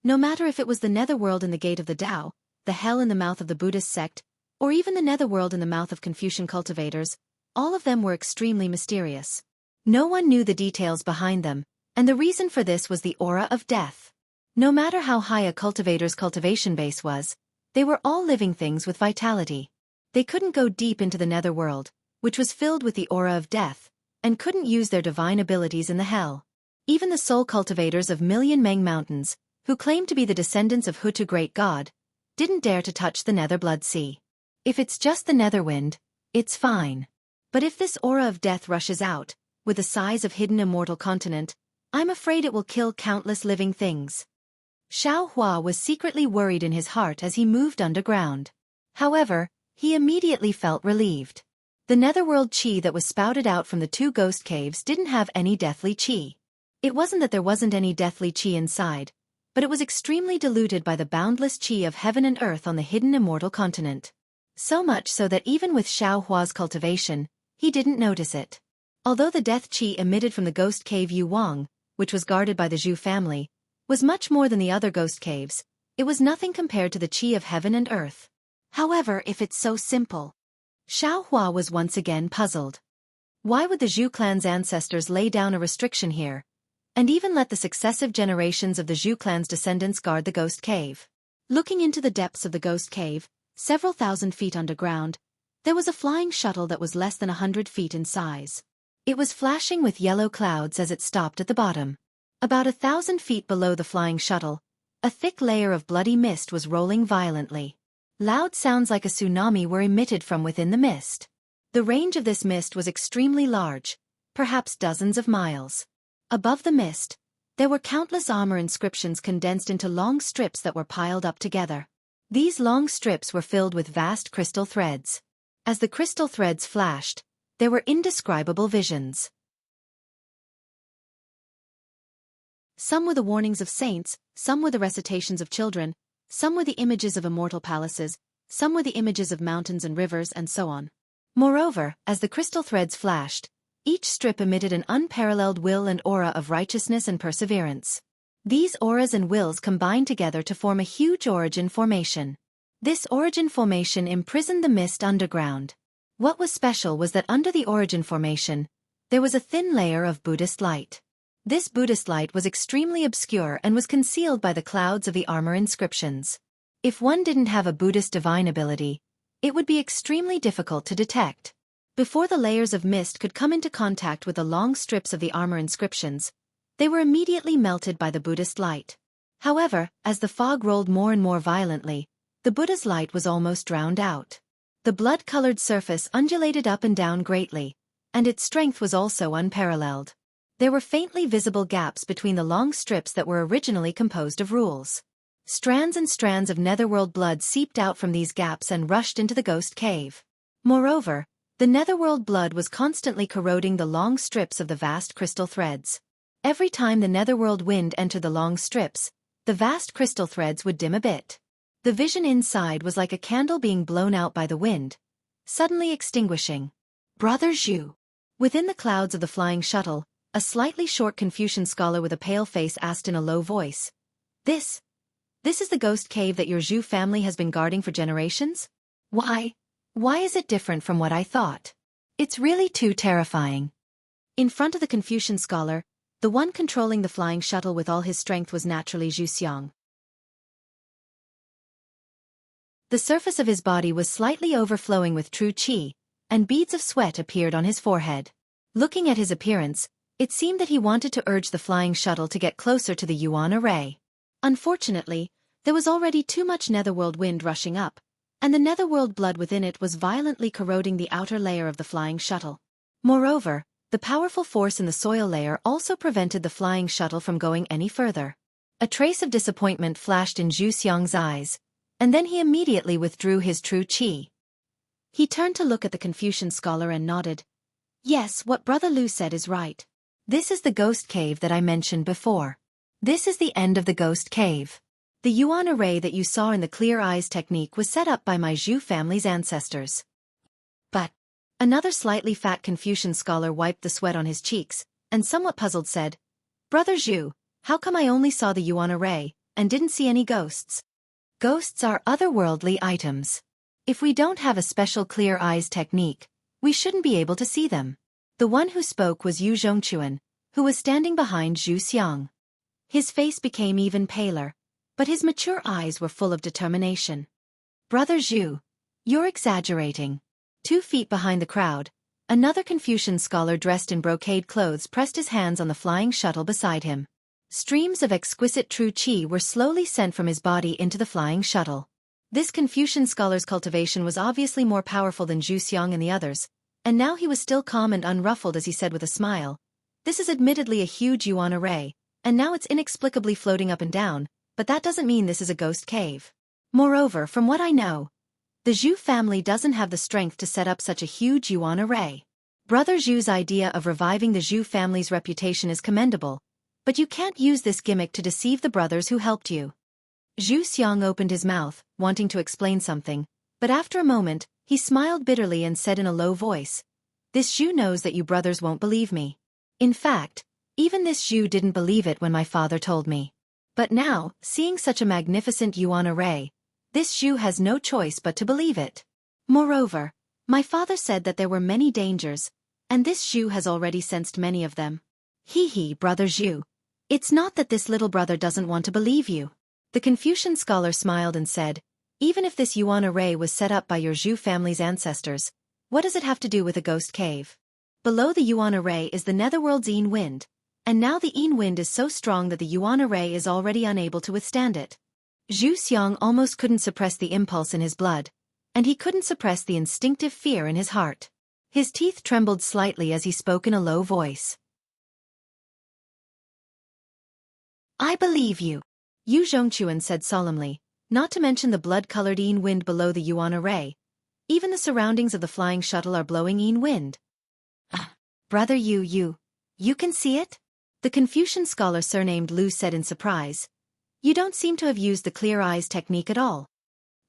No matter if it was the netherworld in the gate of the Tao, the hell in the mouth of the Buddhist sect, or even the netherworld in the mouth of Confucian cultivators, all of them were extremely mysterious. No one knew the details behind them, and the reason for this was the aura of death. No matter how high a cultivator's cultivation base was, they were all living things with vitality. They couldn't go deep into the netherworld, which was filled with the aura of death, and couldn't use their divine abilities in the hell. Even the soul cultivators of Million Meng Mountains, who claimed to be the descendants of Hutu Great God, didn't dare to touch the Nether Blood Sea. If it's just the Netherwind, it's fine. But if this aura of death rushes out, with the size of hidden immortal continent, I'm afraid it will kill countless living things. Xiao Hua was secretly worried in his heart as he moved underground. However, he immediately felt relieved. The netherworld chi that was spouted out from the two ghost caves didn't have any deathly chi. It wasn't that there wasn't any deathly chi inside, but it was extremely diluted by the boundless chi of heaven and earth on the hidden immortal continent. So much so that even with Xiao Hua's cultivation, he didn't notice it. Although the death chi emitted from the ghost cave Yu Wang, which was guarded by the Zhu family, was much more than the other ghost caves, it was nothing compared to the chi of heaven and earth. However, if it's so simple, Xiao Hua was once again puzzled. Why would the Zhu clan's ancestors lay down a restriction here, and even let the successive generations of the Zhu clan's descendants guard the ghost cave? Looking into the depths of the ghost cave, several thousand feet underground, there was a flying shuttle that was less than 100 feet in size. It was flashing with yellow clouds as it stopped at the bottom. About 1,000 feet below the flying shuttle, a thick layer of bloody mist was rolling violently. Loud sounds like a tsunami were emitted from within the mist. The range of this mist was extremely large, perhaps dozens of miles. Above the mist, there were countless armor inscriptions condensed into long strips that were piled up together. These long strips were filled with vast crystal threads. As the crystal threads flashed, there were indescribable visions. Some were the warnings of saints, some were the recitations of children, some were the images of immortal palaces, some were the images of mountains and rivers, and so on. Moreover, as the crystal threads flashed, each strip emitted an unparalleled will and aura of righteousness and perseverance. These auras and wills combined together to form a huge origin formation. This origin formation imprisoned the mist underground. What was special was that under the origin formation, there was a thin layer of Buddhist light. This Buddhist light was extremely obscure and was concealed by the clouds of the armor inscriptions. If one didn't have a Buddhist divine ability, it would be extremely difficult to detect. Before the layers of mist could come into contact with the long strips of the armor inscriptions, they were immediately melted by the Buddhist light. However, as the fog rolled more and more violently, the Buddha's light was almost drowned out. The blood-colored surface undulated up and down greatly, and its strength was also unparalleled. There were faintly visible gaps between the long strips that were originally composed of rules. Strands and strands of netherworld blood seeped out from these gaps and rushed into the ghost cave. Moreover, the netherworld blood was constantly corroding the long strips of the vast crystal threads. Every time the netherworld wind entered the long strips, the vast crystal threads would dim a bit. The vision inside was like a candle being blown out by the wind, suddenly extinguishing. Brother Zhu. Within the clouds of the flying shuttle, a slightly short Confucian scholar with a pale face asked in a low voice, This is the ghost cave that your Zhu family has been guarding for generations? Why is it different from what I thought? It's really too terrifying. In front of the Confucian scholar, the one controlling the flying shuttle with all his strength was naturally Zhu Xiang. The surface of his body was slightly overflowing with true qi, and beads of sweat appeared on his forehead. Looking at his appearance, it seemed that he wanted to urge the flying shuttle to get closer to the Yuan array. Unfortunately, there was already too much netherworld wind rushing up, and the netherworld blood within it was violently corroding the outer layer of the flying shuttle. Moreover, the powerful force in the soil layer also prevented the flying shuttle from going any further. A trace of disappointment flashed in Zhu Xiang's eyes, and then he immediately withdrew his true qi. He turned to look at the Confucian scholar and nodded. Yes, what Brother Lu said is right. This is the ghost cave that I mentioned before. This is the end of the ghost cave. The Yuan array that you saw in the clear eyes technique was set up by my Zhu family's ancestors. But another slightly fat Confucian scholar wiped the sweat on his cheeks, and somewhat puzzled said, Brother Zhu, how come I only saw the Yuan array, and didn't see any ghosts? Ghosts are otherworldly items. If we don't have a special clear eyes technique, we shouldn't be able to see them. The one who spoke was Yu Zhongquan, who was standing behind Zhu Xiang. His face became even paler, but his mature eyes were full of determination. Brother Zhu, you're exaggerating. 2 feet behind the crowd, Another Confucian scholar dressed in brocade clothes pressed his hands on the flying shuttle beside him. Streams of exquisite true qi were slowly sent from his body into the flying shuttle. This Confucian scholar's cultivation was obviously more powerful than Xueqi and the others, and now he was still calm and unruffled as he said with a smile, "This is admittedly a huge yuan array, and now it's inexplicably floating up and down, but that doesn't mean this is a ghost cave. Moreover, from what I know, the Zhu family doesn't have the strength to set up such a huge yuan array. Brother Zhu's idea of reviving the Zhu family's reputation is commendable, but you can't use this gimmick to deceive the brothers who helped you." Zhu Xiang opened his mouth, wanting to explain something, but after a moment, he smiled bitterly and said in a low voice, "This Zhu knows that you brothers won't believe me. In fact, even this Zhu didn't believe it when my father told me. But now, seeing such a magnificent yuan array, this Zhu has no choice but to believe it. Moreover, my father said that there were many dangers, and this Zhu has already sensed many of them. He, brother Zhu. It's not that this little brother doesn't want to believe you." The Confucian scholar smiled and said, "Even if this yuan array was set up by your Zhu family's ancestors, what does it have to do with a ghost cave? Below the yuan array is the netherworld's Yin wind, and now the Yin wind is so strong that the yuan array is already unable to withstand it." Zhu Xiang almost couldn't suppress the impulse in his blood, and he couldn't suppress the instinctive fear in his heart. His teeth trembled slightly as he spoke in a low voice. "I believe you," Yu Zhongquan said solemnly, "not to mention the blood-colored Yin wind below the yuan array. Even the surroundings of the flying shuttle are blowing Yin wind." "Brother you can see it?" The Confucian scholar surnamed Lu said in surprise. "You don't seem to have used the clear eyes technique at all.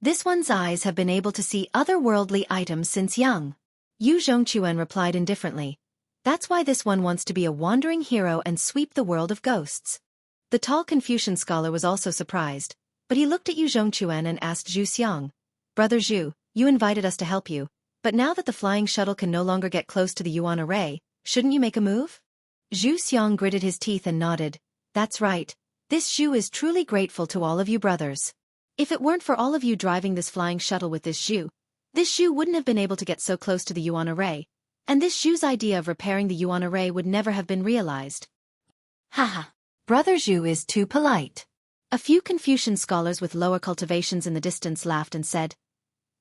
This one's eyes have been able to see otherworldly items since young." Yu Zhongquan replied indifferently, "That's why this one wants to be a wandering hero and sweep the world of ghosts." The tall Confucian scholar was also surprised, but he looked at Yu Zhongquan and asked Zhu Xiang, "Brother Zhu, you invited us to help you, but now that the flying shuttle can no longer get close to the yuan array, shouldn't you make a move?" Zhu Xiang gritted his teeth and nodded, "That's right, this Zhu is truly grateful to all of you brothers. If it weren't for all of you driving this flying shuttle with this Zhu wouldn't have been able to get so close to the yuan array, and this Zhu's idea of repairing the yuan array would never have been realized." Haha. Brother Zhu is too polite. A few Confucian scholars with lower cultivations in the distance laughed and said,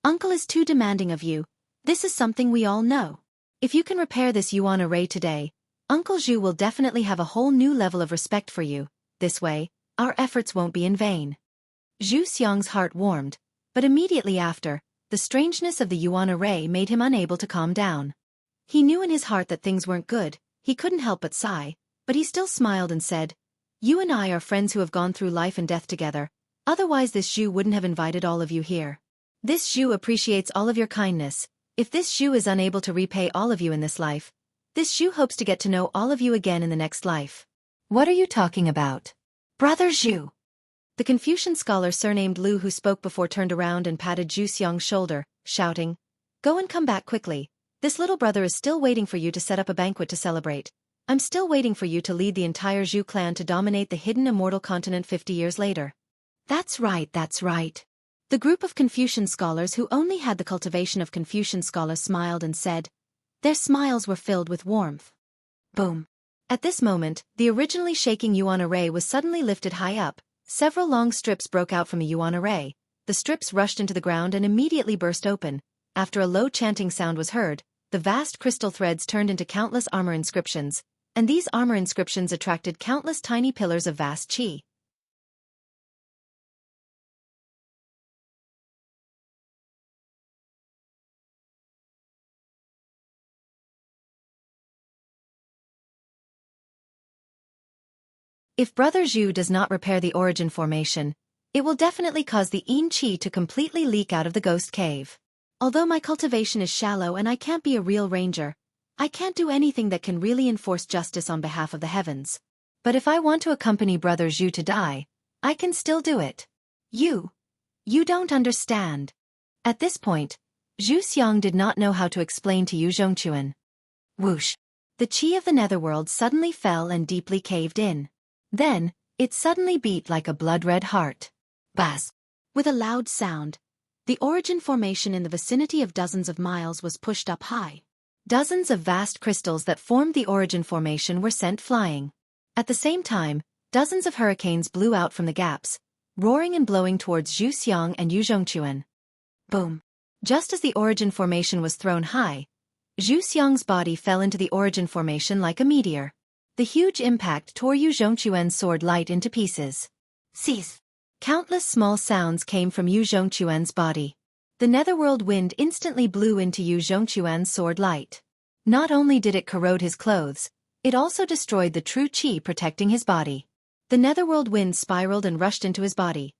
"Uncle is too demanding of you. This is something we all know. If you can repair this yuan array today, Uncle Zhu will definitely have a whole new level of respect for you. This way, our efforts won't be in vain." Zhu Xiang's heart warmed, but immediately after, the strangeness of the yuan array made him unable to calm down. He knew in his heart that things weren't good, he couldn't help but sigh, but he still smiled and said, "You and I are friends who have gone through life and death together, otherwise this Zhu wouldn't have invited all of you here. This Zhu appreciates all of your kindness. If this Zhu is unable to repay all of you in this life, this Zhu hopes to get to know all of you again in the next life." "What are you talking about, Brother Zhu?" The Confucian scholar surnamed Lu who spoke before turned around and patted Zhu Xiang's shoulder, shouting, "Go and come back quickly. This little brother is still waiting for you to set up a banquet to celebrate. I'm still waiting for you to lead the entire Zhu clan to dominate the hidden immortal continent 50 years later." That's right. The group of Confucian scholars who only had the cultivation of Confucian scholars smiled and said, their smiles were filled with warmth. Boom. At this moment, the originally shaking yuan array was suddenly lifted high up. Several long strips broke out from the yuan array. The strips rushed into the ground and immediately burst open. After a low chanting sound was heard, the vast crystal threads turned into countless armor inscriptions, and these armor inscriptions attracted countless tiny pillars of vast qi. If Brother Zhu does not repair the origin formation, it will definitely cause the Yin Qi to completely leak out of the ghost cave. Although my cultivation is shallow and I can't be a real ranger, I can't do anything that can really enforce justice on behalf of the heavens. But if I want to accompany Brother Zhu to die, I can still do it. You don't understand. At this point, Zhu Xiang did not know how to explain to Yu Zhongquan. Whoosh! The qi of the netherworld suddenly fell and deeply caved in. Then, it suddenly beat like a blood-red heart. Buzz! With a loud sound, the origin formation in the vicinity of dozens of miles was pushed up high. Dozens of vast crystals that formed the origin formation were sent flying. At the same time, dozens of hurricanes blew out from the gaps, roaring and blowing towards Xueqi and Yuzhongquan. Boom! Just as the origin formation was thrown high, Xueqi's body fell into the origin formation like a meteor. The huge impact tore Yuzhongquan's sword light into pieces. Cease! Countless small sounds came from Yuzhongquan's body. The netherworld wind instantly blew into Yuzhongquan's sword light. Not only did it corrode his clothes, it also destroyed the true qi protecting his body. The netherworld wind spiraled and rushed into his body.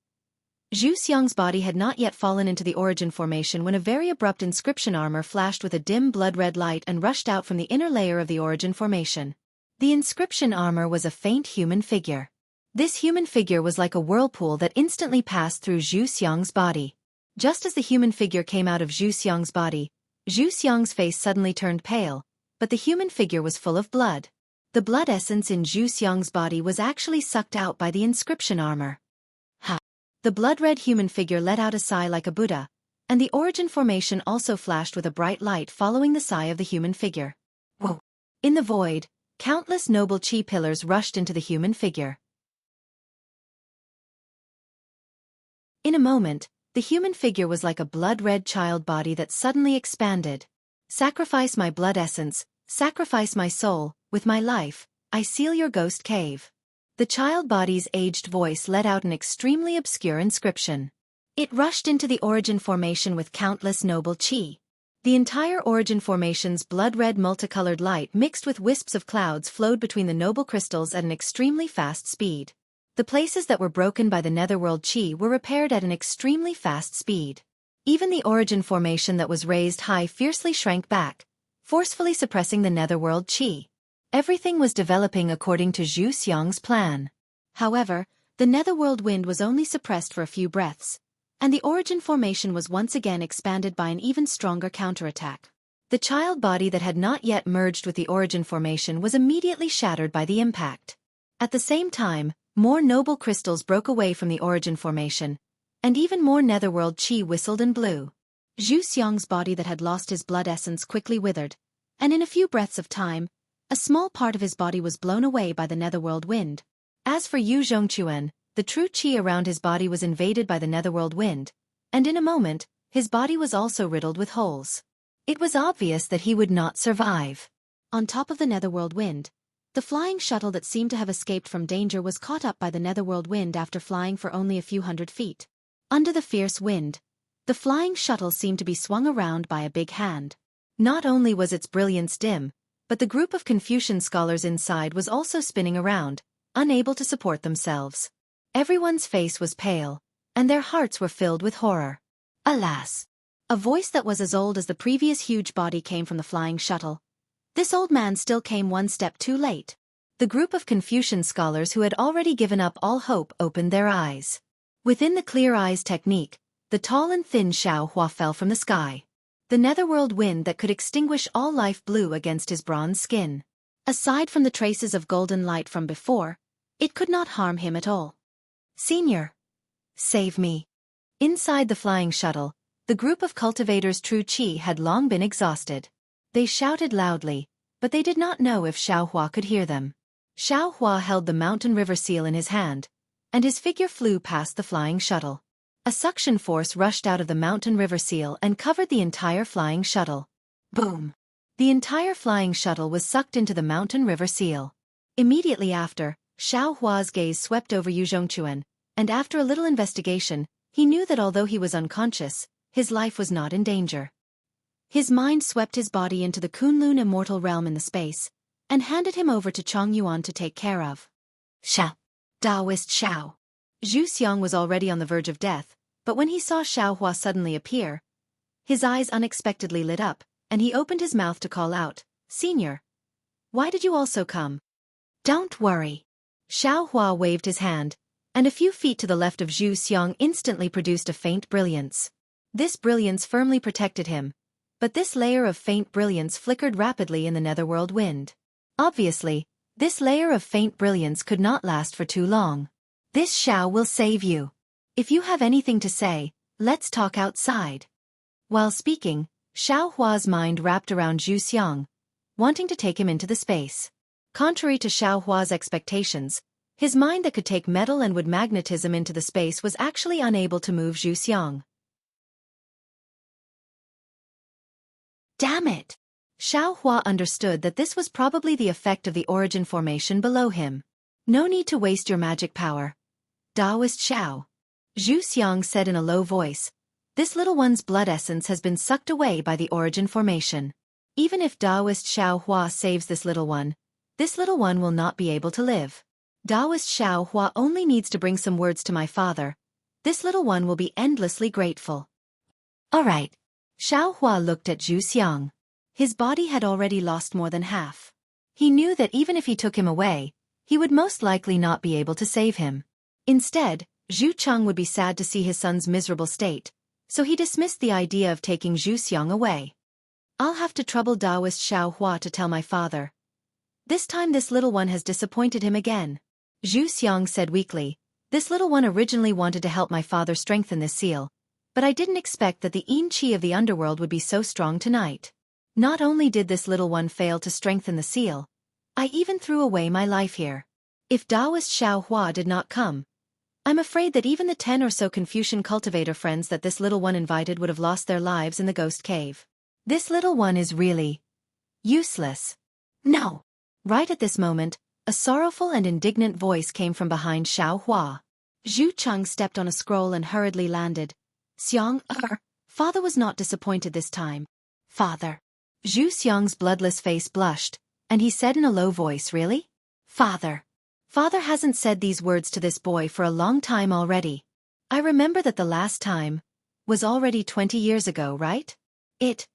Xueqi's body had not yet fallen into the origin formation when a very abrupt inscription armor flashed with a dim blood-red light and rushed out from the inner layer of the origin formation. The inscription armor was a faint human figure. This human figure was like a whirlpool that instantly passed through Xueqi's body. Just as the human figure came out of Xueqi's body, Xueqi's face suddenly turned pale, but the human figure was full of blood. The blood essence in Xueqi's body was actually sucked out by the inscription armor. The blood-red human figure let out a sigh like a Buddha, and the origin formation also flashed with a bright light following the sigh of the human figure. Whoa! In the void, countless noble chi pillars rushed into the human figure. In a moment, the human figure was like a blood-red child body that suddenly expanded. Sacrifice my blood essence, sacrifice my soul, with my life, I seal your ghost cave. The child body's aged voice let out an extremely obscure inscription. It rushed into the origin formation with countless noble chi. The entire origin formation's blood-red multicolored light mixed with wisps of clouds flowed between the noble crystals at an extremely fast speed. The places that were broken by the netherworld chi were repaired at an extremely fast speed. Even the origin formation that was raised high fiercely shrank back, forcefully suppressing the netherworld chi. Everything was developing according to Xueqi's plan. However, the netherworld wind was only suppressed for a few breaths, and the origin formation was once again expanded by an even stronger counterattack. The child body that had not yet merged with the origin formation was immediately shattered by the impact. At the same time, more noble crystals broke away from the origin formation, and even more netherworld chi whistled and blew. Xueqi's body that had lost his blood essence quickly withered, and in a few breaths of time, a small part of his body was blown away by the netherworld wind. As for Yuzhongquan, the true qi around his body was invaded by the netherworld wind, and in a moment, his body was also riddled with holes. It was obvious that he would not survive. On top of the netherworld wind, the flying shuttle that seemed to have escaped from danger was caught up by the netherworld wind after flying for only a few hundred feet. Under the fierce wind, the flying shuttle seemed to be swung around by a big hand. Not only was its brilliance dim, but the group of Confucian scholars inside was also spinning around, unable to support themselves. Everyone's face was pale, and their hearts were filled with horror. Alas! A voice that was as old as the previous huge body came from the flying shuttle. This old man still came one step too late. The group of Confucian scholars who had already given up all hope opened their eyes. Within the clear eyes technique, the tall and thin Xiaohua fell from the sky. The netherworld wind that could extinguish all life blew against his bronze skin. Aside from the traces of golden light from before, it could not harm him at all. Senior! Save me! Inside the flying shuttle, the group of cultivators' true qi had long been exhausted. They shouted loudly, but they did not know if Xiaohua could hear them. Xiaohua held the mountain river seal in his hand, and his figure flew past the flying shuttle. A suction force rushed out of the mountain river seal and covered the entire flying shuttle. Boom! The entire flying shuttle was sucked into the mountain river seal. Immediately after, Xiaohua's gaze swept over Yuzhongquan, and after a little investigation, he knew that although he was unconscious, his life was not in danger. His mind swept his body into the Kunlun immortal realm in the space, and handed him over to Chong Yuan to take care of. Xiao! Taoist Xiao! Xueqi was already on the verge of death, but when he saw Xiaohua suddenly appear, his eyes unexpectedly lit up, and he opened his mouth to call out, "Senior! Why did you also come?" "Don't worry." Xiaohua waved his hand, and a few feet to the left of Xueqi instantly produced a faint brilliance. This brilliance firmly protected him, but this layer of faint brilliance flickered rapidly in the netherworld wind. Obviously, this layer of faint brilliance could not last for too long. "This Xiao will save you. If you have anything to say, let's talk outside." While speaking, Xiao Hua's mind wrapped around Zhu Xiang, wanting to take him into the space. Contrary to Xiao Hua's expectations, his mind that could take metal and wood magnetism into the space was actually unable to move Zhu Xiang. Damn it! Xiao Hua understood that this was probably the effect of the origin formation below him. No need to waste your magic power. Taoist Xiao. Zhu Xiang said in a low voice, this little one's blood essence has been sucked away by the origin formation. Even if Taoist Xiao Hua saves this little one will not be able to live. Taoist Xiao Hua only needs to bring some words to my father. This little one will be endlessly grateful. All right. Xiao Hua looked at Zhu Xiang. His body had already lost more than half. He knew that even if he took him away, he would most likely not be able to save him. Instead, Zhu Cheng would be sad to see his son's miserable state, so he dismissed the idea of taking Zhu Xiang away. I'll have to trouble Taoist Xiao Hua to tell my father. This time this little one has disappointed him again. Zhu Xiang said weakly, this little one originally wanted to help my father strengthen this seal, but I didn't expect that the yin qi of the underworld would be so strong tonight. Not only did this little one fail to strengthen the seal, I even threw away my life here. If Taoist Xiao Hua did not come, I'm afraid that even the 10 or so Confucian cultivator friends that this little one invited would have lost their lives in the ghost cave. This little one is really useless. No. Right at this moment, a sorrowful and indignant voice came from behind Xiao Hua. Zhu Cheng stepped on a scroll and hurriedly landed. Xiang, Father was not disappointed this time. Father. Zhu Xiang's bloodless face blushed, and he said in a low voice, really? Father. Father hasn't said these words to this boy for a long time already. I remember that the last time was already 20 years ago, right? It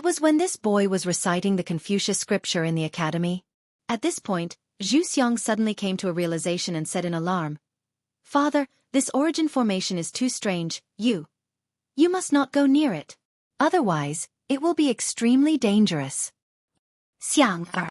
was when this boy was reciting the Confucius scripture in the academy. At this point, Zhu Xiang suddenly came to a realization and said in alarm, Father, this origin formation is too strange, you must not go near it. Otherwise, it will be extremely dangerous. Xiang.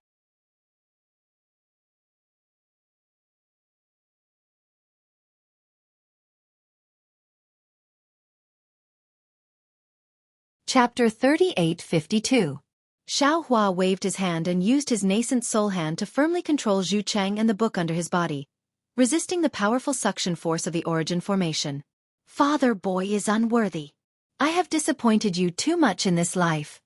Chapter 3852. Xiao Hua waved his hand and used his nascent soul hand to firmly control Zhu Cheng and the book under his body, resisting the powerful suction force of the origin formation. Father, boy is unworthy. I have disappointed you too much in this life.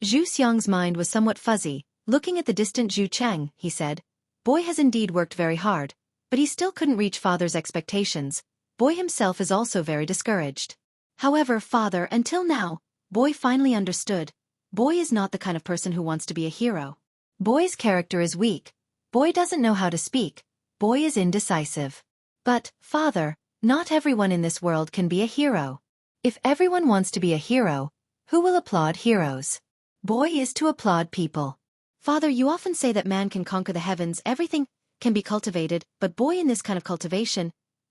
Zhu Xiang's mind was somewhat fuzzy. Looking at the distant Zhu Cheng, he said, Boy has indeed worked very hard, but he still couldn't reach Father's expectations. Boy himself is also very discouraged. However, Father, until now, Boy finally understood. Boy is not the kind of person who wants to be a hero. Boy's character is weak. Boy doesn't know how to speak. Boy is indecisive. But, Father, not everyone in this world can be a hero. If everyone wants to be a hero, who will applaud heroes? Boy is to applaud people. Father, you often say that man can conquer the heavens, everything can be cultivated, but boy in this kind of cultivation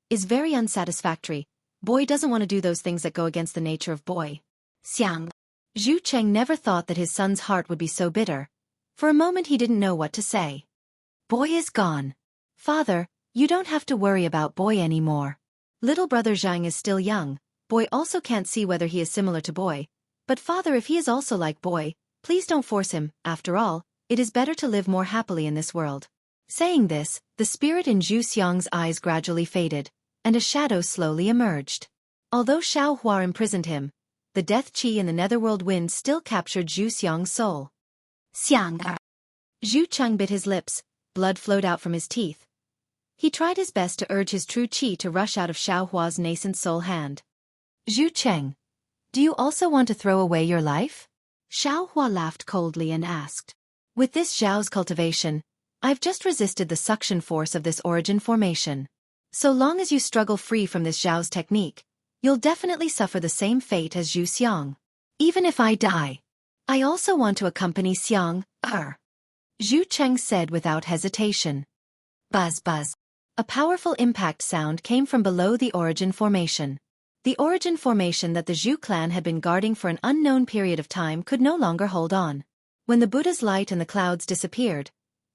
is very unsatisfactory. Boy doesn't want to do those things that go against the nature of boy. Xiang. Zhu Cheng never thought that his son's heart would be so bitter. For a moment he didn't know what to say. Boy is gone. Father, you don't have to worry about boy anymore. Little brother Zhang is still young. Boy also can't see whether he is similar to boy. But Father, if he is also like boy, please don't force him. After all, it is better to live more happily in this world. Saying this, the spirit in Zhu Xiang's eyes gradually faded, and a shadow slowly emerged. Although Xiao Hua imprisoned him, the death qi in the netherworld wind still captured Zhu Xiang's soul. Xiang. Zhu Cheng bit his lips, blood flowed out from his teeth. He tried his best to urge his true qi to rush out of Xiao Hua's nascent soul hand. Zhu Cheng, do you also want to throw away your life? Xiao Hua laughed coldly and asked. With this Zhao's cultivation, I've just resisted the suction force of this origin formation. So long as you struggle free from this Zhao's technique, you'll definitely suffer the same fate as Zhu Xiang. Even if I die, I also want to accompany Xiang. Zhu Cheng said without hesitation. Buzz buzz. A powerful impact sound came from below the origin formation. The origin formation that the Zhu clan had been guarding for an unknown period of time could no longer hold on. When the Buddha's light and the clouds disappeared,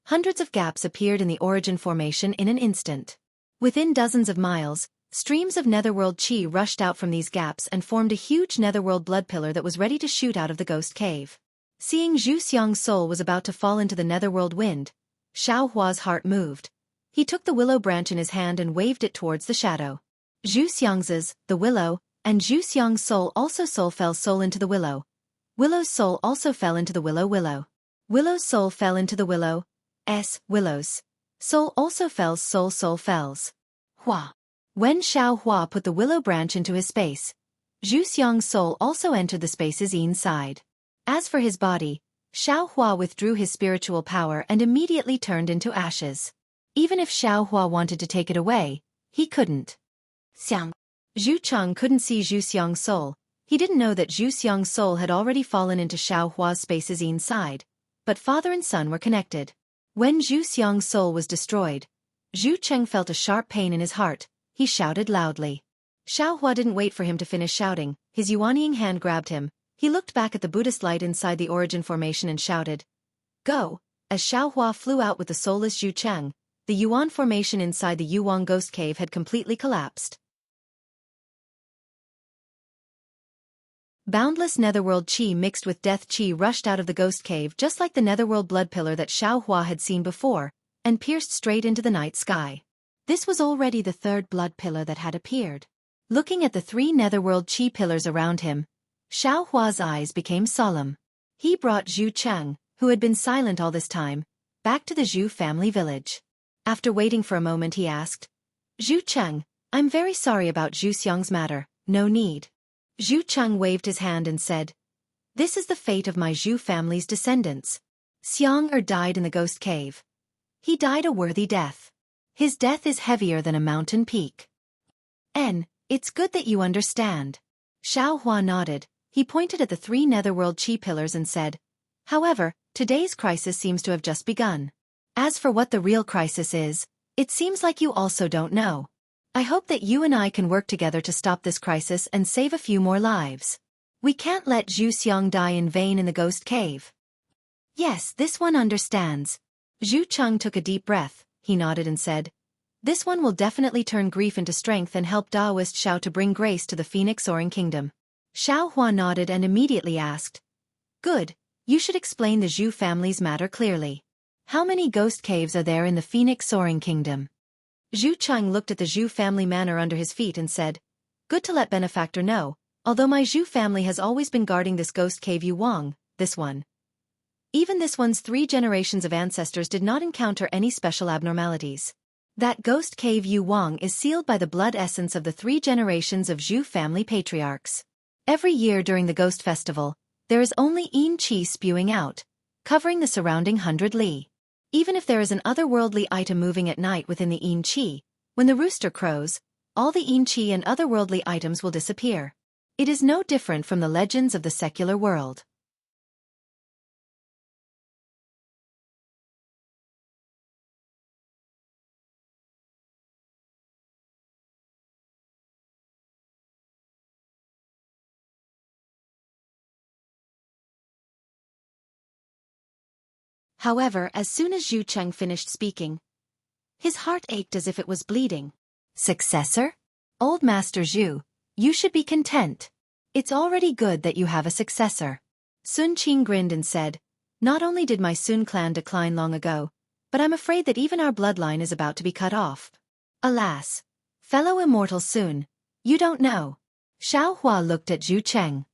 hundreds of gaps appeared in the origin formation in an instant. Within dozens of miles, Streams of netherworld chi rushed out from these gaps and formed a huge netherworld blood pillar that was ready to shoot out of the ghost cave. Seeing Zhu Xiang's soul was about to fall into the netherworld wind, Xiao Hua's heart moved. He took the willow branch in his hand and waved it towards the shadow. Zhu Xiang's, the willow, and Zhu Xiang's soul fell into the willow. Willow's soul also fell into the willow. Willow's soul fell into the willow. Willow's soul also fells soul fells. Hua. When Xiao Hua put the willow branch into his space, Zhu Xiang's soul also entered the spaces inside. As for his body, Xiao Hua withdrew his spiritual power and immediately turned into ashes. Even if Xiao Hua wanted to take it away, he couldn't. Xiang. Zhu Cheng couldn't see Zhu Xiang's soul. He didn't know that Zhu Xiang's soul had already fallen into Xiao Hua's spaces inside, but father and son were connected. When Zhu Xiang's soul was destroyed, Zhu Cheng felt a sharp pain in his heart. He shouted loudly. Xiao Hua didn't wait for him to finish shouting. His yuanying hand grabbed him. He looked back at the Buddhist light inside the origin formation and shouted, "Go!" As Xiao Hua flew out with the soulless Zhu Cheng, the yuan formation inside the Yuan ghost cave had completely collapsed. Boundless netherworld chi mixed with death chi rushed out of the ghost cave just like the netherworld blood pillar that Xiao Hua had seen before, and pierced straight into the night sky. This was already the third blood pillar that had appeared. Looking at the three netherworld chi pillars around him, Xiao Hua's eyes became solemn. He brought Zhu Cheng, who had been silent all this time, back to the Zhu family village. After waiting for a moment he asked, "Zhu Cheng, I'm very sorry about Zhu Xiang's matter, no need." Zhu Cheng waved his hand and said, "This is the fate of my Zhu family's descendants. Xiang died in the ghost cave. He died a worthy death. His death is heavier than a mountain peak. It's good that you understand." Xiao Hua nodded. He pointed at the three netherworld chi pillars and said, "However, today's crisis seems to have just begun. As for what the real crisis is, it seems like you also don't know. I hope that you and I can work together to stop this crisis and save a few more lives. We can't let Zhu Xiang die in vain in the ghost cave." "Yes, this one understands." Zhu Cheng took a deep breath. He nodded and said, "This one will definitely turn grief into strength and help Daoist Xiao to bring grace to the Phoenix Soaring Kingdom." Xiao Hua nodded and immediately asked, "Good, you should explain the Zhu family's matter clearly. How many ghost caves are there in the Phoenix Soaring Kingdom?" Zhu Cheng looked at the Zhu family manor under his feet and said, "Good to let benefactor know, although my Zhu family has always been guarding this ghost cave Yu Wang, this one. Even this one's 3 generations of ancestors did not encounter any special abnormalities. That ghost cave Yu Wang is sealed by the blood essence of the 3 generations of Zhu family patriarchs. Every year during the Ghost Festival, there is only yin qi spewing out, covering the surrounding 100 li. Even if there is an otherworldly item moving at night within the yin qi, when the rooster crows, all the yin qi and otherworldly items will disappear. It is no different from the legends of the secular world." However, as soon as Zhu Cheng finished speaking, his heart ached as if it was bleeding. "Successor? Old Master Zhu, you should be content. It's already good that you have a successor." Sun Qing grinned and said, "Not only did my Sun clan decline long ago, but I'm afraid that even our bloodline is about to be cut off. Alas, fellow immortal Sun, you don't know." Xiao Hua looked at Zhu Cheng.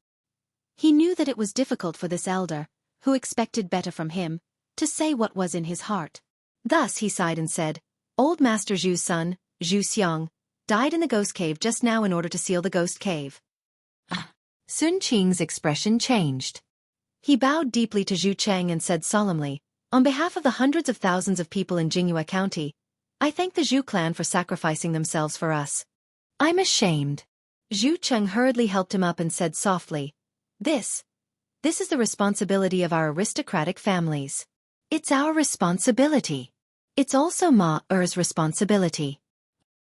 He knew that it was difficult for this elder, who expected better from him, to say what was in his heart. Thus he sighed and said, "Old Master Zhu's son, Zhu Xiang, died in the ghost cave just now in order to seal the ghost cave." Sun Qing's expression changed. He bowed deeply to Zhu Cheng and said solemnly, "On behalf of the hundreds of thousands of people in Jinghua County, I thank the Zhu clan for sacrificing themselves for us. I'm ashamed." Zhu Cheng hurriedly helped him up and said softly, This is the responsibility of our aristocratic families. It's our responsibility. It's also Ma-er's responsibility."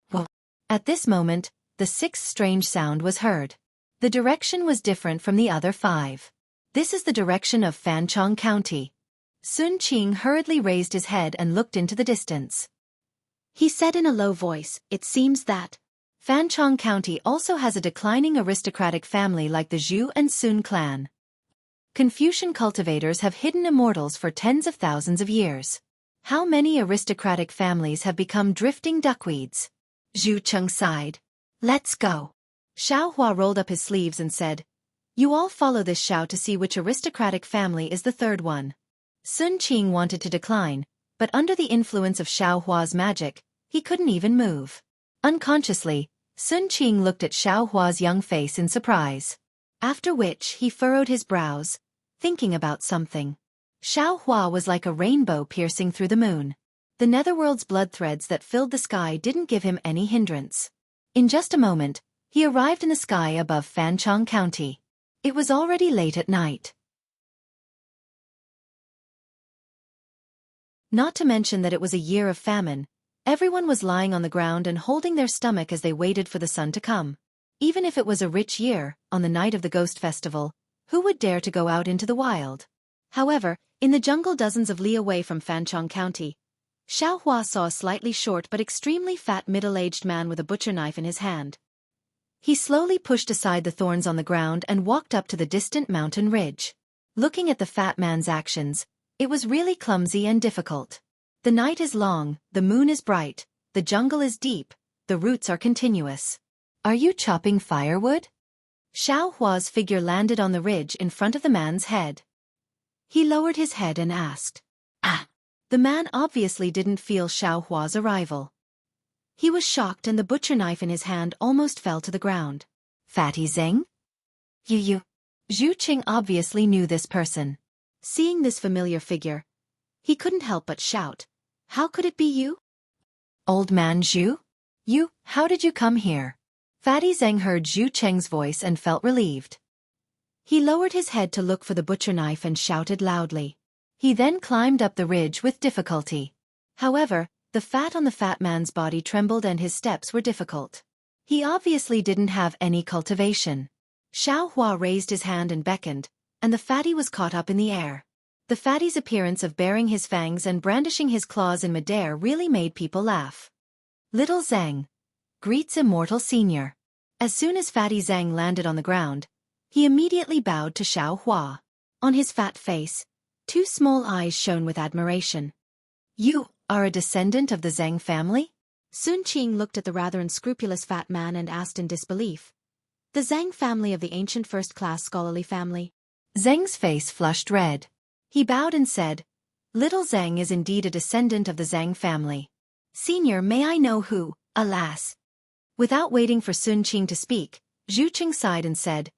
Well, at this moment, the 6th strange sound was heard. The direction was different from the other 5. "This is the direction of Fanchong County." Sun Qing hurriedly raised his head and looked into the distance. He said in a low voice, "It seems that Fanchong County also has a declining aristocratic family like the Zhu and Sun clan. Confucian cultivators have hidden immortals for tens of thousands of years. How many aristocratic families have become drifting duckweeds? Zhu Cheng sighed. Let's go. Xiao Hua rolled up his sleeves and said, You all follow this Xiao to see which aristocratic family is the third one. Sun Qing wanted to decline, but under the influence of Xiao Hua's magic, he couldn't even move. Unconsciously, Sun Qing looked at Xiao Hua's young face in surprise. After which he furrowed his brows, thinking about something. Xiao Hua was like a rainbow piercing through the moon. The netherworld's blood threads that filled the sky didn't give him any hindrance. In just a moment, he arrived in the sky above Fanchong County. It was already late at night. Not to mention that it was a year of famine. Everyone was lying on the ground and holding their stomach as they waited for the sun to come. Even if it was a rich year, on the night of the Ghost Festival, who would dare to go out into the wild? However, in the jungle dozens of li away from Fanchong County, Xiao Hua saw a slightly short but extremely fat middle-aged man with a butcher knife in his hand. He slowly pushed aside the thorns on the ground and walked up to the distant mountain ridge. Looking at the fat man's actions, it was really clumsy and difficult. The night is long, the moon is bright, the jungle is deep, the roots are continuous. Are you chopping firewood? Xiao Hua's figure landed on the ridge in front of the man's head. He lowered his head and asked, Ah! The man obviously didn't feel Xiao Hua's arrival. He was shocked and the butcher knife in his hand almost fell to the ground. Fatty Zeng? You. Zhu Qing obviously knew this person. Seeing this familiar figure, he couldn't help but shout, How could it be you? Old man Zhu? You, how did you come here? Fatty Zeng heard Zhu Cheng's voice and felt relieved. He lowered his head to look for the butcher knife and shouted loudly. He then climbed up the ridge with difficulty. However, the fat on the fat man's body trembled and his steps were difficult. He obviously didn't have any cultivation. Xiao Hua raised his hand and beckoned, and the fatty was caught up in the air. The fatty's appearance of baring his fangs and brandishing his claws in midair really made people laugh. Little Zhang greets Immortal Senior. As soon as Fatty Zhang landed on the ground, he immediately bowed to Xiao Hua. On his fat face, two small eyes shone with admiration. You are a descendant of the Zhang family? Sun Qing looked at the rather unscrupulous fat man and asked in disbelief. The Zhang family of the ancient first-class scholarly family. Zhang's face flushed red. He bowed and said, Little Zhang is indeed a descendant of the Zhang family. Senior, may I know who? Alas. Without waiting for Sun Qing to speak, Zhu Qing sighed and said,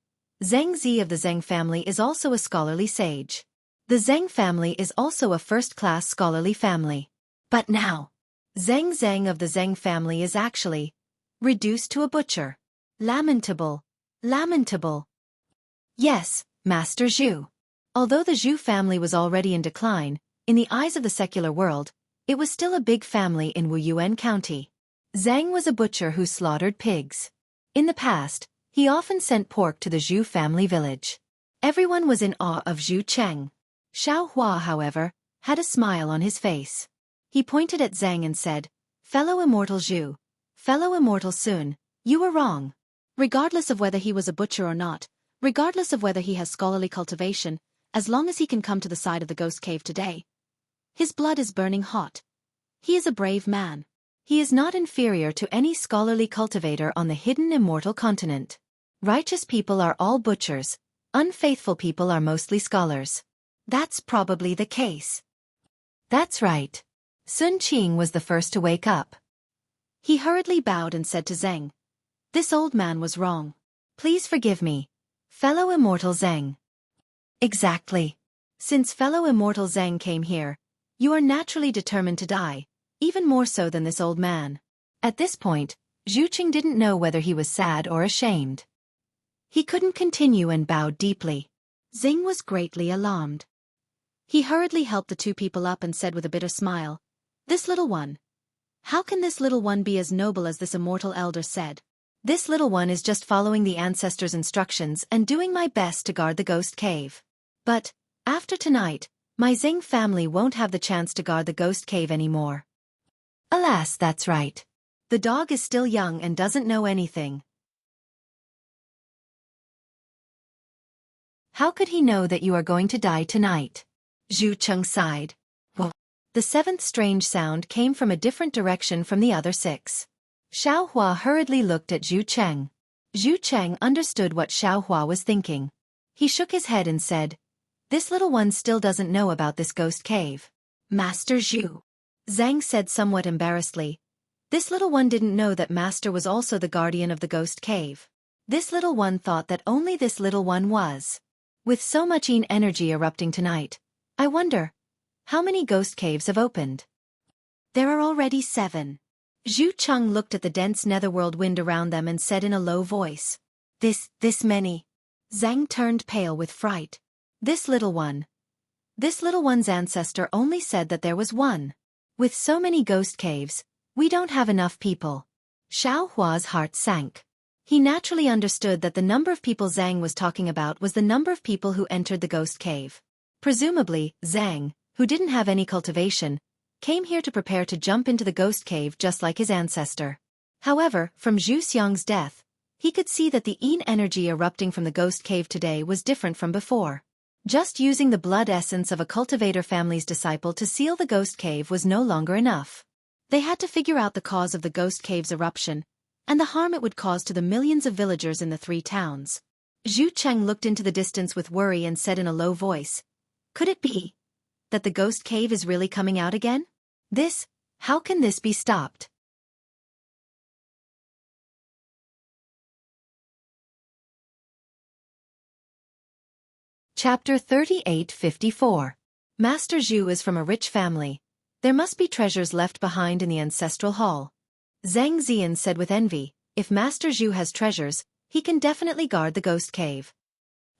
Zhang Zi of the Zhang family is also a scholarly sage. The Zhang family is also a first-class scholarly family. But now, Zhang Zhang of the Zhang family is actually reduced to a butcher. Lamentable. Lamentable. Yes, Master Zhu. Although the Zhu family was already in decline, in the eyes of the secular world, it was still a big family in Wuyuan County. Zhang was a butcher who slaughtered pigs. In the past, he often sent pork to the Zhu family village. Everyone was in awe of Zhu Cheng. Xiao Hua, however, had a smile on his face. He pointed at Zhang and said, Fellow Immortal Zhu, fellow Immortal Sun, you were wrong. Regardless of whether he was a butcher or not, regardless of whether he has scholarly cultivation, as long as he can come to the side of the ghost cave today. His blood is burning hot. He is a brave man. He is not inferior to any scholarly cultivator on the hidden immortal continent. Righteous people are all butchers, unfaithful people are mostly scholars. That's probably the case. That's right. Sun Qing was the first to wake up. He hurriedly bowed and said to Zhang, This old man was wrong. Please forgive me, fellow Immortal Zhang. Exactly. Since fellow Immortal Zhang came here, you are naturally determined to die, even more so than this old man. At this point, Zhu Qing didn't know whether he was sad or ashamed. He couldn't continue and bowed deeply. Zhang was greatly alarmed. He hurriedly helped the two people up and said with a bitter smile, This little one. How can this little one be as noble as this immortal elder said? This little one is just following the ancestors' instructions and doing my best to guard the ghost cave. But, after tonight, my Zhang family won't have the chance to guard the ghost cave anymore. Alas, that's right. The dog is still young and doesn't know anything. How could he know that you are going to die tonight? Zhu Cheng sighed. Whoa. The seventh strange sound came from a different direction from the other six. Xiao Hua hurriedly looked at Zhu Cheng. Zhu Cheng understood what Xiao Hua was thinking. He shook his head and said, "This little one still doesn't know about this ghost cave." Master Zhu. Zhang said somewhat embarrassedly. This little one didn't know that Master was also the guardian of the ghost cave. This little one thought that only this little one was. With so much energy erupting tonight, I wonder, how many ghost caves have opened? There are already 7. Zhu Cheng looked at the dense netherworld wind around them and said in a low voice. This many. Zhang turned pale with fright. This little one. This little one's ancestor only said that there was 1. With so many ghost caves, we don't have enough people. Xiao Hua's heart sank. He naturally understood that the number of people Zhang was talking about was the number of people who entered the ghost cave. Presumably, Zhang, who didn't have any cultivation, came here to prepare to jump into the ghost cave just like his ancestor. However, from Zhu Xiang's death, he could see that the energy erupting from the ghost cave today was different from before. Just using the blood essence of a cultivator family's disciple to seal the ghost cave was no longer enough. They had to figure out the cause of the ghost cave's eruption, and the harm it would cause to the millions of villagers in the 3 towns. Zhu Cheng looked into the distance with worry and said in a low voice, "Could it be that the ghost cave is really coming out again? How can this be stopped?" Chapter 3854. Master Zhu is from a rich family. There must be treasures left behind in the ancestral hall. Zhang Ziyan said with envy, if Master Zhu has treasures, he can definitely guard the ghost cave.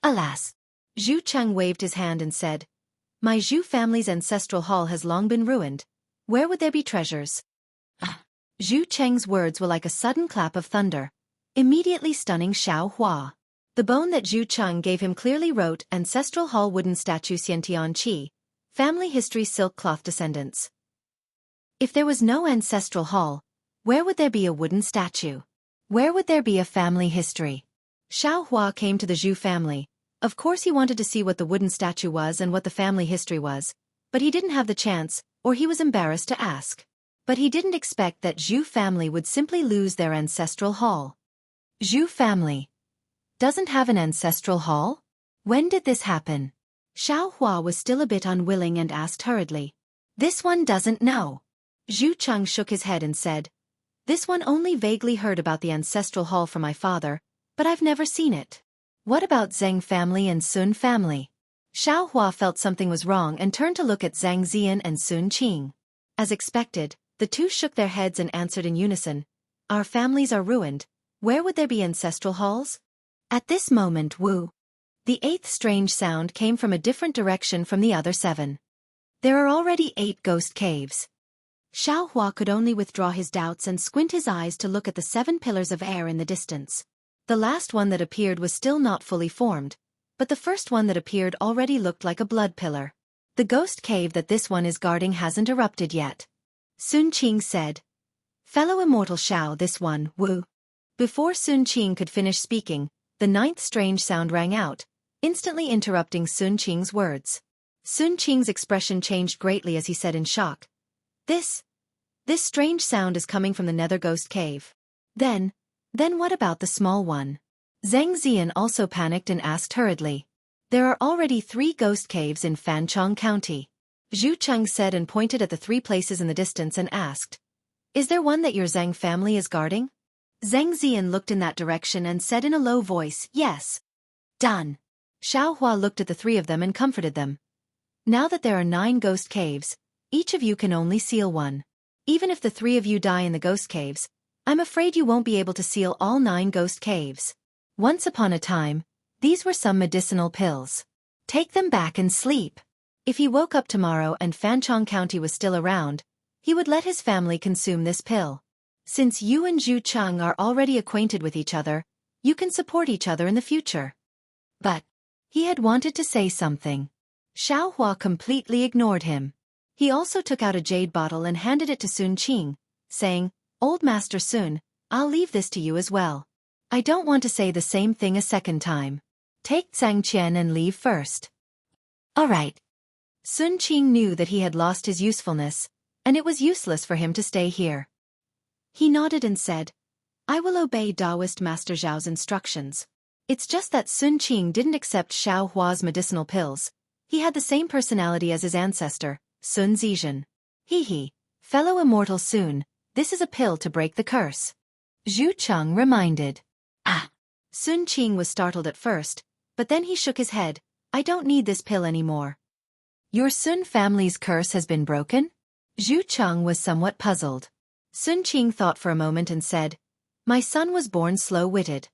Alas! Zhu Cheng waved his hand and said, "My Zhu family's ancestral hall has long been ruined. Where would there be treasures?" Zhu Cheng's words were like a sudden clap of thunder, immediately stunning Xiao Hua. The bone that Zhu Cheng gave him clearly wrote Ancestral Hall Wooden Statue Xiantian Qi, Family History Silk Cloth Descendants. If there was no ancestral hall, where would there be a wooden statue? Where would there be a family history? Xiao Hua came to the Zhu family. Of course he wanted to see what the wooden statue was and what the family history was, but he didn't have the chance, or he was embarrassed to ask. But he didn't expect that Zhu family would simply lose their ancestral hall. Zhu family doesn't have an ancestral hall? When did this happen? Xiao Hua was still a bit unwilling and asked hurriedly. This one doesn't know. Zhu Cheng shook his head and said, "This one only vaguely heard about the ancestral hall from my father, but I've never seen it." What about Zheng family and Sun family? Xiao Hua felt something was wrong and turned to look at Zhang Ziyan and Sun Qing. As expected, the two shook their heads and answered in unison, "Our families are ruined. Where would there be ancestral halls?" At this moment the 8th strange sound came from a different direction from the other 7. There are already 8 ghost caves. Xiao Hua could only withdraw his doubts and squint his eyes to look at the 7 pillars of air in the distance. The last one that appeared was still not fully formed, but the first one that appeared already looked like a blood pillar. The ghost cave that this one is guarding hasn't erupted yet. Sun Qing said, "Fellow immortal Xiao, this one, Before Sun Qing could finish speaking, the 9th strange sound rang out, instantly interrupting Sun Qing's words. Sun Qing's expression changed greatly as he said in shock, This strange sound is coming from the nether ghost cave. Then what about the small one?" Zhang Ziyan also panicked and asked hurriedly. "There are already 3 ghost caves in Fanchong County." Zhu Cheng said and pointed at the 3 places in the distance and asked, "Is there one that your Zhang family is guarding?" Zhang Ziyan looked in that direction and said in a low voice, "Yes." "Done." Xiao Hua looked at the 3 of them and comforted them. "Now that there are 9 ghost caves, each of you can only seal one. Even if the 3 of you die in the ghost caves, I'm afraid you won't be able to seal all 9 ghost caves. Once upon a time, these were some medicinal pills. Take them back and sleep. If he woke up tomorrow and Fanchong County was still around, he would let his family consume this pill. Since you and Zhu Cheng are already acquainted with each other, you can support each other in the future." But he had wanted to say something. Xiao Hua completely ignored him. He also took out a jade bottle and handed it to Sun Qing, saying, Old Master Sun, I'll leave this to you as well. I don't want to say the same thing a second time. Take Zhang Qian and leave first. All right. Sun Qing knew that he had lost his usefulness, and it was useless for him to stay here. He nodded and said, I will obey Taoist Master Zhao's instructions. It's just that Sun Qing didn't accept Xiao Hua's medicinal pills. He had the same personality as his ancestor, Sun Zizhen. Hee, fellow immortal Sun, this is a pill to break the curse. Zhu Cheng reminded. Ah. Sun Qing was startled at first, but then he shook his head. I don't need this pill anymore. Your Sun family's curse has been broken? Zhu Cheng was somewhat puzzled. Sun Qing thought for a moment and said, My son was born slow-witted.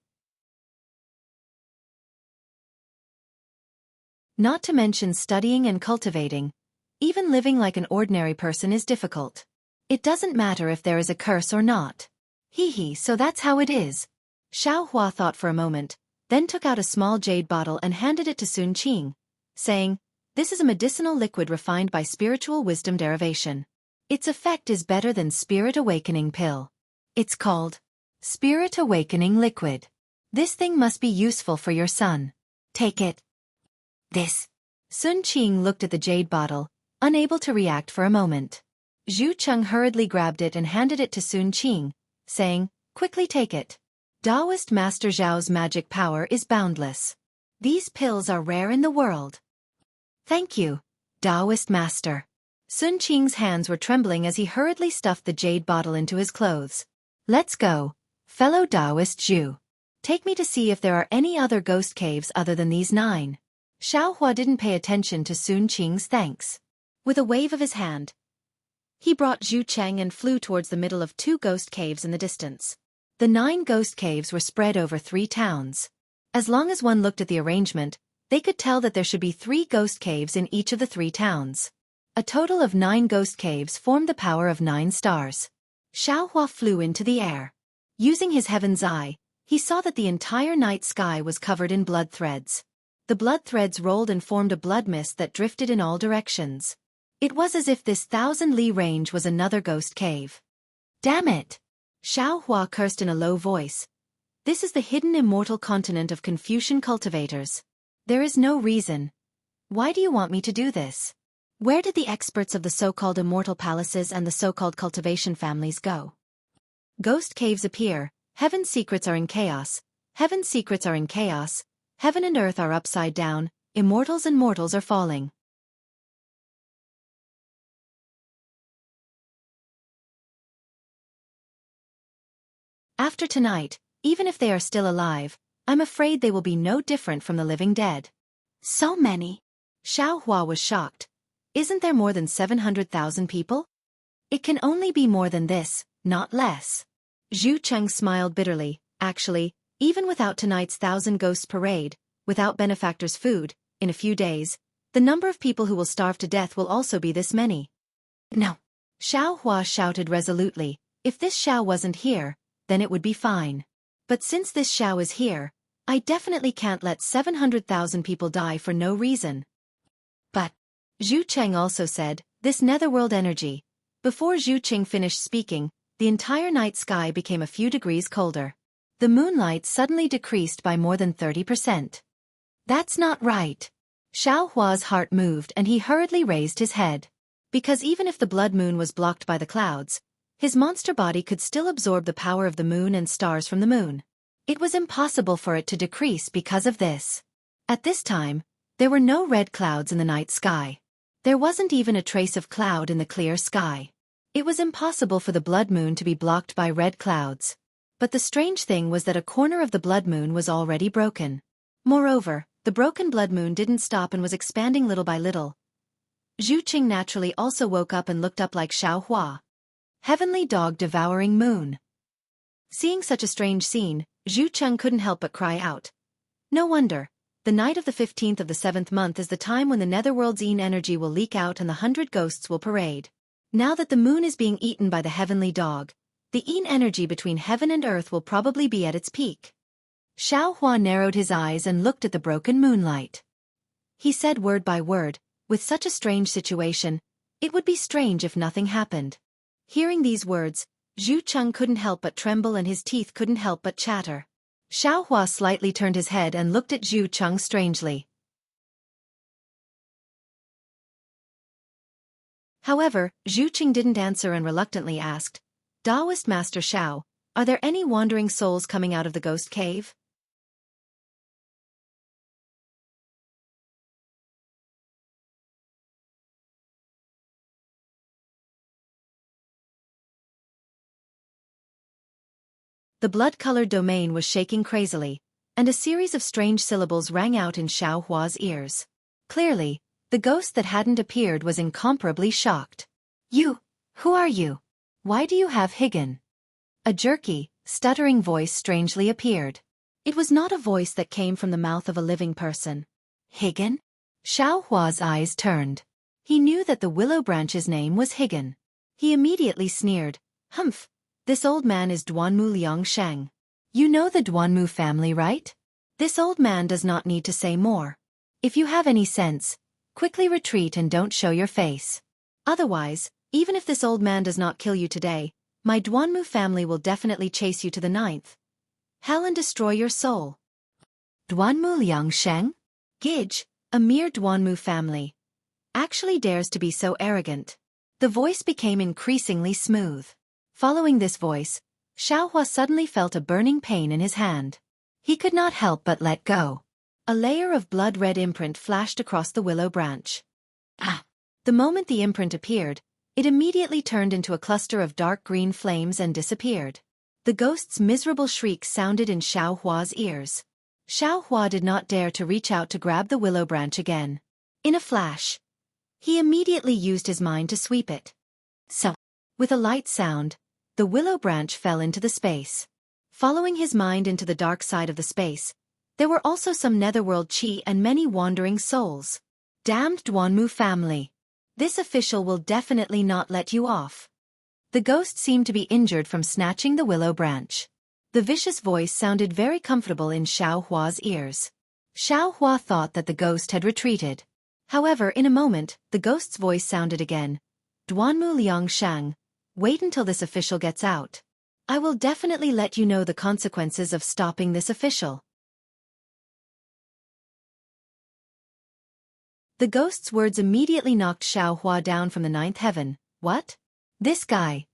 Not to mention studying and cultivating. Even living like an ordinary person is difficult. It doesn't matter if there is a curse or not. Hee, so that's how it is. Xiao Hua thought for a moment, then took out a small jade bottle and handed it to Sun Qing, saying, This is a medicinal liquid refined by spiritual wisdom derivation. Its effect is better than Spirit Awakening pill. It's called Spirit Awakening Liquid. This thing must be useful for your son. Take it. This. Sun Qing looked at the jade bottle, unable to react for a moment. Zhu Cheng hurriedly grabbed it and handed it to Sun Qing, saying, Quickly take it. Taoist Master Zhao's magic power is boundless. These pills are rare in the world. Thank you, Taoist Master. Sun Qing's hands were trembling as he hurriedly stuffed the jade bottle into his clothes. Let's go, fellow Taoist Zhu. Take me to see if there are any other ghost caves other than these 9. Xiao Hua didn't pay attention to Sun Qing's thanks. With a wave of his hand, he brought Zhu Cheng and flew towards the middle of 2 ghost caves in the distance. The 9 ghost caves were spread over 3 towns. As long as one looked at the arrangement, they could tell that there should be 3 ghost caves in each of the 3 towns. A total of 9 ghost caves formed the power of 9 stars. Xiao Hua flew into the air. Using his heaven's eye, he saw that the entire night sky was covered in blood threads. The blood threads rolled and formed a blood mist that drifted in all directions. It was as if this 1,000-li range was another ghost cave. Damn it! Xiao Hua cursed in a low voice. This is the hidden immortal continent of Confucian cultivators. There is no reason. Why do you want me to do this? Where did the experts of the so-called immortal palaces and the so-called cultivation families go? Ghost caves appear, heaven's secrets are in chaos, heaven's secrets are in chaos, heaven and earth are upside down, immortals and mortals are falling. After tonight, even if they are still alive, I'm afraid they will be no different from the living dead. So many. Xiao Hua was shocked. Isn't there more than 700,000 people? It can only be more than this, not less. Zhu Cheng smiled bitterly. Actually, even without tonight's 1,000 Ghosts Parade, without benefactors' food, in a few days, the number of people who will starve to death will also be this many. No. Xiao Hua shouted resolutely. If this Xiao wasn't here, then it would be fine. But since this Xiao is here, I definitely can't let 700,000 people die for no reason. But, Zhu Cheng also said, this netherworld energy. Before Zhu Cheng finished speaking, the entire night sky became a few degrees colder. The moonlight suddenly decreased by more than 30%. That's not right. Xiao Hua's heart moved and he hurriedly raised his head. Because even if the blood moon was blocked by the clouds, his monster body could still absorb the power of the moon and stars from the moon. It was impossible for it to decrease because of this. At this time, there were no red clouds in the night sky. There wasn't even a trace of cloud in the clear sky. It was impossible for the blood moon to be blocked by red clouds. But the strange thing was that a corner of the blood moon was already broken. Moreover, the broken blood moon didn't stop and was expanding little by little. Zhu Qing naturally also woke up and looked up like Xiao Hua. Heavenly dog devouring moon. Seeing such a strange scene, Zhu Cheng couldn't help but cry out. No wonder. The night of the 15th of the 7th month is the time when the netherworld's Yin energy will leak out and the 100 ghosts will parade. Now that the moon is being eaten by the heavenly dog, the Yin energy between heaven and earth will probably be at its peak. Xiao Hua narrowed his eyes and looked at the broken moonlight. He said word by word, with such a strange situation, it would be strange if nothing happened. Hearing these words, Zhu Cheng couldn't help but tremble and his teeth couldn't help but chatter. Xiao Hua slightly turned his head and looked at Zhu Cheng strangely. However, Zhu Cheng didn't answer and reluctantly asked, Taoist Master Xiao, are there any wandering souls coming out of the ghost cave? The blood-colored domain was shaking crazily, and a series of strange syllables rang out in Xiao Hua's ears. Clearly, the ghost that hadn't appeared was incomparably shocked. You, who are you? Why do you have Higan? A jerky, stuttering voice strangely appeared. It was not a voice that came from the mouth of a living person. Higan? Xiao Hua's eyes turned. He knew that the willow branch's name was Higan. He immediately sneered, Humph! This old man is Duanmu Liangsheng. You know the Duanmu family, right? This old man does not need to say more. If you have any sense, quickly retreat and don't show your face. Otherwise, even if this old man does not kill you today, my Duanmu family will definitely chase you to the 9th hell and destroy your soul. Duanmu Liangsheng? Gij, a mere Duanmu family, actually dares to be so arrogant. The voice became increasingly smooth. Following this voice, Xiao Hua suddenly felt a burning pain in his hand. He could not help but let go. A layer of blood-red imprint flashed across the willow branch. Ah! The moment the imprint appeared, it immediately turned into a cluster of dark green flames and disappeared. The ghost's miserable shriek sounded in Xiao Hua's ears. Xiao Hua did not dare to reach out to grab the willow branch again. In a flash, he immediately used his mind to sweep it. So, with a light sound, the willow branch fell into the space. Following his mind into the dark side of the space, there were also some netherworld chi and many wandering souls. Damned Duanmu family. This official will definitely not let you off. The ghost seemed to be injured from snatching the willow branch. The vicious voice sounded very comfortable in Xiao Hua's ears. Xiao Hua thought that the ghost had retreated. However, in a moment, the ghost's voice sounded again. Duanmu Liangshang, wait until this official gets out. I will definitely let you know the consequences of stopping this official. The ghost's words immediately knocked Xiao Hua down from the 9th heaven. What? This guy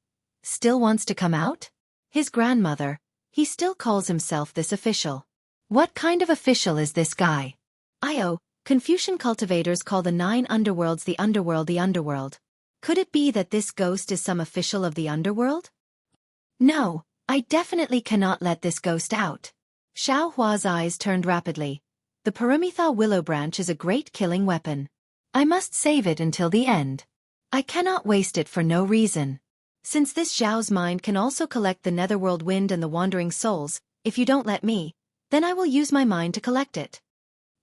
still wants to come out? His grandmother, he still calls himself this official. What kind of official is this guy? Confucian cultivators call the 9 underworlds the underworld. Could it be that this ghost is some official of the underworld? No, I definitely cannot let this ghost out. Xiao Hua's eyes turned rapidly. The Paramitha willow branch is a great killing weapon. I must save it until the end. I cannot waste it for no reason. Since this Zhao's mind can also collect the netherworld wind and the wandering souls, if you don't let me, then I will use my mind to collect it.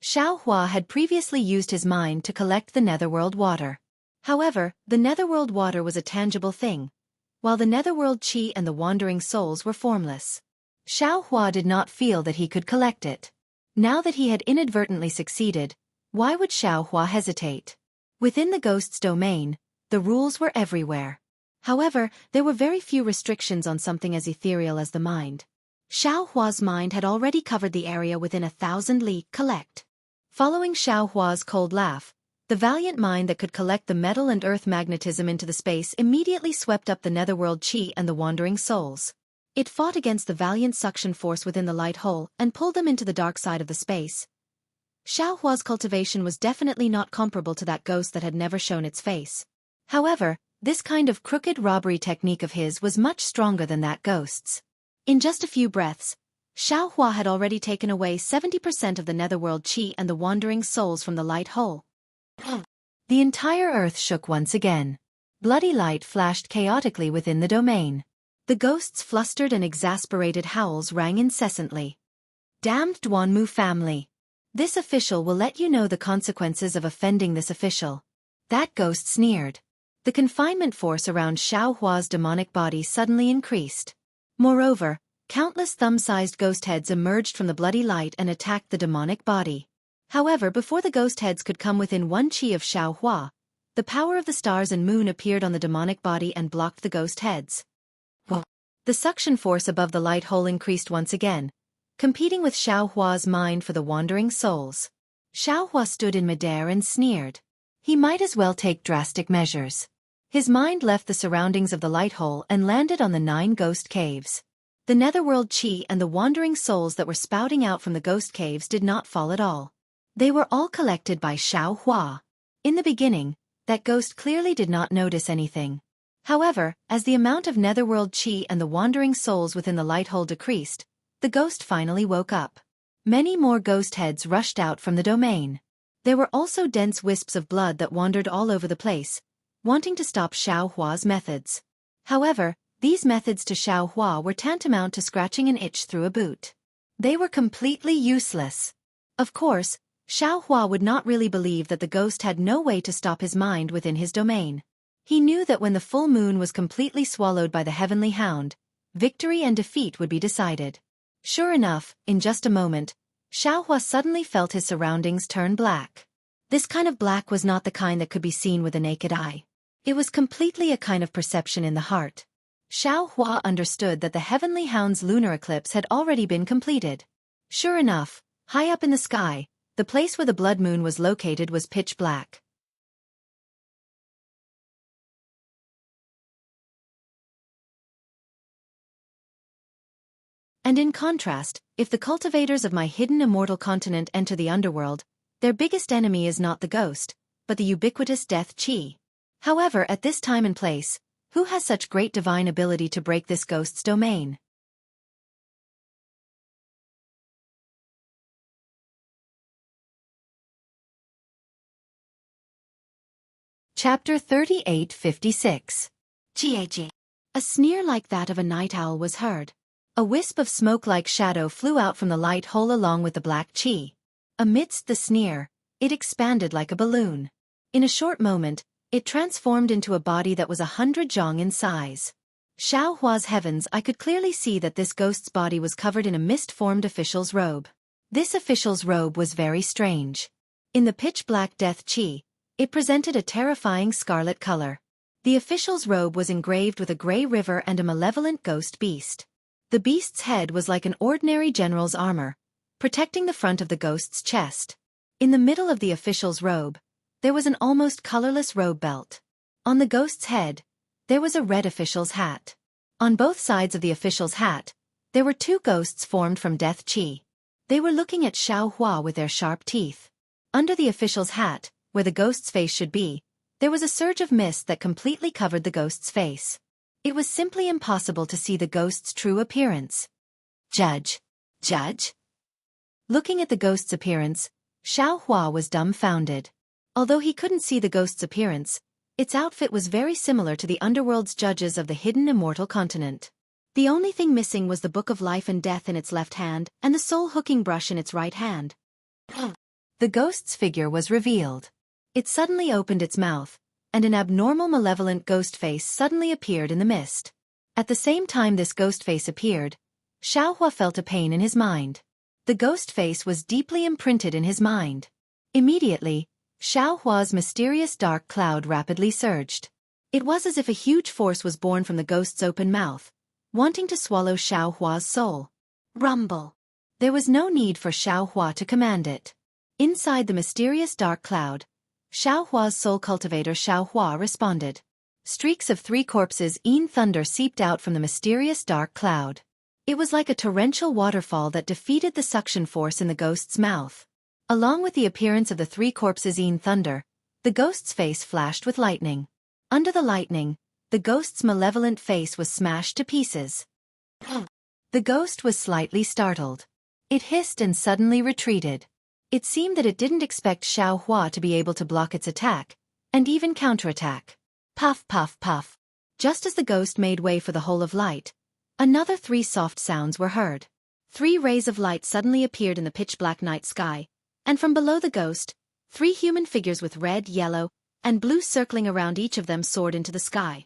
Xiao Hua had previously used his mind to collect the netherworld water. However, the netherworld water was a tangible thing, while the netherworld chi and the wandering souls were formless. Xiao Hua did not feel that he could collect it. Now that he had inadvertently succeeded, why would Xiao Hua hesitate? Within the ghost's domain, the rules were everywhere. However, there were very few restrictions on something as ethereal as the mind. Xiao Hua's mind had already covered the area within 1,000 li. Collect. Following Xiao Hua's cold laugh, the valiant mind that could collect the metal and earth magnetism into the space immediately swept up the netherworld chi and the wandering souls. It fought against the valiant suction force within the light hole and pulled them into the dark side of the space. Xiao Hua's cultivation was definitely not comparable to that ghost that had never shown its face. However, this kind of crooked robbery technique of his was much stronger than that ghost's. In just a few breaths, Xiao Hua had already taken away 70% of the netherworld chi and the wandering souls from the light hole. The entire earth shook once again. Bloody light flashed chaotically within the domain. The ghost's flustered and exasperated howls rang incessantly. Damned Duanmu family. This official will let you know the consequences of offending this official. That ghost sneered. The confinement force around Xiao Hua's demonic body suddenly increased. Moreover, countless thumb-sized ghost heads emerged from the bloody light and attacked the demonic body. However, before the ghost heads could come within 1 chi of Xiao Hua, the power of the stars and moon appeared on the demonic body and blocked the ghost heads. The suction force above the light hole increased once again, competing with Xiao Hua's mind for the wandering souls. Xiao Hua stood in midair and sneered. He might as well take drastic measures. His mind left the surroundings of the light hole and landed on the 9 ghost caves. The netherworld chi and the wandering souls that were spouting out from the ghost caves did not fall at all. They were all collected by Xiao Hua. In the beginning, that ghost clearly did not notice anything. However, as the amount of netherworld chi and the wandering souls within the light hole decreased, the ghost finally woke up. Many more ghost heads rushed out from the domain. There were also dense wisps of blood that wandered all over the place, wanting to stop Xiao Hua's methods. However, these methods to Xiao Hua were tantamount to scratching an itch through a boot. They were completely useless. Of course, Xiao Hua would not really believe that the ghost had no way to stop his mind within his domain. He knew that when the full moon was completely swallowed by the heavenly hound, victory and defeat would be decided. Sure enough, in just a moment, Xiao Hua suddenly felt his surroundings turn black. This kind of black was not the kind that could be seen with the naked eye. It was completely a kind of perception in the heart. Xiao Hua understood that the heavenly hound's lunar eclipse had already been completed. Sure enough, high up in the sky, the place where the blood moon was located was pitch black. And in contrast, if the cultivators of my hidden immortal continent enter the underworld, their biggest enemy is not the ghost, but the ubiquitous death chi. However, at this time and place, who has such great divine ability to break this ghost's domain? Chapter 3856. Xueqi. A sneer like that of a night owl was heard. A wisp of smoke-like shadow flew out from the light hole along with the black chi. Amidst the sneer, it expanded like a balloon. In a short moment, it transformed into a body that was 100 zhong in size. Xiao Hua's heavens, I could clearly see that this ghost's body was covered in a mist-formed official's robe. This official's robe was very strange. In the pitch-black death chi, it presented a terrifying scarlet color. The official's robe was engraved with a gray river and a malevolent ghost beast. The beast's head was like an ordinary general's armor, protecting the front of the ghost's chest. In the middle of the official's robe, there was an almost colorless robe belt. On the ghost's head, there was a red official's hat. On both sides of the official's hat, there were 2 ghosts formed from death chi. They were looking at Xiao Hua with their sharp teeth. Under the official's hat, where the ghost's face should be, there was a surge of mist that completely covered the ghost's face. It was simply impossible to see the ghost's true appearance. Judge. Looking at the ghost's appearance, Xiao Hua was dumbfounded. Although he couldn't see the ghost's appearance, its outfit was very similar to the underworld's judges of the hidden immortal continent. The only thing missing was the book of life and death in its left hand and the soul-hooking brush in its right hand. The ghost's figure was revealed. It suddenly opened its mouth, and an abnormal malevolent ghost face suddenly appeared in the mist. At the same time this ghost face appeared, Xiao Hua felt a pain in his mind. The ghost face was deeply imprinted in his mind. Immediately, Xiao Hua's mysterious dark cloud rapidly surged. It was as if a huge force was born from the ghost's open mouth, wanting to swallow Xiao Hua's soul. Rumble. There was no need for Xiao Hua to command it. Inside the mysterious dark cloud, Xiao Hua's soul cultivator Xiao Hua responded. Streaks of 3 corpses in thunder seeped out from the mysterious dark cloud. It was like a torrential waterfall that defeated the suction force in the ghost's mouth. Along with the appearance of the 3 corpses in thunder, the ghost's face flashed with lightning. Under the lightning, the ghost's malevolent face was smashed to pieces. The ghost was slightly startled. It hissed and suddenly retreated. It seemed that it didn't expect Xiao Hua to be able to block its attack, and even counterattack. Puff puff puff. Just as the ghost made way for the hole of light, another 3 soft sounds were heard. 3 rays of light suddenly appeared in the pitch-black night sky, and from below the ghost, 3 human figures with red, yellow, and blue circling around each of them soared into the sky.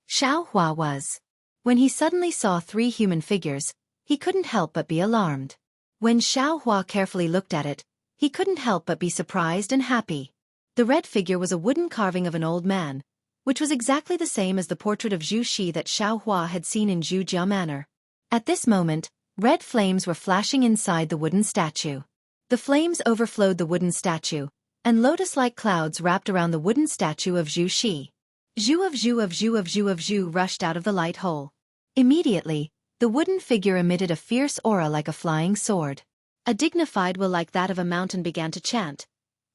Xiao Hua was. When he suddenly saw 3 human figures, he couldn't help but be alarmed. When Xiao Hua carefully looked at it, he couldn't help but be surprised and happy. The red figure was a wooden carving of an old man, which was exactly the same as the portrait of Xueqi that Xiaohua had seen in Zhujia Manor. At this moment, red flames were flashing inside the wooden statue. The flames overflowed the wooden statue, and lotus-like clouds wrapped around the wooden statue of Xueqi. Zhu rushed out of the light hole. Immediately, the wooden figure emitted a fierce aura like a flying sword. A dignified will like that of a mountain began to chant.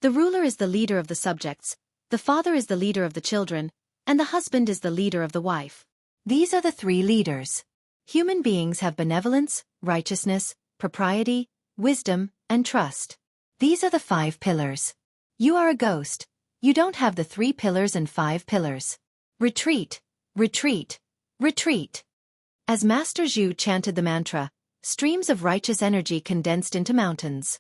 The ruler is the leader of the subjects, the father is the leader of the children, and the husband is the leader of the wife. These are the three leaders. Human beings have benevolence, righteousness, propriety, wisdom, and trust. These are the 5 pillars. You are a ghost. You don't have the 3 pillars and 5 pillars. Retreat, retreat, retreat. As Master Zhu chanted the mantra, streams of righteous energy condensed into mountains.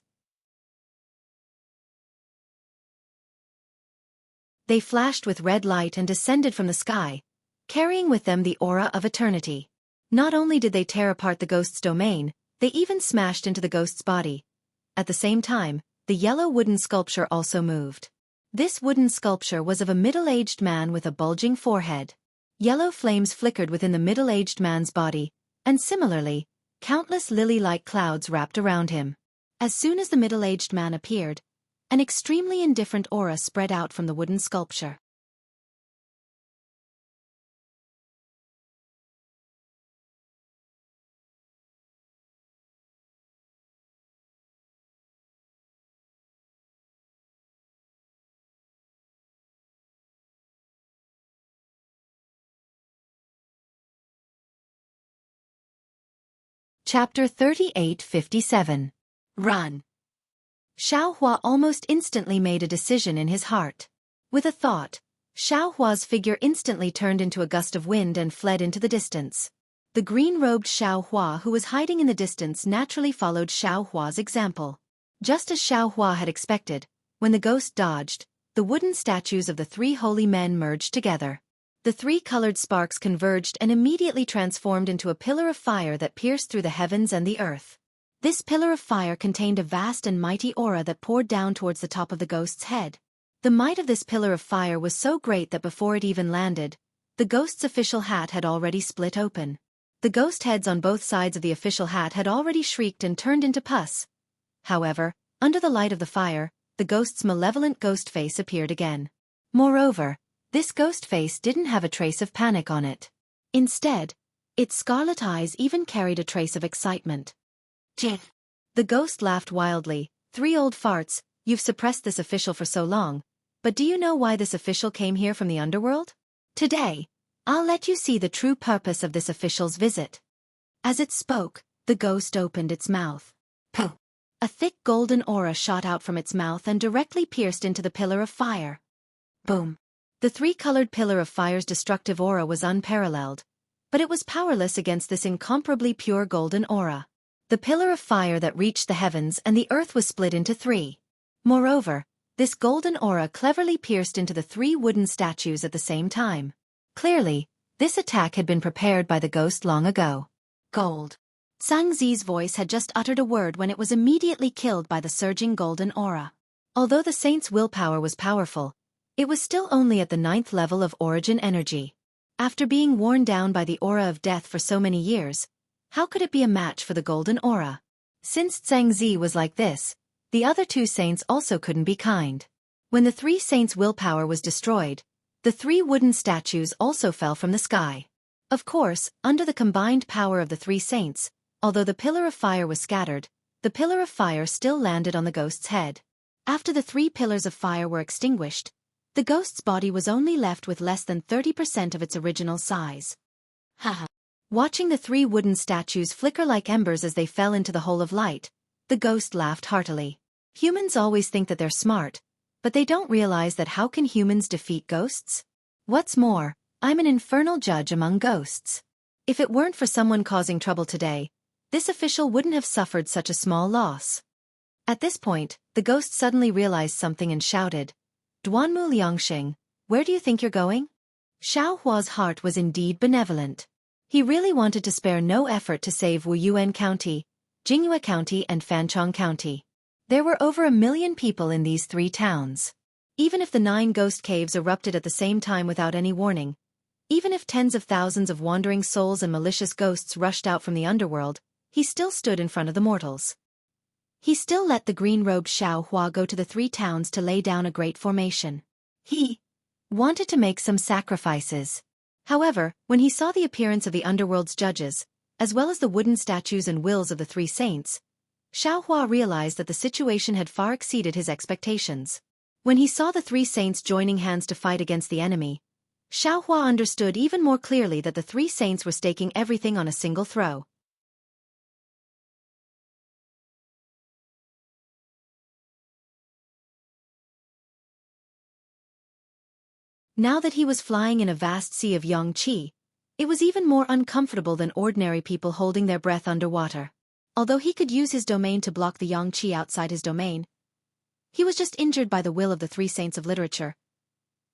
They flashed with red light and descended from the sky, carrying with them the aura of eternity. Not only did they tear apart the ghost's domain, they even smashed into the ghost's body. At the same time, the yellow wooden sculpture also moved. This wooden sculpture was of a middle-aged man with a bulging forehead. Yellow flames flickered within the middle-aged man's body, and similarly, countless lily-like clouds wrapped around him. As soon as the middle-aged man appeared, an extremely indifferent aura spread out from the wooden sculpture. Chapter 38:57. Run. Xiaohua almost instantly made a decision in his heart. With a thought, Xiaohua's figure instantly turned into a gust of wind and fled into the distance. The green-robed Xiaohua who was hiding in the distance naturally followed Xiaohua's example. Just as Xiaohua had expected, when the ghost dodged, the wooden statues of the 3 holy men merged together. The 3 colored sparks converged and immediately transformed into a pillar of fire that pierced through the heavens and the earth. This pillar of fire contained a vast and mighty aura that poured down towards the top of the ghost's head. The might of this pillar of fire was so great that before it even landed, the ghost's official hat had already split open. The ghost heads on both sides of the official hat had already shrieked and turned into pus. However, under the light of the fire, the ghost's malevolent ghost face appeared again. Moreover, this ghost face didn't have a trace of panic on it. Instead, its scarlet eyes even carried a trace of excitement. The ghost laughed wildly. 3 old farts, you've suppressed this official for so long, but do you know why this official came here from the underworld? Today, I'll let you see the true purpose of this official's visit. As it spoke, the ghost opened its mouth. Puh! A thick golden aura shot out from its mouth and directly pierced into the pillar of fire. Boom! The 3-colored pillar of fire's destructive aura was unparalleled, but it was powerless against this incomparably pure golden aura. The pillar of fire that reached the heavens and the earth was split into 3. Moreover, this golden aura cleverly pierced into the 3 wooden statues at the same time. Clearly, this attack had been prepared by the ghost long ago. Gold. Zhangzi's voice had just uttered a word when it was immediately killed by the surging golden aura. Although the saint's willpower was powerful, it was still only at the 9th level of origin energy. After being worn down by the aura of death for so many years, how could it be a match for the golden aura? Since Zhangzi was like this, the other 2 saints also couldn't be kind. When the 3 saints' willpower was destroyed, the 3 wooden statues also fell from the sky. Of course, under the combined power of the 3 saints, although the pillar of fire was scattered, the pillar of fire still landed on the ghost's head. After the 3 pillars of fire were extinguished, the ghost's body was only left with less than 30% of its original size. Haha. Watching the 3 wooden statues flicker like embers as they fell into the hole of light, the ghost laughed heartily. Humans always think that they're smart, but they don't realize that how can humans defeat ghosts? What's more, I'm an infernal judge among ghosts. If it weren't for someone causing trouble today, this official wouldn't have suffered such a small loss. At this point, the ghost suddenly realized something and shouted, Duanmu Liangxing, where do you think you're going? Xiaohua's heart was indeed benevolent. He really wanted to spare no effort to save Wuyuan County, Jingyue County and Fanchong County. There were over 1 million people in these 3 towns. Even if the 9 ghost caves erupted at the same time without any warning, even if tens of thousands of wandering souls and malicious ghosts rushed out from the underworld, he still stood in front of the mortals. He still let the green-robed Xueqi go to the 3 towns to lay down a great formation. He wanted to make some sacrifices. However, when he saw the appearance of the underworld's judges, as well as the wooden statues and wills of the 3 saints, Xueqi realized that the situation had far exceeded his expectations. When he saw the 3 saints joining hands to fight against the enemy, Xueqi understood even more clearly that the 3 saints were staking everything on a single throw. Now that he was flying in a vast sea of yang qi, it was even more uncomfortable than ordinary people holding their breath underwater. Although he could use his domain to block the yang qi outside his domain, he was just injured by the will of the 3 saints of literature.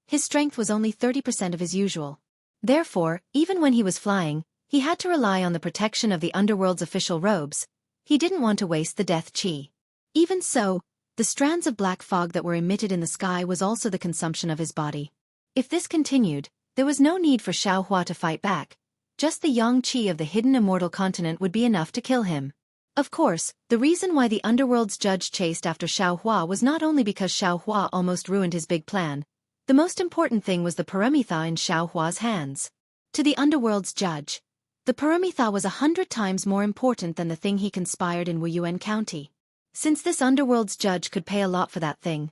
His strength was only 30% of his usual. Therefore, even when he was flying, he had to rely on the protection of the underworld's official robes. He didn't want to waste the death qi. Even so, the strands of black fog that were emitted in the sky was also the consumption of his body. If this continued, there was no need for Xueqi to fight back. Just the yang qi of the hidden immortal continent would be enough to kill him. Of course, the reason why the underworld's judge chased after Xueqi was not only because Xueqi almost ruined his big plan. The most important thing was the Paramitha in Xueqi's hands. To the underworld's judge, the Paramitha was 100 times more important than the thing he conspired in Wuyuan County. Since this underworld's judge could pay a lot for that thing,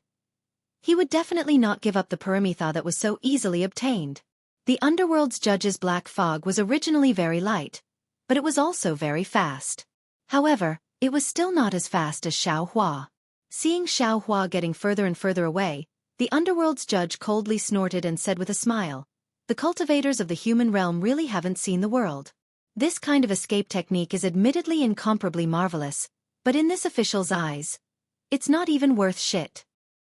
he would definitely not give up the Paramitha that was so easily obtained. The underworld's judge's black fog was originally very light, but it was also very fast. However, it was still not as fast as Xueqi. Seeing Xueqi getting further and further away, the underworld's judge coldly snorted and said with a smile, "The cultivators of the human realm really haven't seen the world. This kind of escape technique is admittedly incomparably marvelous, but in this official's eyes, it's not even worth shit."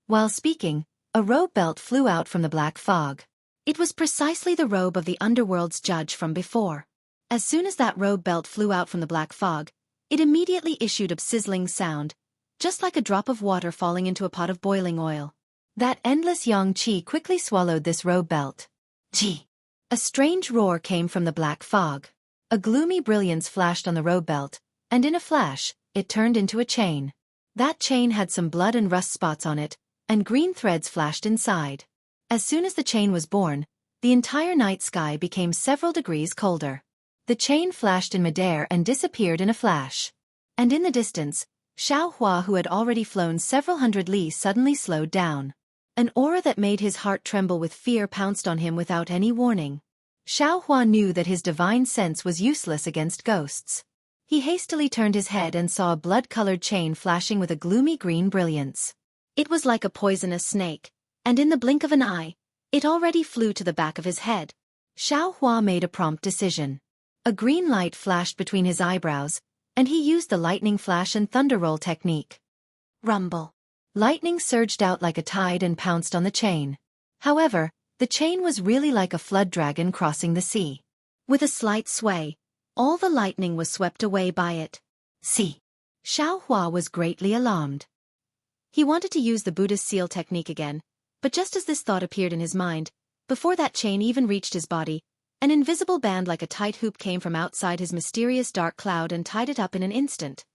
While speaking, a robe belt flew out from the black fog. It was precisely the robe of the underworld's judge from before. As soon as that robe belt flew out from the black fog, it immediately issued a sizzling sound, just like a drop of water falling into a pot of boiling oil. That endless yang qi quickly swallowed this robe belt. Gee! A strange roar came from the black fog. A gloomy brilliance flashed on the robe belt, and in a flash, it turned into a chain. That chain had some blood and rust spots on it, and green threads flashed inside. As soon as the chain was born, the entire night sky became several degrees colder. The chain flashed in midair and disappeared in a flash. And in the distance, Xueqi, who had already flown several hundred li, suddenly slowed down. An aura that made his heart tremble with fear pounced on him without any warning. Xueqi knew that his divine sense was useless against ghosts. He hastily turned his head and saw a blood-colored chain flashing with a gloomy green brilliance. It was like a poisonous snake, and in the blink of an eye, it already flew to the back of his head. Xueqi made a prompt decision. A green light flashed between his eyebrows, and he used the lightning flash and thunder roll technique. Rumble. Lightning surged out like a tide and pounced on the chain. However, the chain was really like a flood dragon crossing the sea. With a slight sway, all the lightning was swept away by it. See. Xueqi was greatly alarmed. He wanted to use the Buddhist seal technique again, but just as this thought appeared in his mind, before that chain even reached his body, an invisible band like a tight hoop came from outside his mysterious dark cloud and tied it up in an instant.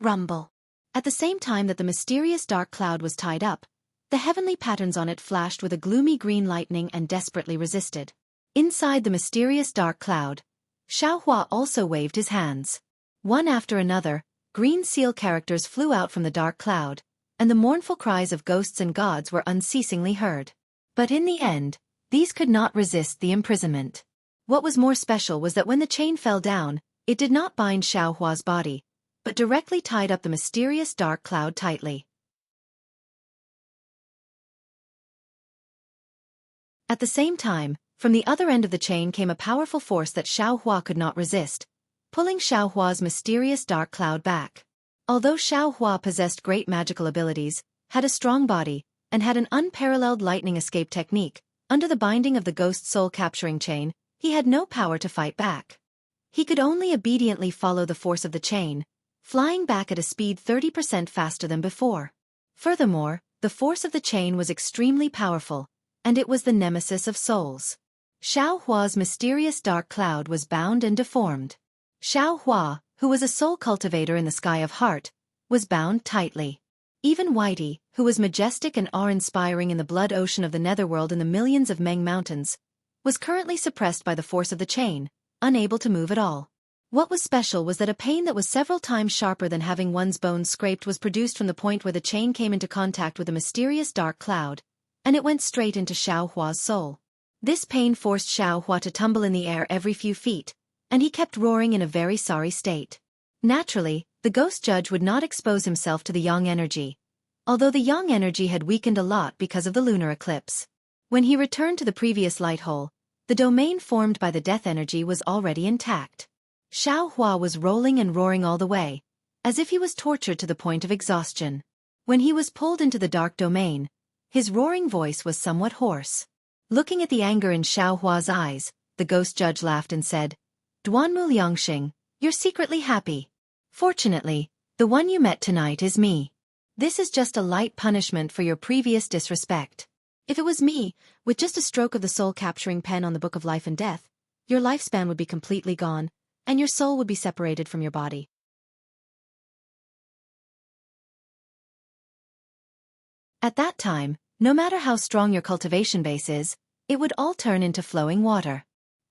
Rumble. At the same time that the mysterious dark cloud was tied up, the heavenly patterns on it flashed with a gloomy green lightning and desperately resisted. Inside the mysterious dark cloud, Xueqi also waved his hands. One after another, green seal characters flew out from the dark cloud, and the mournful cries of ghosts and gods were unceasingly heard. But in the end, these could not resist the imprisonment. What was more special was that when the chain fell down, it did not bind Xueqi's body, but directly tied up the mysterious dark cloud tightly. At the same time, from the other end of the chain came a powerful force that Xueqi could not resist, pulling Xueqi's mysterious dark cloud back. Although Xueqi possessed great magical abilities, had a strong body, and had an unparalleled lightning escape technique, under the binding of the ghost soul capturing chain, he had no power to fight back. He could only obediently follow the force of the chain, flying back at a speed 30% faster than before. Furthermore, The force of the chain was extremely powerful, and it was the nemesis of souls. Xueqi's mysterious dark cloud was bound and deformed. Xueqi, who was a soul cultivator in the sky of heart, was bound tightly. Even Xueqi, who was majestic and awe-inspiring in the blood ocean of the netherworld in the millions of Meng mountains, was currently suppressed by the force of the chain, unable to move at all. What was special was that a pain that was several times sharper than having one's bones scraped was produced from the point where the chain came into contact with a mysterious dark cloud, and it went straight into Xueqi's soul. This pain forced Xueqi to tumble in the air every few feet, and he kept roaring in a very sorry state. Naturally, the ghost judge would not expose himself to the yang energy, although the yang energy had weakened a lot because of the lunar eclipse. When he returned to the previous light hole, the domain formed by the death energy was already intact. Xueqi was rolling and roaring all the way, as if he was tortured to the point of exhaustion. When he was pulled into the dark domain, his roaring voice was somewhat hoarse. Looking at the anger in Xueqi's eyes, the ghost judge laughed and said, "Duanmu Liangxing, you're secretly happy. Fortunately, the one you met tonight is me. This is just a light punishment for your previous disrespect. If it was me, with just a stroke of the soul-capturing pen on the Book of Life and Death, your lifespan would be completely gone, and your soul would be separated from your body." At that time, no matter how strong your cultivation base is, it would all turn into flowing water.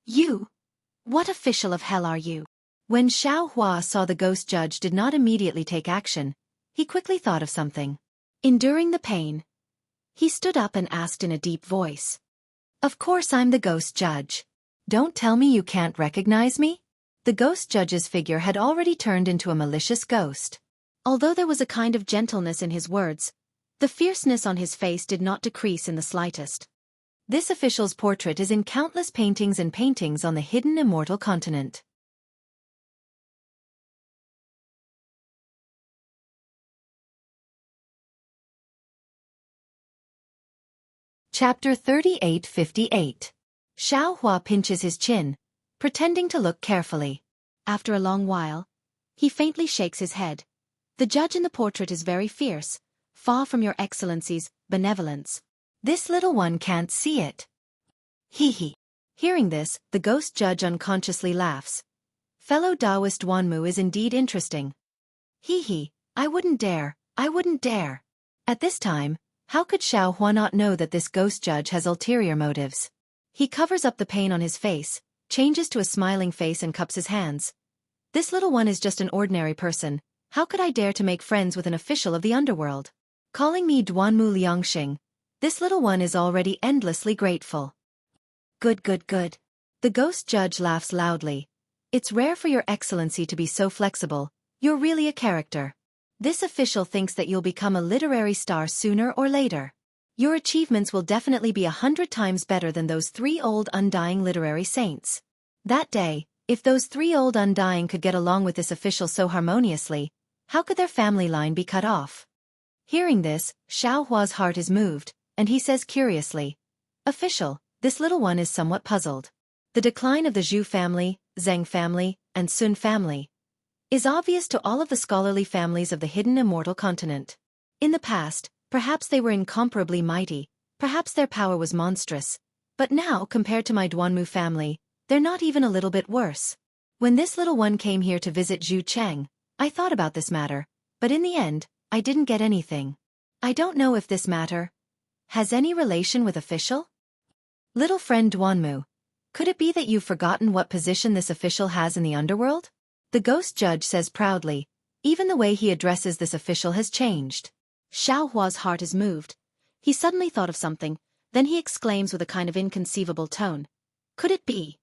You? What official of hell are you? When Xueqi saw the ghost judge did not immediately take action, he quickly thought of something. Enduring the pain, he stood up and asked in a deep voice, "Of course I'm the ghost judge. Don't tell me you can't recognize me?" The ghost judge's figure had already turned into a malicious ghost. Although there was a kind of gentleness in his words, the fierceness on his face did not decrease in the slightest. This official's portrait is in countless paintings and paintings on the hidden immortal continent. Chapter 3858. Xueqi pinches his chin, pretending to look carefully. After a long while, he faintly shakes his head. "The judge in the portrait is very fierce, far from your excellency's benevolence." "This little one can't see it." Hee. Hearing this, the ghost judge unconsciously laughs. Fellow Taoist Duanmu is indeed interesting. Hee, I wouldn't dare. At this time, how could Xueqi not know that this ghost judge has ulterior motives? He covers up the pain on his face, changes to a smiling face and cups his hands. "This little one is just an ordinary person. How could I dare to make friends with an official of the underworld? Calling me Duanmu Liangxing, this little one is already endlessly grateful." Good. The ghost judge laughs loudly. "It's rare for your excellency to be so flexible. You're really a character. This official thinks that you'll become a literary star sooner or later. Your achievements will definitely be 100 times better than those 3 old undying literary saints. That day, if those 3 old undying could get along with this official so harmoniously, how could their family line be cut off?" Hearing this, Xueqi's heart is moved, and he says curiously, "Official, this little one is somewhat puzzled. The decline of the Zhu family, Zheng family, and Sun family is obvious to all of the scholarly families of the hidden immortal continent. In the past, perhaps they were incomparably mighty, perhaps their power was monstrous, but now, compared to my Duanmu family, they're not even a little bit worse. When this little one came here to visit Zhu Cheng, I thought about this matter, but in the end, I didn't get anything. I don't know if this matter has any relation with official?" "Little friend Duanmu, could it be that you've forgotten what position this official has in the underworld?" The ghost judge says proudly. Even the way he addresses this official has changed. Xueqi's heart is moved. He suddenly thought of something, then he exclaims with a kind of inconceivable tone, Could it be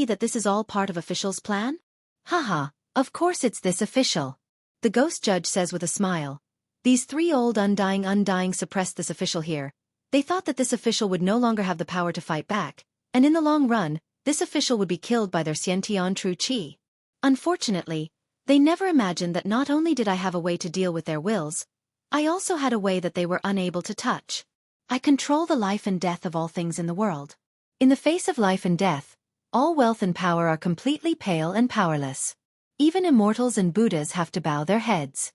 that this is all part of official's plan?" "Haha, of course it's this official." The ghost judge says with a smile. "These 3 old undying suppressed this official here. They thought that this official would no longer have the power to fight back, and in the long run, this official would be killed by their Xiantian true qi. Unfortunately, they never imagined that not only did I have a way to deal with their wills, I also had a way that they were unable to touch. I control the life and death of all things in the world. In the face of life and death, all wealth and power are completely pale and powerless. Even immortals and Buddhas have to bow their heads.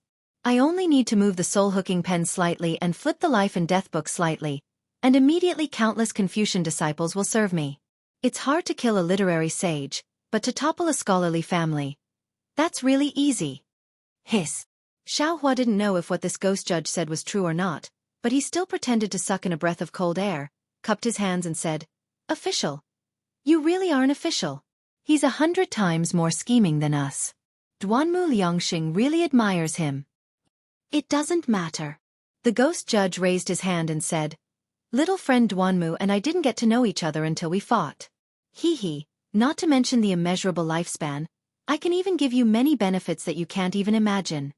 I only need to move the soul-hooking pen slightly and flip the life and death book slightly, and immediately countless Confucian disciples will serve me. It's hard to kill a literary sage, but to topple a scholarly family, that's really easy. Hiss. Xiaohua didn't know if what this ghost judge said was true or not, but he still pretended to suck in a breath of cold air, cupped his hands and said, "Official. You really are an official. He's 100 times more scheming than us. Duanmu Liangxing really admires him." It doesn't matter. The ghost judge raised his hand and said, "Little friend Duanmu and I didn't get to know each other until we fought. Hee, not to mention the immeasurable lifespan, I can even give you many benefits that you can't even imagine."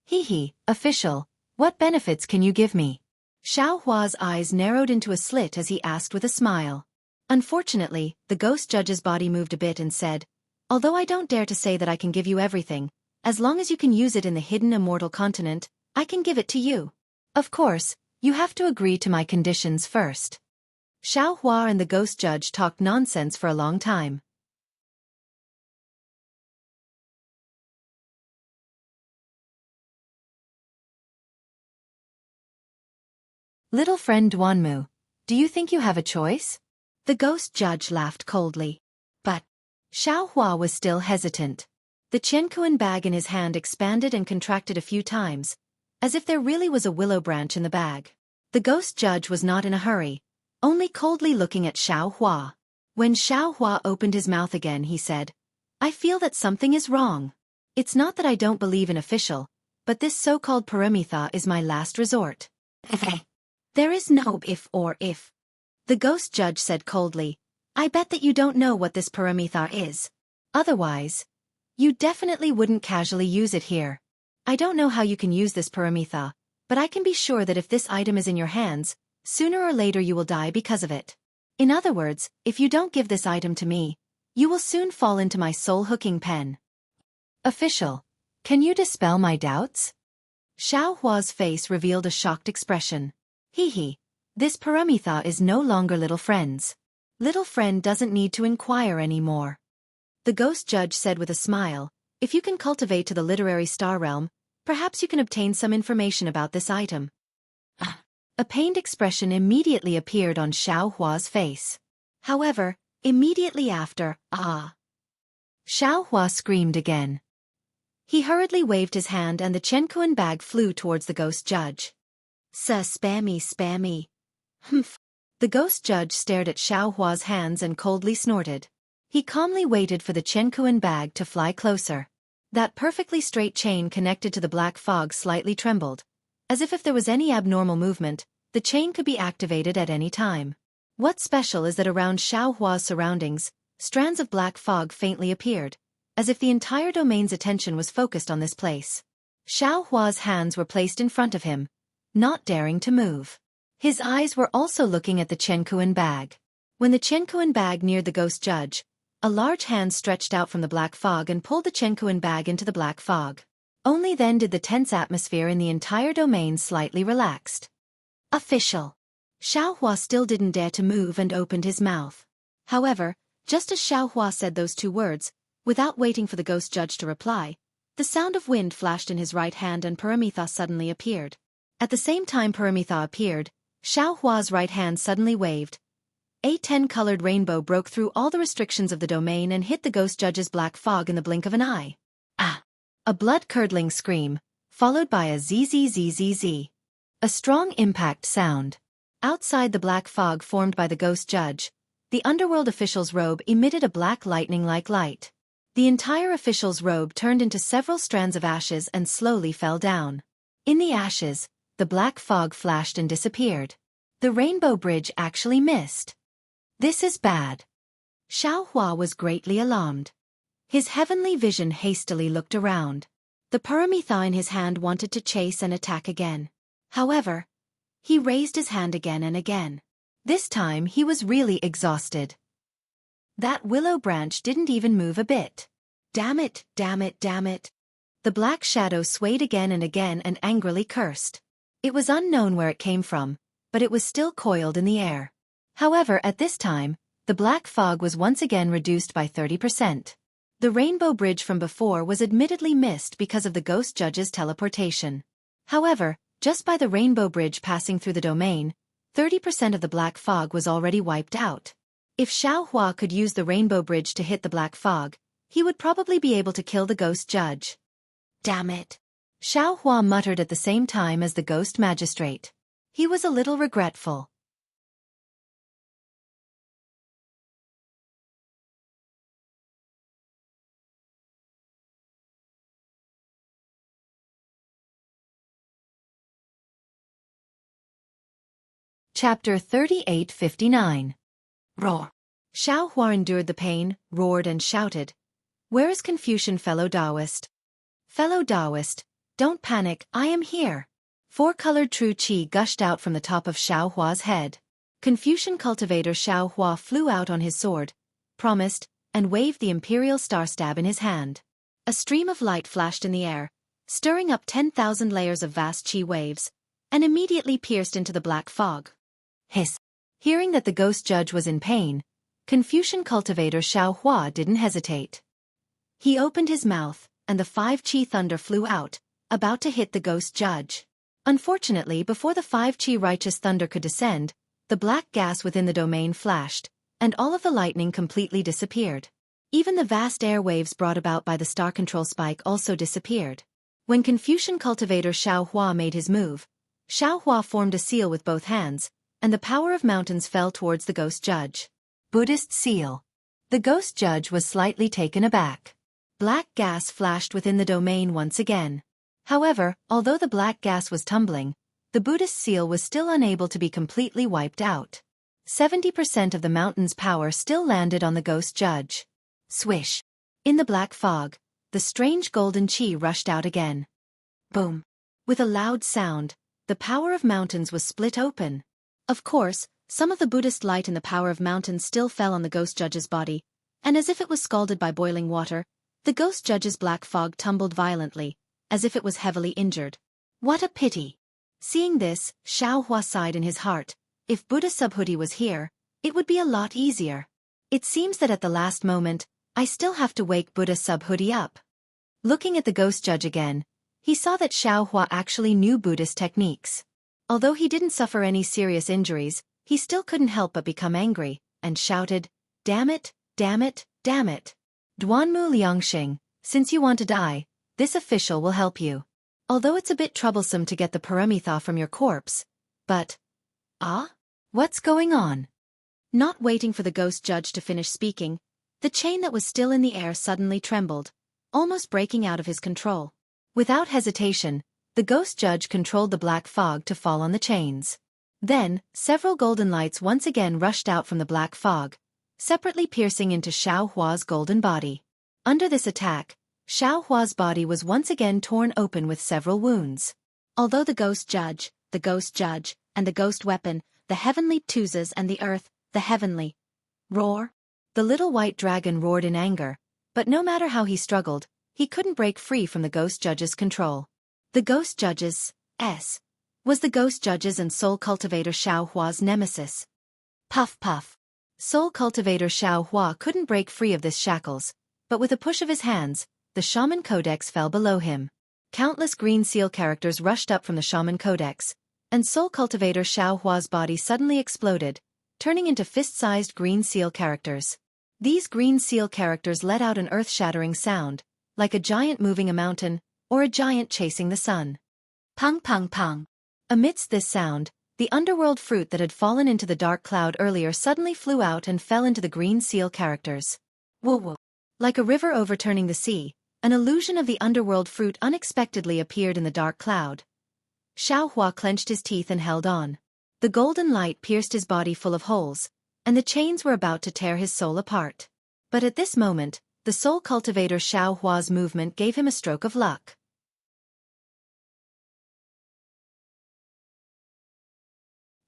Hee, official, what benefits can you give me? Xiaohua's eyes narrowed into a slit as he asked with a smile. Unfortunately, the ghost judge's body moved a bit and said, "Although I don't dare to say that I can give you everything, as long as you can use it in the hidden immortal continent, I can give it to you. Of course, you have to agree to my conditions first." Xiaohua and the ghost judge talked nonsense for a long time. "Little friend Duanmu, do you think you have a choice?" The ghost judge laughed coldly. But Xiaohua was still hesitant. The Qiankuan bag in his hand expanded and contracted a few times, as if there really was a willow branch in the bag. The ghost judge was not in a hurry, only coldly looking at Xiaohua. When Xiaohua opened his mouth again, he said, "I feel that something is wrong. It's not that I don't believe in official, but this so-called paramitha is my last resort." There is no if or if. The ghost judge said coldly, "I bet that you don't know what this paramitha is. Otherwise, you definitely wouldn't casually use it here. I don't know how you can use this paramitha, but I can be sure that if this item is in your hands, sooner or later you will die because of it. In other words, if you don't give this item to me, you will soon fall into my soul-hooking pen." "Official, can you dispel my doubts?" Xiaohua's face revealed a shocked expression. Hee, this paramitha is no longer little friend's. Little friend doesn't need to inquire anymore." The ghost judge said with a smile, "If you can cultivate to the literary star realm, perhaps you can obtain some information about this item." A pained expression immediately appeared on Xiaohua's face. However, immediately after, Xiaohua screamed again. He hurriedly waved his hand and the Qiankuan bag flew towards the ghost judge. Spammy. Humph. The ghost judge stared at Xiaohua's hands and coldly snorted. He calmly waited for the Qiankuan bag to fly closer. That perfectly straight chain connected to the black fog slightly trembled. As if there was any abnormal movement, the chain could be activated at any time. What's special is that around Xiaohua's surroundings, strands of black fog faintly appeared, as if the entire domain's attention was focused on this place. Xiaohua's hands were placed in front of him, not daring to move. His eyes were also looking at the Qiankuan bag. When the Qiankuan bag neared the ghost judge, a large hand stretched out from the black fog and pulled the Qiankuan bag into the black fog. Only then did the tense atmosphere in the entire domain slightly relaxed. "Official." Xiaohua still didn't dare to move and opened his mouth. However, just as Xiaohua said those two words, without waiting for the ghost judge to reply, the sound of wind flashed in his right hand and paramitha suddenly appeared. At the same time paramitha appeared, Xiaohua's right hand suddenly waved. A 10-colored rainbow broke through all the restrictions of the domain and hit the ghost judge's black fog in the blink of an eye. A blood-curdling scream, followed by a zzz. A strong impact sound. Outside the black fog formed by the ghost judge, the underworld official's robe emitted a black lightning-like light. The entire official's robe turned into several strands of ashes and slowly fell down. In the ashes, the black fog flashed and disappeared. The rainbow bridge actually missed. "This is bad." Xiaohua was greatly alarmed. His heavenly vision hastily looked around. The paramitha in his hand wanted to chase and attack again. However, he raised his hand again and again. This time he was really exhausted. That willow branch didn't even move a bit. Damn it. The black shadow swayed again and again and angrily cursed. It was unknown where it came from, but it was still coiled in the air. However, at this time, the black fog was once again reduced by 30%. The rainbow bridge from before was admittedly missed because of the ghost judge's teleportation. However, just by the rainbow bridge passing through the domain, 30% of the black fog was already wiped out. If Xueqi could use the rainbow bridge to hit the black fog, he would probably be able to kill the ghost judge. Damn it. Xueqi muttered at the same time as the ghost magistrate. He was a little regretful. Chapter 3859. Roar. Xueqi endured the pain, roared and shouted. Where is Confucian fellow Taoist? Fellow Taoist, don't panic, I am here. Four-colored true qi gushed out from the top of Xueqi's head. Confucian cultivator Xueqi flew out on his sword, promised, and waved the imperial star stab in his hand. A stream of light flashed in the air, stirring up 10,000 layers of vast qi waves, and immediately pierced into the black fog. Hiss. Hearing that the ghost judge was in pain, Confucian cultivator Xueqi didn't hesitate. He opened his mouth, and the 5 qi thunder flew out, about to hit the ghost judge. Unfortunately, before the 5 qi righteous thunder could descend, the black gas within the domain flashed, and all of the lightning completely disappeared. Even the vast airwaves brought about by the star control spike also disappeared. When Confucian cultivator Xueqi made his move, Xueqi formed a seal with both hands, and the power of mountains fell towards the ghost judge. Buddhist seal. The ghost judge was slightly taken aback. Black gas flashed within the domain once again. However, although the black gas was tumbling, the Buddhist seal was still unable to be completely wiped out. 70% of the mountain's power still landed on the ghost judge. Swish. In the black fog, the strange golden qi rushed out again. Boom. With a loud sound, the power of mountains was split open. Of course, some of the Buddhist light in the power of mountains still fell on the ghost judge's body, and as if it was scalded by boiling water, the ghost judge's black fog tumbled violently, as if it was heavily injured. What a pity! Seeing this, Xueqi sighed in his heart. If Buddha Subhuti was here, it would be a lot easier. It seems that at the last moment, I still have to wake Buddha Subhuti up. Looking at the ghost judge again, he saw that Xueqi actually knew Buddhist techniques. Although he didn't suffer any serious injuries, he still couldn't help but become angry, and shouted, Damn it, damn it, damn it. Duanmu Liangxing, since you want to die, this official will help you. Although it's a bit troublesome to get the paramitha from your corpse, but... What's going on? Not waiting for the ghost judge to finish speaking, the chain that was still in the air suddenly trembled, almost breaking out of his control. Without hesitation, the ghost judge controlled the black fog to fall on the chains. Then, several golden lights once again rushed out from the black fog, separately piercing into Xueqi's golden body. Under this attack, Xueqi's body was once again torn open with several wounds. Although the ghost judge, and the ghost weapon, the heavenly Tuzas and the earth, the heavenly roar. The little white dragon roared in anger, but no matter how he struggled, he couldn't break free from the ghost judge's control. The ghost judge's was the ghost judge's and soul cultivator Xueqi's nemesis. Puff puff. Soul cultivator Xueqi couldn't break free of this shackles, but with a push of his hands, the shaman codex fell below him. Countless green seal characters rushed up from the shaman codex, and soul cultivator Xueqi's body suddenly exploded, turning into fist-sized green seal characters. These green seal characters let out an earth-shattering sound, like a giant moving a mountain, or a giant chasing the sun. Pung pung pung. Amidst this sound, the underworld fruit that had fallen into the dark cloud earlier suddenly flew out and fell into the green seal characters. Woo woo. Like a river overturning the sea, an illusion of the underworld fruit unexpectedly appeared in the dark cloud. Xueqi clenched his teeth and held on. The golden light pierced his body full of holes, and the chains were about to tear his soul apart. But at this moment, the soul cultivator Xueqi's movement gave him a stroke of luck.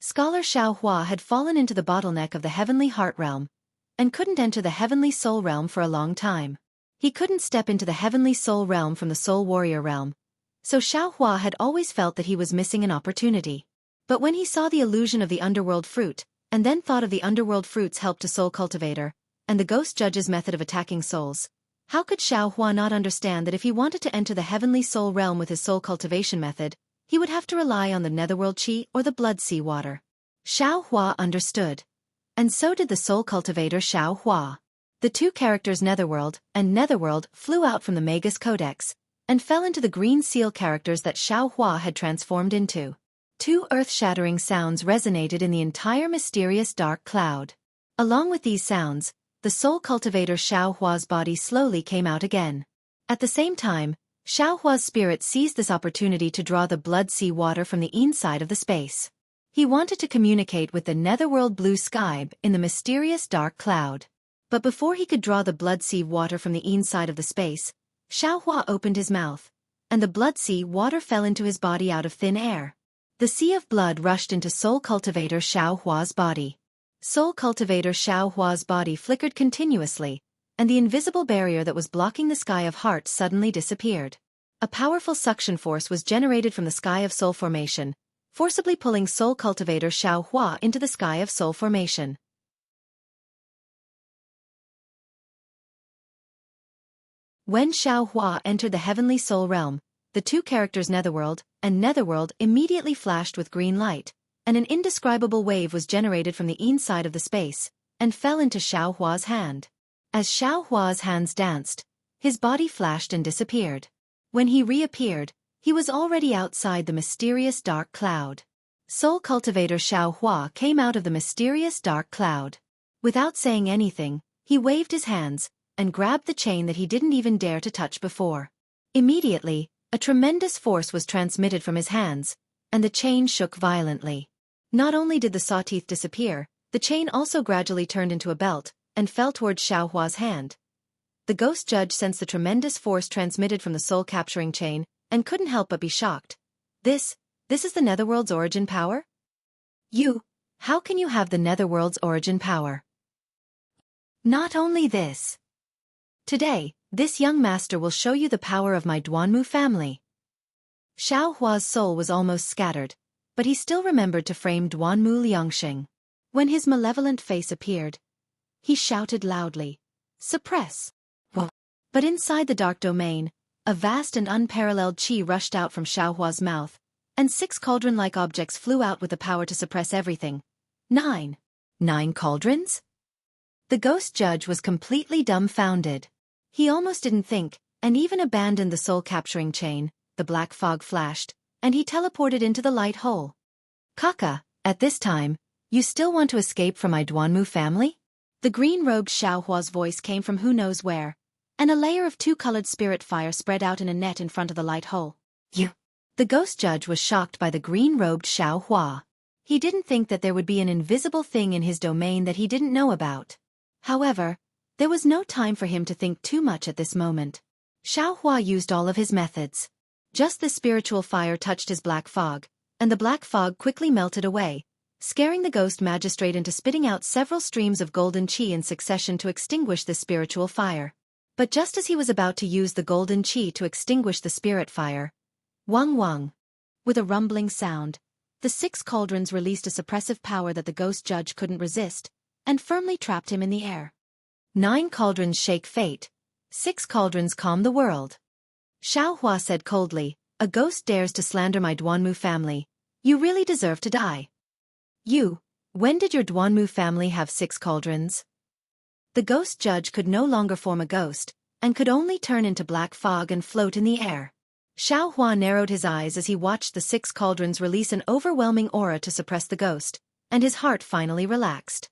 Scholar Xueqi had fallen into the bottleneck of the heavenly heart realm, and couldn't enter the heavenly soul realm for a long time. He couldn't step into the heavenly soul realm from the soul warrior realm, so Xueqi had always felt that he was missing an opportunity. But when he saw the illusion of the underworld fruit, and then thought of the underworld fruit's help to soul cultivator, and the ghost judge's method of attacking souls, How could Xueqi not understand that if he wanted to enter the heavenly soul realm with his soul cultivation method, he would have to rely on the netherworld chi or the blood sea water? Xueqi understood. And so did the soul cultivator Xueqi. The two characters Netherworld and Netherworld flew out from the Magus Codex and fell into the green seal characters that Xueqi had transformed into. Two earth-shattering sounds resonated in the entire mysterious dark cloud. Along with these sounds, the soul cultivator Xueqi's body slowly came out again. At the same time, Xueqi's spirit seized this opportunity to draw the blood sea water from the inside of the space. He wanted to communicate with the netherworld blue sky in the mysterious dark cloud. But before he could draw the blood sea water from the inside of the space, Xueqi opened his mouth, and the blood sea water fell into his body out of thin air. The sea of blood rushed into soul cultivator Xueqi's body. Soul cultivator Xueqi's body flickered continuously, and the invisible barrier that was blocking the sky of heart suddenly disappeared. A powerful suction force was generated from the sky of soul formation, forcibly pulling soul cultivator Xueqi into the sky of soul formation. When Xueqi entered the heavenly soul realm, the two characters Netherworld and Netherworld immediately flashed with green light, and an indescribable wave was generated from the inside of the space, and fell into Xueqi's hand. As Xueqi's hands danced, his body flashed and disappeared. When he reappeared, he was already outside the mysterious dark cloud. Soul cultivator Xueqi came out of the mysterious dark cloud. Without saying anything, he waved his hands, and grabbed the chain that he didn't even dare to touch before. Immediately, a tremendous force was transmitted from his hands, and the chain shook violently. Not only did the sawteeth disappear, the chain also gradually turned into a belt, and fell towards Xueqi's hand. The ghost judge sensed the tremendous force transmitted from the soul-capturing chain, and couldn't help but be shocked. This is the Netherworld's origin power? How can you have the Netherworld's origin power? Not only this. Today, this young master will show you the power of my Duanmu family. Xueqi's soul was almost scattered, but he still remembered to frame Duanmu Liangxing. When his malevolent face appeared, he shouted loudly, "Suppress!" Whoa. But inside the dark domain, a vast and unparalleled qi rushed out from Xueqi's mouth, and 6 cauldron-like objects flew out with the power to suppress everything. 9 cauldrons? The ghost judge was completely dumbfounded. He almost didn't think, and even abandoned the soul-capturing chain. The black fog flashed, and he teleported into the light hole. Kaka, at this time, you still want to escape from my Duanmu family? The green-robed Xueqi's voice came from who knows where, and a layer of 2-colored spirit fire spread out in a net in front of the light hole. The ghost judge was shocked by the green-robed Xueqi. He didn't think that there would be an invisible thing in his domain that he didn't know about. However, there was no time for him to think too much at this moment. Xueqi used all of his methods. Just the spiritual fire touched his black fog, and the black fog quickly melted away, scaring the ghost magistrate into spitting out several streams of golden qi in succession to extinguish the spiritual fire. But just as he was about to use the golden qi to extinguish the spirit fire, wang. With a rumbling sound, the 6 cauldrons released a suppressive power that the ghost judge couldn't resist, and firmly trapped him in the air. 9 cauldrons shake fate, 6 cauldrons calm the world. Xueqi said coldly, "A ghost dares to slander my Duanmu family. You really deserve to die." When did your Duanmu family have 6 cauldrons? The ghost judge could no longer form a ghost, and could only turn into black fog and float in the air. Xueqi narrowed his eyes as he watched the 6 cauldrons release an overwhelming aura to suppress the ghost, and his heart finally relaxed.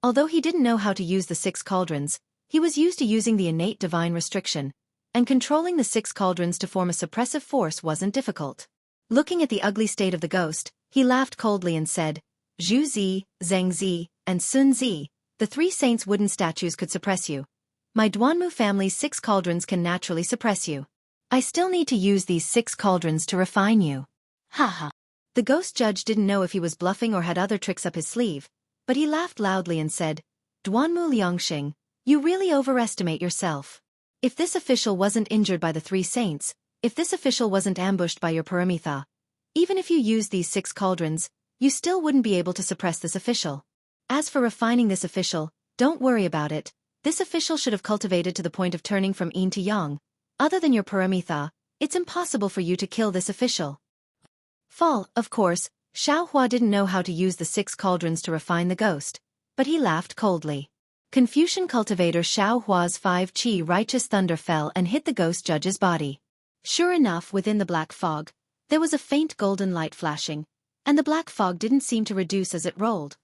Although he didn't know how to use the 6 cauldrons, he was used to using the innate divine restriction, and controlling the 6 cauldrons to form a suppressive force wasn't difficult. Looking at the ugly state of the ghost, he laughed coldly and said, "Zhu Zi, Zheng Zi, and Sun Zi, the 3 saints' wooden statues could suppress you. My Duanmu family's 6 cauldrons can naturally suppress you. I still need to use these 6 cauldrons to refine you." Haha. The ghost judge didn't know if he was bluffing or had other tricks up his sleeve, but he laughed loudly and said, "Duanmu Liangxing, you really overestimate yourself. If this official wasn't injured by the 3 saints, if this official wasn't ambushed by your Paramitha, even if you used these 6 cauldrons, you still wouldn't be able to suppress this official. As for refining this official, don't worry about it. This official should have cultivated to the point of turning from yin to yang. Other than your paramitha, it's impossible for you to kill this official. Fall, of course, Xueqi didn't know how to use the 6 cauldrons to refine the ghost, but he laughed coldly. Confucian cultivator Xueqi's 5 qi righteous thunder fell and hit the ghost judge's body. Sure enough, within the black fog, there was a faint golden light flashing, and the black fog didn't seem to reduce as it rolled.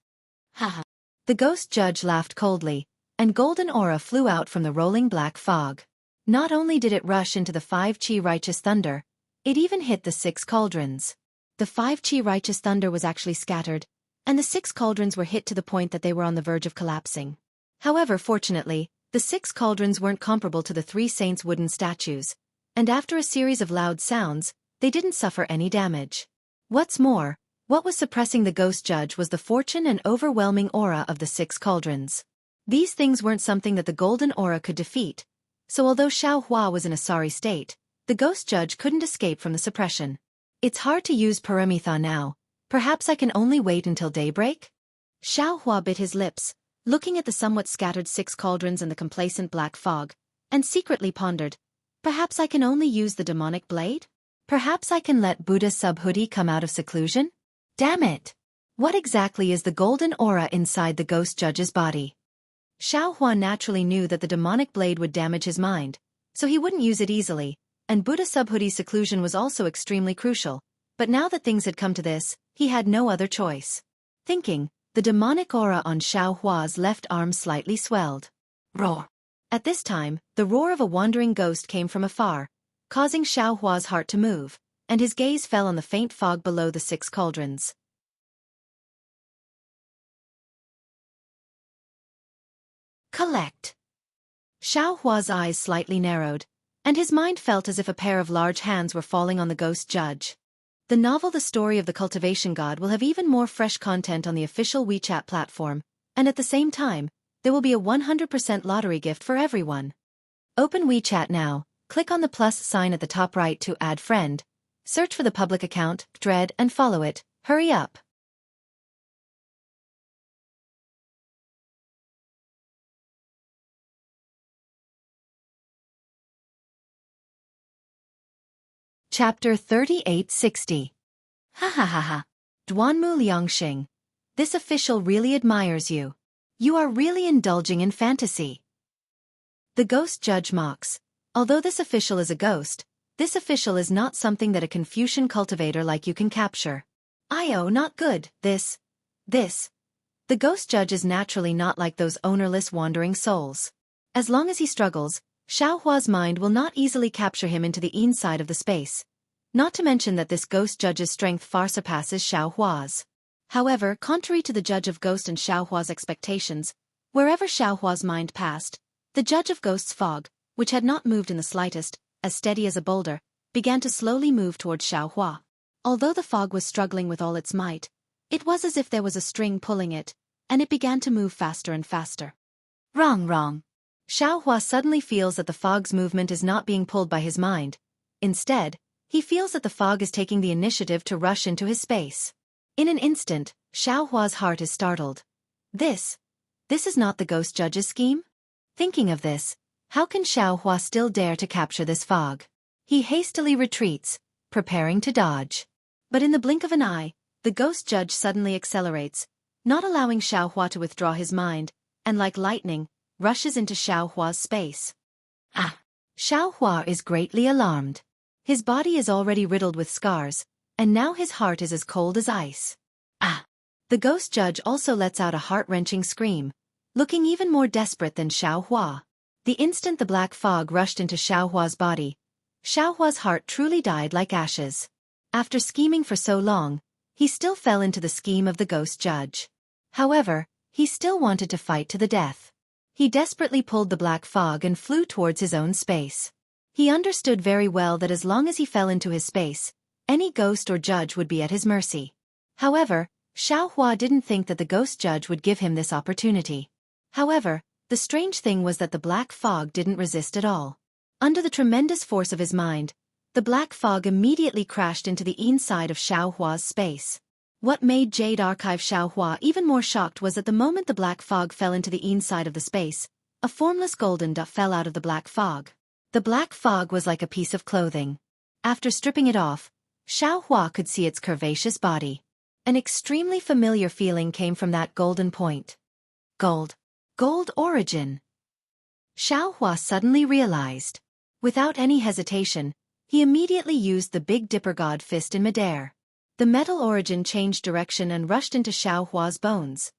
Haha. The ghost judge laughed coldly, and golden aura flew out from the rolling black fog. Not only did it rush into the 5 qi righteous thunder, it even hit the 6 cauldrons. The 5 qi righteous thunder was actually scattered, and the 6 cauldrons were hit to the point that they were on the verge of collapsing. However, fortunately, the 6 cauldrons weren't comparable to the 3 saints' wooden statues, and after a series of loud sounds, they didn't suffer any damage. What's more, what was suppressing the ghost judge was the fortune and overwhelming aura of the 6 cauldrons. These things weren't something that the golden aura could defeat, so although Xueqi was in a sorry state, the ghost judge couldn't escape from the suppression. It's hard to use paramitha now. Perhaps I can only wait until daybreak? Xueqi bit his lips, looking at the somewhat scattered 6 cauldrons and the complacent black fog, and secretly pondered, perhaps I can only use the demonic blade? Perhaps I can let Buddha Subhuti come out of seclusion? Damn it! What exactly is the golden aura inside the ghost judge's body? Xueqi naturally knew that the demonic blade would damage his mind, so he wouldn't use it easily, and Buddha Subhuti's seclusion was also extremely crucial, but now that things had come to this, he had no other choice. Thinking, the demonic aura on Xueqi's left arm slightly swelled. Roar! At this time, the roar of a wandering ghost came from afar, causing Xueqi's heart to move, and his gaze fell on the faint fog below the 6 cauldrons. Collect. Xueqi's eyes slightly narrowed, and his mind felt as if a pair of large hands were falling on the ghost judge. The novel The Story of the Cultivation God will have even more fresh content on the official WeChat platform, and at the same time, there will be a 100% lottery gift for everyone. Open WeChat now, click on the plus sign at the top right to add friend, search for the public account, Dread, and follow it. Hurry up! Chapter 3860. Ha ha ha ha. Duanmu Liangxing. This official really admires you. You are really indulging in fantasy. The ghost judge mocks. Although this official is a ghost, this official is not something that a Confucian cultivator like you can capture. Io, not good, this. The ghost judge is naturally not like those ownerless wandering souls. As long as he struggles, Xueqi's mind will not easily capture him into the inside of the space. Not to mention that this ghost judge's strength far surpasses Xueqi's. However, contrary to the judge of ghost and Xueqi's expectations, wherever Xueqi's mind passed, the judge of ghost's fog, which had not moved in the slightest, as steady as a boulder, began to slowly move towards Xueqi. Although the fog was struggling with all its might, it was as if there was a string pulling it, and it began to move faster and faster. Wrong. Xueqi suddenly feels that the fog's movement is not being pulled by his mind. Instead, he feels that the fog is taking the initiative to rush into his space. In an instant, Xueqi's heart is startled. This is not the ghost judge's scheme? Thinking of this, how can Xueqi still dare to capture this fog? He hastily retreats, preparing to dodge. But in the blink of an eye, the ghost judge suddenly accelerates, not allowing Xueqi to withdraw his mind, and like lightning, rushes into Xueqi's space. Xueqi is greatly alarmed. His body is already riddled with scars, and now his heart is as cold as ice. The ghost judge also lets out a heart-wrenching scream, looking even more desperate than Xueqi. The instant the black fog rushed into Xueqi's body, Xueqi's heart truly died like ashes. After scheming for so long, he still fell into the scheme of the ghost judge. However, he still wanted to fight to the death. He desperately pulled the black fog and flew towards his own space. He understood very well that as long as he fell into his space, any ghost or judge would be at his mercy. However, Xueqi didn't think that the ghost judge would give him this opportunity. However, the strange thing was that the black fog didn't resist at all. Under the tremendous force of his mind, the black fog immediately crashed into the inside of Xueqi's space. What made Jade Archive Xiaohua even more shocked was that the moment the black fog fell into the inside of the space, a formless golden dot fell out of the black fog. The black fog was like a piece of clothing. After stripping it off, Xiaohua could see its curvaceous body. An extremely familiar feeling came from that golden point. Gold. Gold origin. Xiaohua suddenly realized. Without any hesitation, he immediately used the Big Dipper God Fist in midair. The metal origin changed direction and rushed into Xiaohua's bones.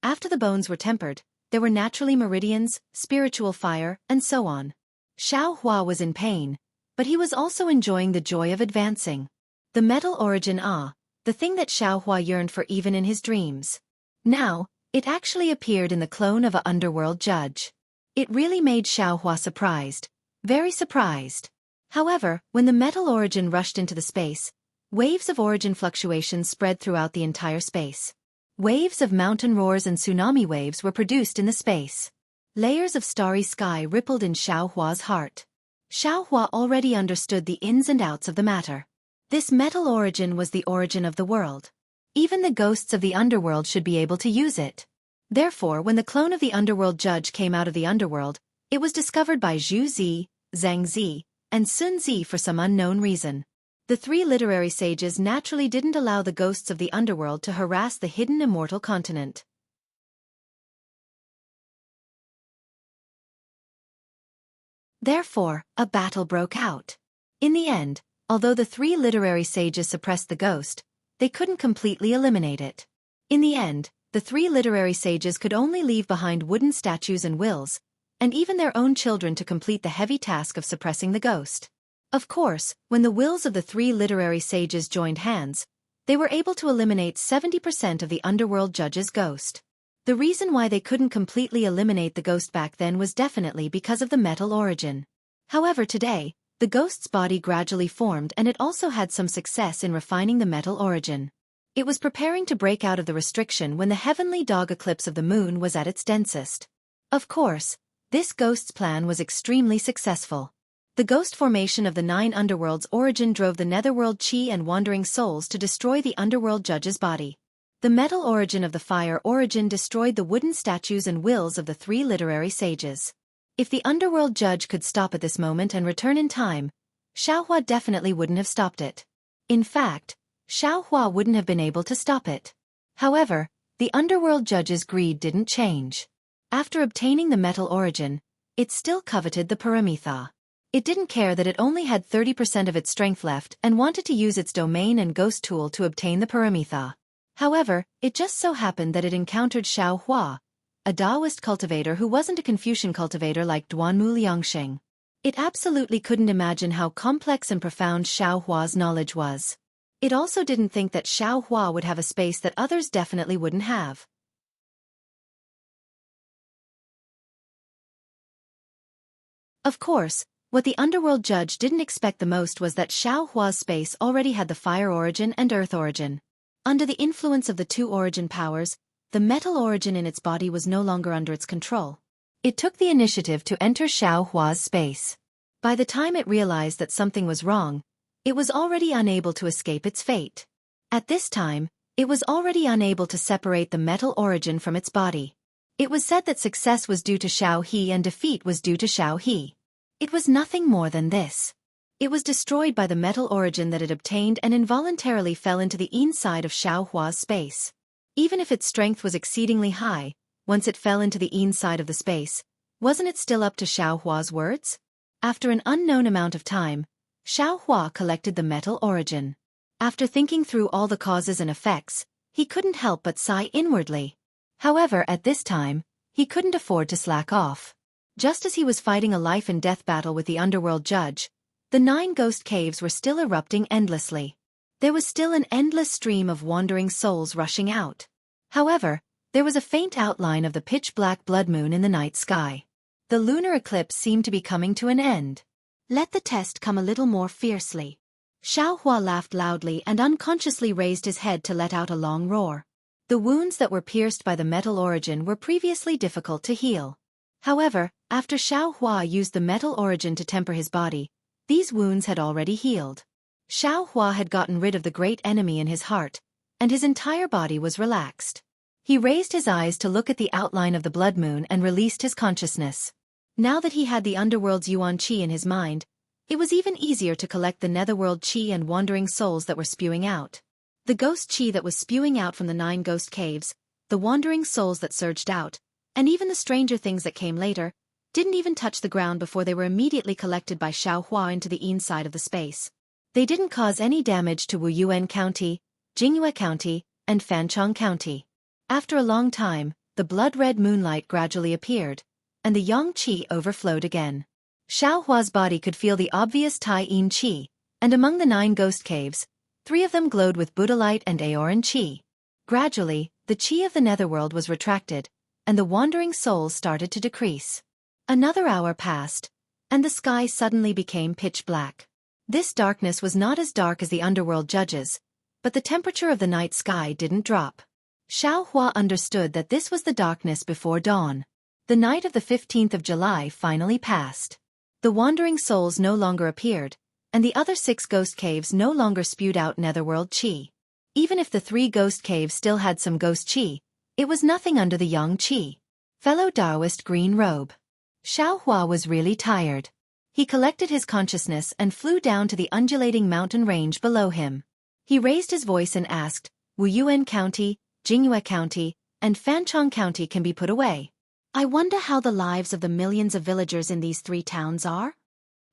After the bones were tempered, there were naturally meridians, spiritual fire, and so on. Xiaohua was in pain, but he was also enjoying the joy of advancing. The metal origin the thing that Xiaohua yearned for even in his dreams. Now, it actually appeared in the clone of an underworld judge. It really made Xiaohua surprised, very surprised. However, when the metal origin rushed into the space, waves of origin fluctuations spread throughout the entire space. Waves of mountain roars and tsunami waves were produced in the space. Layers of starry sky rippled in Xiaohua's heart. Xiaohua already understood the ins and outs of the matter. This metal origin was the origin of the world. Even the ghosts of the underworld should be able to use it. Therefore, when the clone of the underworld judge came out of the underworld, it was discovered by Zhu Zi, Zhang Zi, and Sun Zi for some unknown reason. The three literary sages naturally didn't allow the ghosts of the underworld to harass the hidden immortal continent. Therefore, a battle broke out. In the end, although the three literary sages suppressed the ghost, they couldn't completely eliminate it. In the end, the three literary sages could only leave behind wooden statues and wills, and even their own children to complete the heavy task of suppressing the ghost. Of course, when the wills of the three literary sages joined hands, they were able to eliminate 70% of the underworld judge's ghost. The reason why they couldn't completely eliminate the ghost back then was definitely because of the metal origin. However, today, the ghost's body gradually formed and it also had some success in refining the metal origin. It was preparing to break out of the restriction when the heavenly dog eclipse of the moon was at its densest. Of course, this ghost's plan was extremely successful. The ghost formation of the 9 underworlds origin drove the netherworld chi and wandering souls to destroy the underworld judge's body. The metal origin of the fire origin destroyed the wooden statues and wills of the 3 literary sages. If the underworld judge could stop at this moment and return in time, Xiaohua definitely wouldn't have stopped it. In fact, Xiaohua wouldn't have been able to stop it. However, the underworld judge's greed didn't change. After obtaining the metal origin, it still coveted the Paramitha. It didn't care that it only had 30% of its strength left and wanted to use its domain and ghost tool to obtain the Paramitha. However, it just so happened that it encountered Xiaohua, a Taoist cultivator who wasn't a Confucian cultivator like Duanmu Liangsheng. It absolutely couldn't imagine how complex and profound Xiaohua's knowledge was. It also didn't think that Xiaohua would have a space that others definitely wouldn't have. Of course, what the underworld judge didn't expect the most was that Xiaohua's space already had the fire origin and earth origin. Under the influence of the 2 origin powers, the metal origin in its body was no longer under its control. It took the initiative to enter Xiaohua's space. By the time it realized that something was wrong, it was already unable to escape its fate. At this time, it was already unable to separate the metal origin from its body. It was said that success was due to Xiaohe and defeat was due to Xiaohe. It was nothing more than this. It was destroyed by the metal origin that it obtained and involuntarily fell into the inside of Xiaohua's space. Even if its strength was exceedingly high, once it fell into the inside of the space, wasn't it still up to Xiaohua's words? After an unknown amount of time, Xiaohua collected the metal origin. After thinking through all the causes and effects, he couldn't help but sigh inwardly. However, at this time, he couldn't afford to slack off. Just as he was fighting a life-and-death battle with the underworld judge, the 9 ghost caves were still erupting endlessly. There was still an endless stream of wandering souls rushing out. However, there was a faint outline of the pitch-black blood moon in the night sky. The lunar eclipse seemed to be coming to an end. Let the test come a little more fiercely. Xiaohua laughed loudly and unconsciously raised his head to let out a long roar. The wounds that were pierced by the metal origin were previously difficult to heal. However, after Xiaohua used the metal origin to temper his body, these wounds had already healed. Xiaohua had gotten rid of the great enemy in his heart, and his entire body was relaxed. He raised his eyes to look at the outline of the blood moon and released his consciousness. Now that he had the underworld's yuan qi in his mind, it was even easier to collect the netherworld qi and wandering souls that were spewing out. The ghost qi that was spewing out from the 9 ghost caves, the wandering souls that surged out, and even the stranger things that came later, didn't even touch the ground before they were immediately collected by Xueqi into the inside of the space. They didn't cause any damage to Wuyuan County, Jingyue County, and Fanchong County. After a long time, the blood-red moonlight gradually appeared, and the yang qi overflowed again. Xueqi's body could feel the obvious Tai-yin qi, and among the 9 ghost caves, 3 of them glowed with Buddhalite and Aoran qi. Gradually, the qi of the netherworld was retracted, and the wandering souls started to decrease. Another hour passed, and the sky suddenly became pitch black. This darkness was not as dark as the underworld judges, but the temperature of the night sky didn't drop. Xueqi understood that this was the darkness before dawn. The night of the 15th of July finally passed. The wandering souls no longer appeared, and the other 6 ghost caves no longer spewed out netherworld qi. Even if the 3 ghost caves still had some ghost qi, it was nothing under the yang qi. Fellow Taoist Green Robe. Xueqi was really tired. He collected his consciousness and flew down to the undulating mountain range below him. He raised his voice and asked, Wuyuan County, Jingyue County, and Fanchong County can be put away. I wonder how the lives of the millions of villagers in these 3 towns are?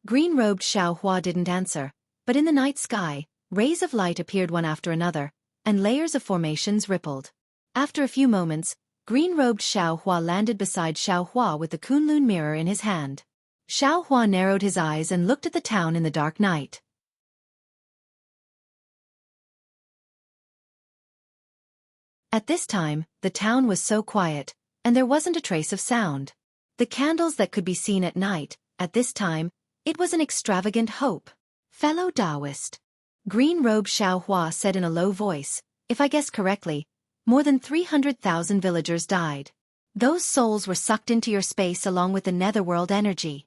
Green-robed Xueqi didn't answer, but in the night sky, rays of light appeared one after another, and layers of formations rippled. After a few moments, green-robed Xueqi landed beside Xueqi with the Kunlun mirror in his hand. Xueqi narrowed his eyes and looked at the town in the dark night. At this time, the town was so quiet, and there wasn't a trace of sound. The candles that could be seen at night, at this time, it was an extravagant hope. Fellow Taoist. Green-robed Xueqi said in a low voice, if I guess correctly, more than 300,000 villagers died. Those souls were sucked into your space along with the netherworld energy.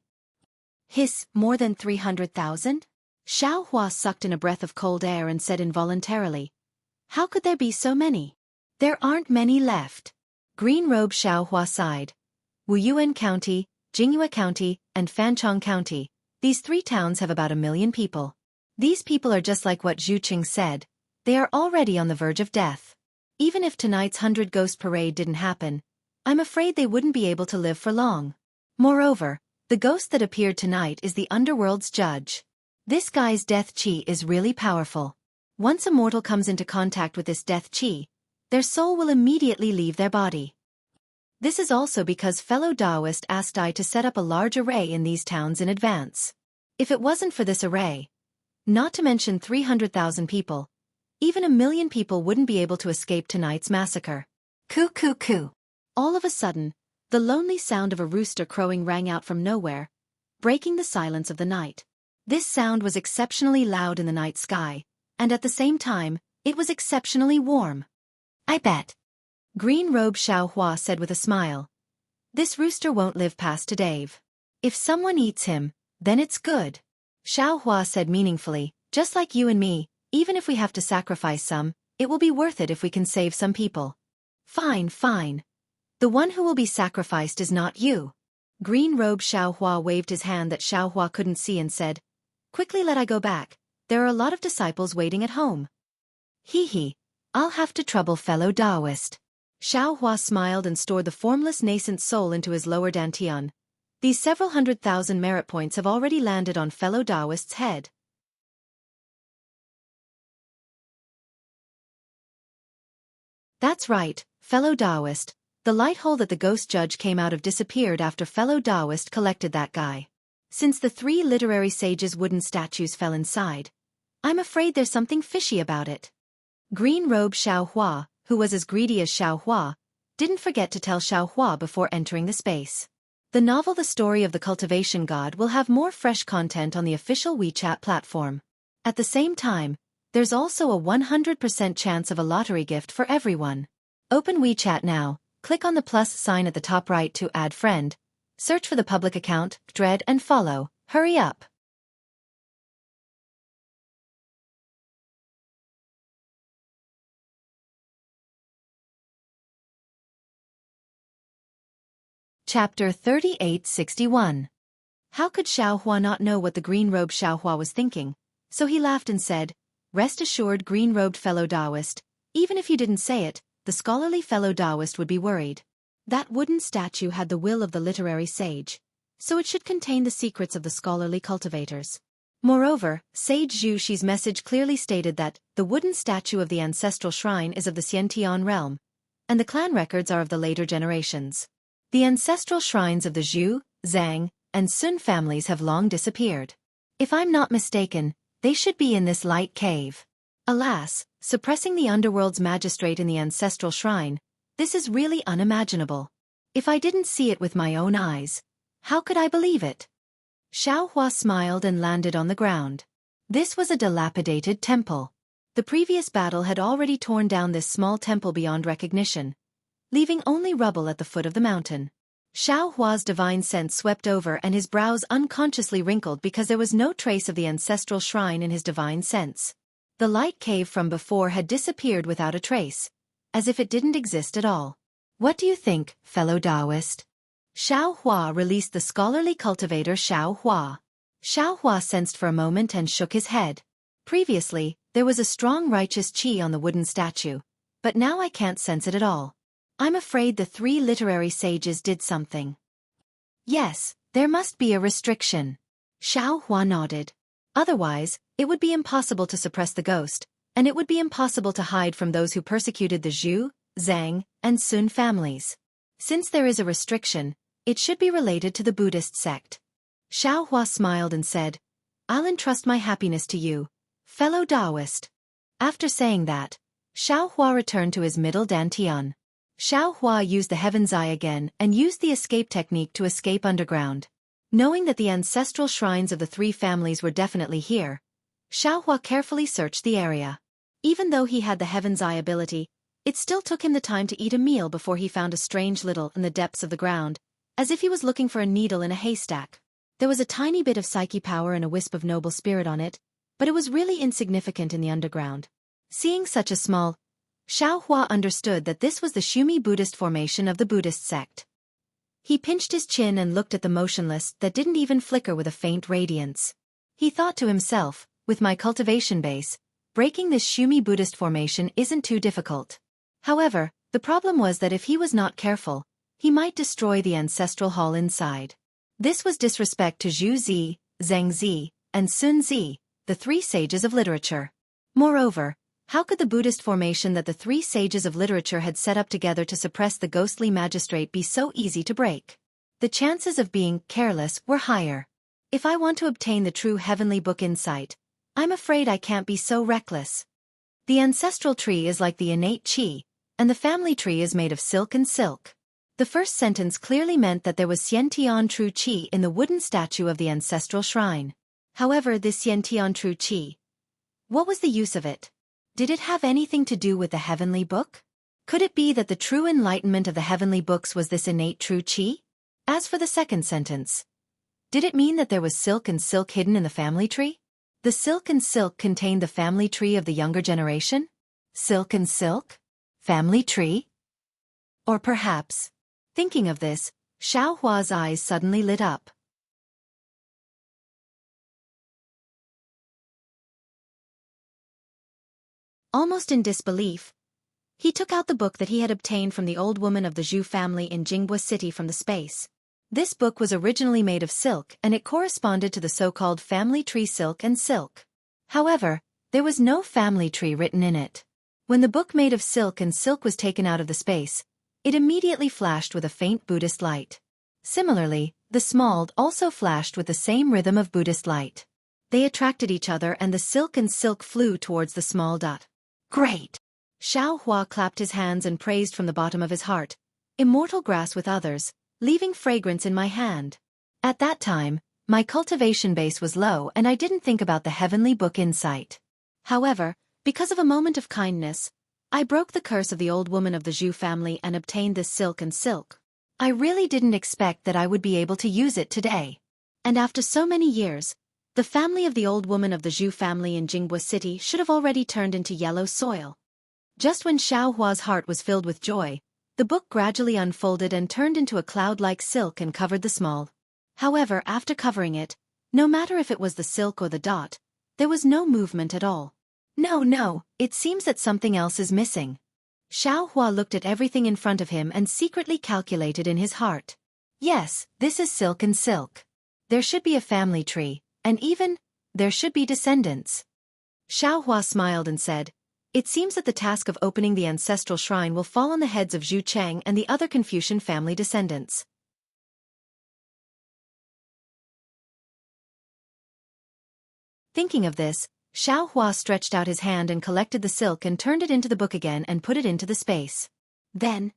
Hiss, more than 300,000? Xueqi sucked in a breath of cold air and said involuntarily, how could there be so many? There aren't many left. Green-robed Xueqi sighed. Wuyuan County, Jingyue County, and Fanchong County, these 3 towns have about 1 million people. These people are just like what Zhu Qing said, they are already on the verge of death. Even if tonight's 100 Ghost Parade didn't happen, I'm afraid they wouldn't be able to live for long. Moreover, the ghost that appeared tonight is the underworld's judge. This guy's death qi is really powerful. Once a mortal comes into contact with this death qi, their soul will immediately leave their body. This is also because fellow Taoist asked I to set up a large array in these towns in advance. If it wasn't for this array, not to mention 300,000 people, even 1 million people wouldn't be able to escape tonight's massacre. Coo coo coo. All of a sudden, the lonely sound of a rooster crowing rang out from nowhere, breaking the silence of the night. This sound was exceptionally loud in the night sky, and at the same time, it was exceptionally warm. I bet. Green-robed Xueqi said with a smile. This rooster won't live past today. If someone eats him, then it's good. Xueqi said meaningfully, just like you and me, even if we have to sacrifice some, it will be worth it if we can save some people. Fine, fine. The one who will be sacrificed is not you. Green-robed Xueqi waved his hand that Xueqi couldn't see and said, quickly let I go back, there are a lot of disciples waiting at home. Hee hee. I'll have to trouble fellow Taoist. Xueqi smiled and stored the formless nascent soul into his lower dantian. These several 100,000 merit points have already landed on fellow Taoist's head. That's right, fellow Taoist. The light hole that the ghost judge came out of disappeared after fellow Taoist collected that guy. Since the 3 literary sages' wooden statues fell inside, I'm afraid there's something fishy about it. Green-robed Xueqi, who was as greedy as Xueqi, didn't forget to tell Xueqi before entering the space. The novel The Story of the Cultivation God will have more fresh content on the official WeChat platform. At the same time, there's also a 100% chance of a lottery gift for everyone. Open WeChat now, click on the plus sign at the top right to add friend, search for the public account, dread and follow, hurry up. Chapter 3861. How could Xueqi not know what the green-robed Xueqi was thinking? So he laughed and said, "Rest assured, green-robed fellow Taoist, even if you didn't say it, the scholarly fellow Taoist would be worried. That wooden statue had the will of the literary sage, so it should contain the secrets of the scholarly cultivators." Moreover, Sage Xueqi's message clearly stated that the wooden statue of the ancestral shrine is of the Xiantian realm, and the clan records are of the later generations. The ancestral shrines of the Zhu, Zhang, and Sun families have long disappeared. If I'm not mistaken, they should be in this light cave. Alas, suppressing the underworld's magistrate in the ancestral shrine, this is really unimaginable. If I didn't see it with my own eyes, how could I believe it? Xueqi smiled and landed on the ground. This was a dilapidated temple. The previous battle had already torn down this small temple beyond recognition, leaving only rubble at the foot of the mountain. Xueqi's divine sense swept over and his brows unconsciously wrinkled because there was no trace of the ancestral shrine in his divine sense. The light cave from before had disappeared without a trace, as if it didn't exist at all. What do you think, fellow Taoist? Xueqi released the scholarly cultivator Xueqi. Xueqi sensed for a moment and shook his head. Previously, there was a strong righteous qi on the wooden statue, but now I can't sense it at all. I'm afraid the three literary sages did something. Yes, there must be a restriction. Xueqi nodded. Otherwise, it would be impossible to suppress the ghost, and it would be impossible to hide from those who persecuted the Zhu, Zhang, and Sun families. Since there is a restriction, it should be related to the Buddhist sect. Xueqi smiled and said, "I'll entrust my happiness to you, fellow Taoist." After saying that, Xueqi returned to his middle dantian. Xueqi used the heaven's eye again and used the escape technique to escape underground. Knowing that the ancestral shrines of the three families were definitely here, Xueqi carefully searched the area. Even though he had the heaven's eye ability, it still took him the time to eat a meal before he found a strange little in the depths of the ground, as if he was looking for a needle in a haystack. There was a tiny bit of psyche power and a wisp of noble spirit on it, but it was really insignificant in the underground. Seeing such a small, Xueqi understood that this was the Xueqi Buddhist formation of the Buddhist sect. He pinched his chin and looked at the motionless that didn't even flicker with a faint radiance. He thought to himself, with my cultivation base, breaking this Xueqi Buddhist formation isn't too difficult. However, the problem was that if he was not careful, he might destroy the ancestral hall inside. This was disrespect to Zhu Zi, Zhang Zi, and Sun Zi, the three sages of literature. Moreover, how could the Buddhist formation that the three sages of literature had set up together to suppress the ghostly magistrate be so easy to break? The chances of being careless were higher. If I want to obtain the true heavenly book insight, I'm afraid I can't be so reckless. The ancestral tree is like the innate qi, and the family tree is made of silk and silk. The first sentence clearly meant that there was Xiantian true qi in the wooden statue of the ancestral shrine. However, this Xiantian true qi, what was the use of it? Did it have anything to do with the heavenly book? Could it be that the true enlightenment of the heavenly books was this innate true qi? As for the second sentence, did it mean that there was silk and silk hidden in the family tree? The silk and silk contained the family tree of the younger generation? Silk and silk? Family tree? Or perhaps, thinking of this, Xueqi's eyes suddenly lit up. Almost in disbelief, he took out the book that he had obtained from the old woman of the Zhu family in Jingbo City from the space. This book was originally made of silk and it corresponded to the so-called family tree silk and silk. However, there was no family tree written in it. When the book made of silk and silk was taken out of the space, it immediately flashed with a faint Buddhist light. Similarly, the smald also flashed with the same rhythm of Buddhist light. They attracted each other and the silk and silk flew towards the small dot. Great! Xueqi clapped his hands and praised from the bottom of his heart. Immortal grass with others, leaving fragrance in my hand. At that time, my cultivation base was low and I didn't think about the heavenly book insight. However, because of a moment of kindness, I broke the curse of the old woman of the Zhu family and obtained this silk and silk. I really didn't expect that I would be able to use it today. And after so many years, the family of the old woman of the Zhu family in Jingbo City should have already turned into yellow soil. Just when Xueqi's heart was filled with joy, The book gradually unfolded and turned into a cloud-like silk and covered the small. However, after covering it, no matter if it was the silk or the dot, there was no movement at all. No, it seems that something else is missing. Xueqi looked at everything in front of him and secretly calculated in his heart. Yes, this is silk and silk. There should be a family tree, and even, there should be descendants. Xueqi smiled and said, "It seems that the task of opening the ancestral shrine will fall on the heads of Zhu Cheng and the other Confucian family descendants." Thinking of this, Xueqi stretched out his hand and collected the silk and turned it into the book again and put it into the space. Then,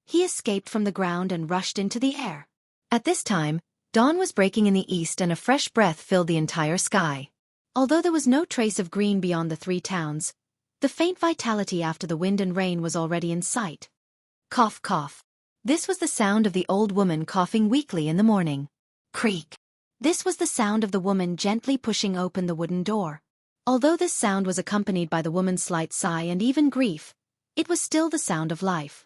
he escaped from the ground and rushed into the air. At this time, dawn was breaking in the east and a fresh breath filled the entire sky. Although there was no trace of green beyond the three towns, the faint vitality after the wind and rain was already in sight. Cough, cough. This was the sound of the old woman coughing weakly in the morning. Creak. This was the sound of the woman gently pushing open the wooden door. Although this sound was accompanied by the woman's slight sigh and even grief, it was still the sound of life.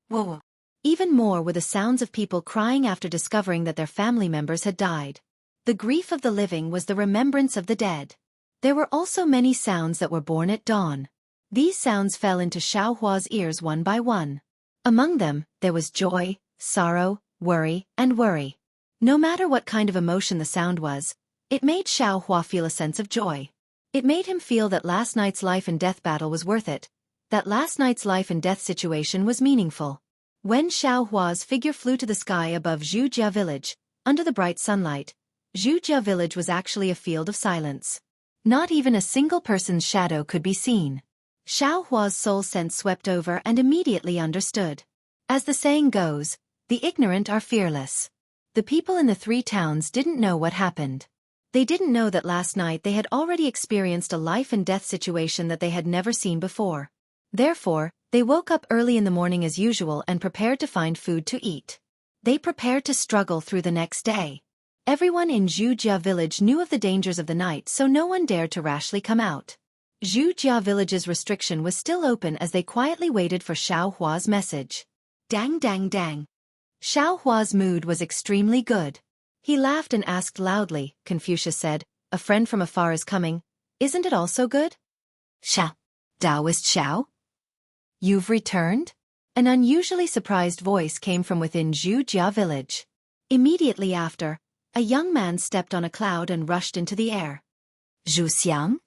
Whoa. Even more were the sounds of people crying after discovering that their family members had died. The grief of the living was the remembrance of the dead. There were also many sounds that were born at dawn. These sounds fell into Xueqi's ears one by one. Among them, there was joy, sorrow, worry, and worry. No matter what kind of emotion the sound was, it made Xueqi feel a sense of joy. It made him feel that last night's life and death battle was worth it, that last night's life and death situation was meaningful. When Xueqi's figure flew to the sky above Xueqi village, under the bright sunlight, Xueqi village was actually a field of silence. Not even a single person's shadow could be seen. Xueqi's soul sense swept over and immediately understood. As the saying goes, the ignorant are fearless. The people in the three towns didn't know what happened. They didn't know that last night they had already experienced a life and death situation that they had never seen before. Therefore, they woke up early in the morning as usual and prepared to find food to eat. They prepared to struggle through the next day. Everyone in Xueqi village knew of the dangers of the night, so no one dared to rashly come out. Xueqi village's restriction was still open as they quietly waited for Xueqi's message. Dang dang dang. Xueqi's mood was extremely good. He laughed and asked loudly, Confucius said, "A friend from afar is coming. Isn't it also good?" "Xiao. Taoist Xiao? You've returned?" An unusually surprised voice came from within Xueqi village. Immediately after, a young man stepped on a cloud and rushed into the air. "Zhu Xiang?"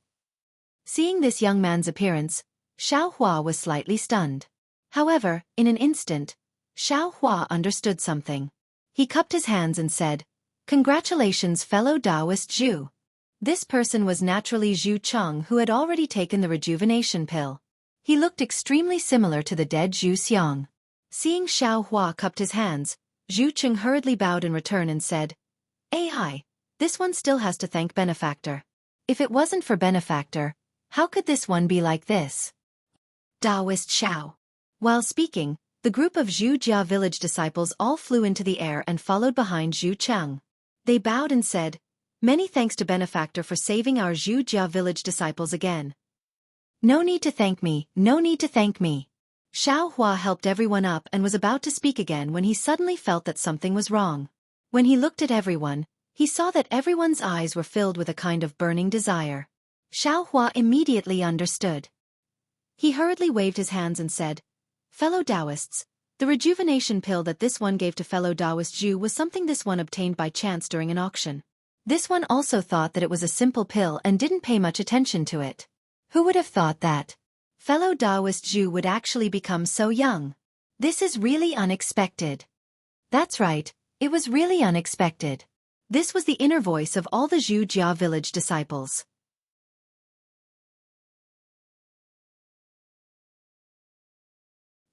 Seeing this young man's appearance, Xueqi was slightly stunned. However, in an instant, Xueqi understood something. He cupped his hands and said, "Congratulations, fellow Taoist Zhu." This person was naturally Zhu Cheng, who had already taken the rejuvenation pill. He looked extremely similar to the dead Zhu Xiang. Seeing Xueqi cupped his hands, Zhu Cheng hurriedly bowed in return and said, "AI, this one still has to thank Benefactor. If it wasn't for Benefactor, how could this one be like this?" Taoist Xiao. While speaking, the group of Xueqi village disciples all flew into the air and followed behind Zhu Cheng. They bowed and said, "Many thanks to Benefactor for saving our Xueqi village disciples again." "No need to thank me, no need to thank me." Xueqi helped everyone up and was about to speak again when he suddenly felt that something was wrong. When he looked at everyone, he saw that everyone's eyes were filled with a kind of burning desire. Xueqi immediately understood. He hurriedly waved his hands and said, "Fellow Taoists, the rejuvenation pill that this one gave to fellow Taoist Zhu was something this one obtained by chance during an auction. This one also thought that it was a simple pill and didn't pay much attention to it. Who would have thought that fellow Taoist Zhu would actually become so young? This is really unexpected." That's right, it was really unexpected. This was the inner voice of all the Xueqi village disciples.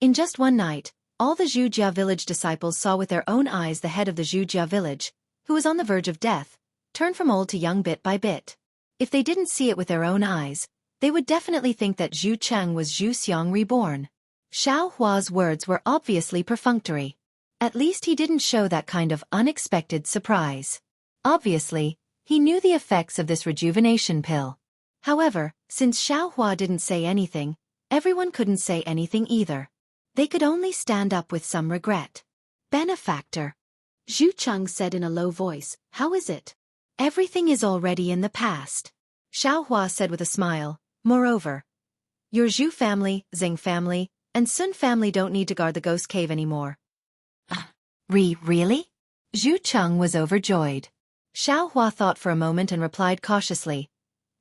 In just one night, all the Xueqi village disciples saw with their own eyes the head of the Xueqi village, who was on the verge of death, turn from old to young bit by bit. If they didn't see it with their own eyes, they would definitely think that Zhu Cheng was Zhu Xiang reborn. Xueqi's words were obviously perfunctory. At least he didn't show that kind of unexpected surprise. Obviously, he knew the effects of this rejuvenation pill. However, since Xueqi didn't say anything, everyone couldn't say anything either. They could only stand up with some regret. Benefactor, Zhu Cheng said in a low voice, how is it? Everything is already in the past. Xiao Hua said with a smile, moreover, your Zhu family, Xing family, and Sun family don't need to guard the ghost cave anymore. Really? Zhu Cheng was overjoyed. Xiao Hua thought for a moment and replied cautiously,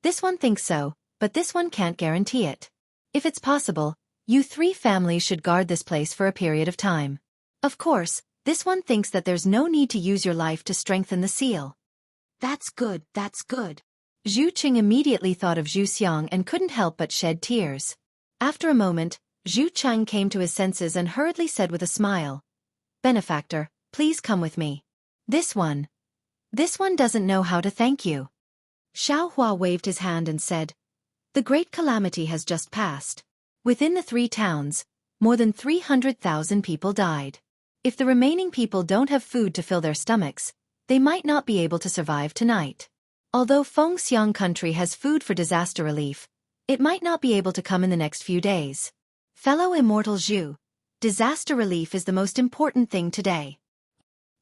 this one thinks so, but this one can't guarantee it. If it's possible, you 3 families should guard this place for a period of time. Of course, this one thinks that there's no need to use your life to strengthen the seal. That's good, that's good. Zhu Qing immediately thought of Zhu Xiang and couldn't help but shed tears. After a moment, Zhu Cheng came to his senses and hurriedly said with a smile, Benefactor, please come with me. This one doesn't know how to thank you. Xiao Hua waved his hand and said, the great calamity has just passed. Within the 3 towns, more than 300,000 people died. If the remaining people don't have food to fill their stomachs, they might not be able to survive tonight. Although Fengxiang country has food for disaster relief, it might not be able to come in the next few days. Fellow immortal Zhu, disaster relief is the most important thing today.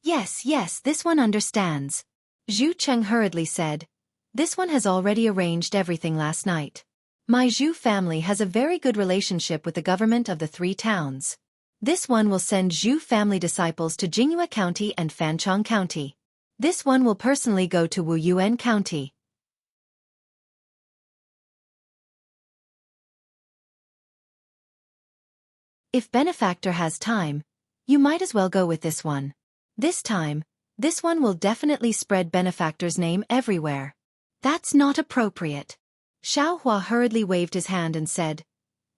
Yes, this one understands. Zhu Cheng hurriedly said, this one has already arranged everything last night. My Zhu family has a very good relationship with the government of the 3 towns. This one will send Zhu family disciples to Jingyue County and Fanchong County. This one will personally go to Wuyuan County. If Benefactor has time, you might as well go with this one. This time, this one will definitely spread Benefactor's name everywhere. That's not appropriate. Xiao Hua hurriedly waved his hand and said,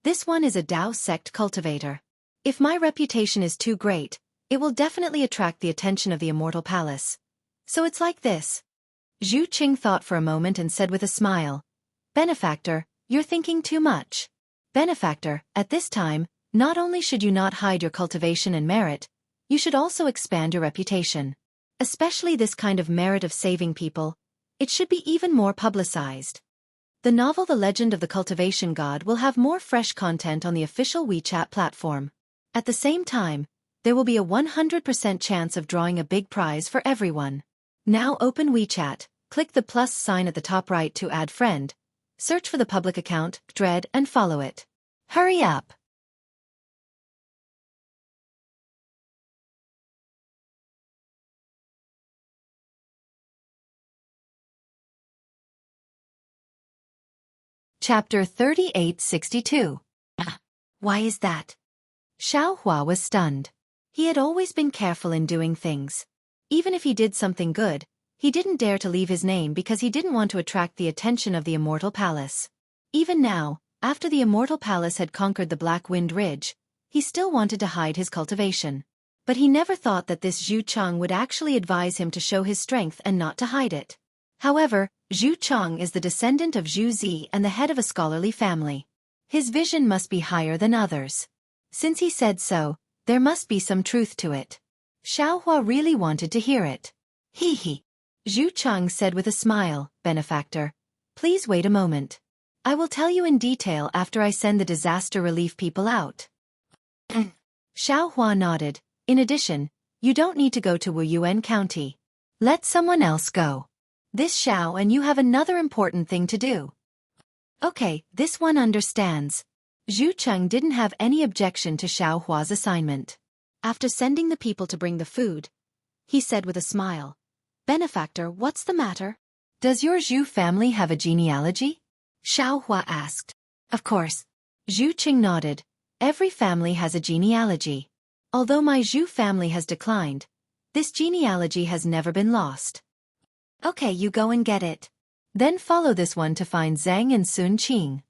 this one is a Dao sect cultivator. If my reputation is too great, it will definitely attract the attention of the Immortal Palace. So it's like this. Zhu Qing thought for a moment and said with a smile, Benefactor, you're thinking too much. Benefactor, at this time, not only should you not hide your cultivation and merit, you should also expand your reputation. Especially this kind of merit of saving people, it should be even more publicized. The novel The Legend of the Cultivation God will have more fresh content on the official WeChat platform. At the same time, there will be a 100% chance of drawing a big prize for everyone. Now open WeChat, click the plus sign at the top right to add friend, search for the public account, Dread, and follow it. Hurry up! Chapter 3862. Why is that? Xiao Hua was stunned. He had always been careful in doing things. Even if he did something good, he didn't dare to leave his name because he didn't want to attract the attention of the Immortal Palace. Even now, after the Immortal Palace had conquered the Black Wind Ridge, he still wanted to hide his cultivation. But he never thought that this Zhu Cheng would actually advise him to show his strength and not to hide it. However, Zhu Cheng is the descendant of Zhu Zi and the head of a scholarly family. His vision must be higher than others. Since he said so, there must be some truth to it. Xiao Hua really wanted to hear it. He. Zhu Cheng said with a smile, Benefactor, please wait a moment. I will tell you in detail after I send the disaster relief people out. Xiao Hua nodded. In addition, you don't need to go to Wuyuan County. Let someone else go. This Xiao and you have another important thing to do. Okay, this one understands. Zhu Cheng didn't have any objection to Xiao Hua's assignment. After sending the people to bring the food, he said with a smile, Benefactor, what's the matter? Does your Zhu family have a genealogy? Xiao Hua asked. Of course. Zhu Qing nodded. Every family has a genealogy. Although my Zhu family has declined, this genealogy has never been lost. Okay, you go and get it. Then follow this one to find Zhang and Sun Qing.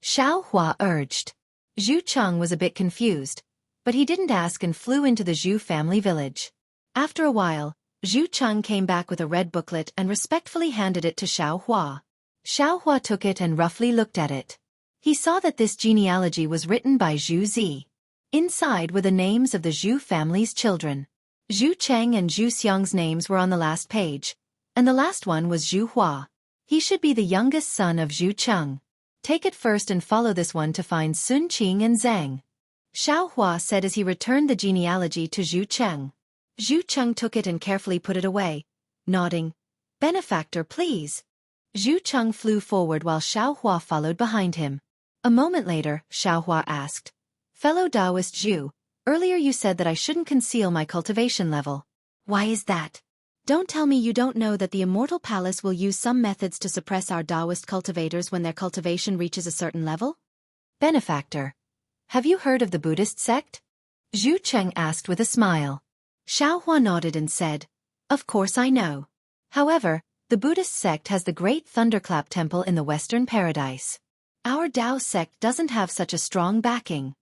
Xiao Hua urged. Zhu Cheng was a bit confused, but he didn't ask and flew into the Zhu family village. After a while, Zhu Cheng came back with a red booklet and respectfully handed it to Xiao Hua. Xiao Hua took it and roughly looked at it. He saw that this genealogy was written by Zhu Zi. Inside were the names of the Zhu family's children. Zhu Cheng and Zhu Xiang's names were on the last page, and the last one was Zhu Hua. He should be the youngest son of Zhu Cheng. Take it first and follow this one to find Sun Qing and Zhang. Xiao Hua said as he returned the genealogy to Zhu Cheng. Zhu Cheng took it and carefully put it away, nodding. Benefactor, please. Zhu Cheng flew forward while Xiao Hua followed behind him. A moment later, Xiao Hua asked, Fellow Taoist Zhu, earlier you said that I shouldn't conceal my cultivation level. Why is that? Don't tell me you don't know that the Immortal Palace will use some methods to suppress our Taoist cultivators when their cultivation reaches a certain level? Benefactor. Have you heard of the Buddhist sect? Zhu Cheng asked with a smile. Xiao Hua nodded and said, Of course I know. However, the Buddhist sect has the Great Thunderclap Temple in the Western Paradise. Our Tao sect doesn't have such a strong backing.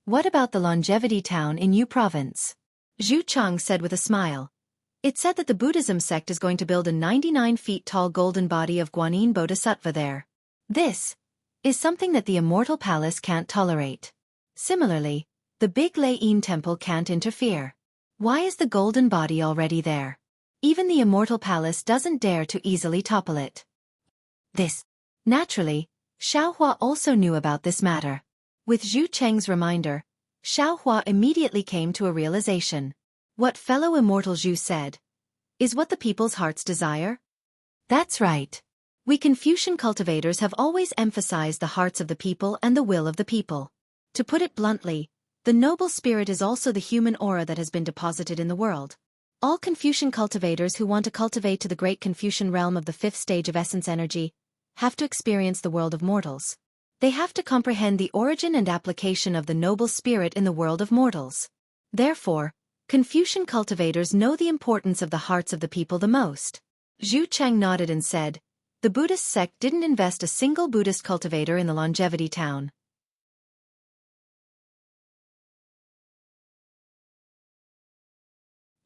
What about the Longevity Town in Yu Province? Zhu Cheng said with a smile. It said that the Buddhism sect is going to build a 99 feet tall golden body of Guanyin Bodhisattva there. This is something that the Immortal Palace can't tolerate. Similarly, the Big Lei Yin Temple can't interfere. Why is the golden body already there? Even the Immortal Palace doesn't dare to easily topple it. Naturally, Xiao Hua also knew about this matter. With Zhu Cheng's reminder, Xiao Hua immediately came to a realization. What fellow Immortal Zhu said is what the people's hearts desire? That's right. We Confucian cultivators have always emphasized the hearts of the people and the will of the people. To put it bluntly, the noble spirit is also the human aura that has been deposited in the world. All Confucian cultivators who want to cultivate to the great Confucian realm of the fifth stage of essence energy have to experience the world of mortals. They have to comprehend the origin and application of the noble spirit in the world of mortals. Therefore, Confucian cultivators know the importance of the hearts of the people the most. Zhu Cheng nodded and said, The Buddhist sect didn't invest a single Buddhist cultivator in the Longevity Town.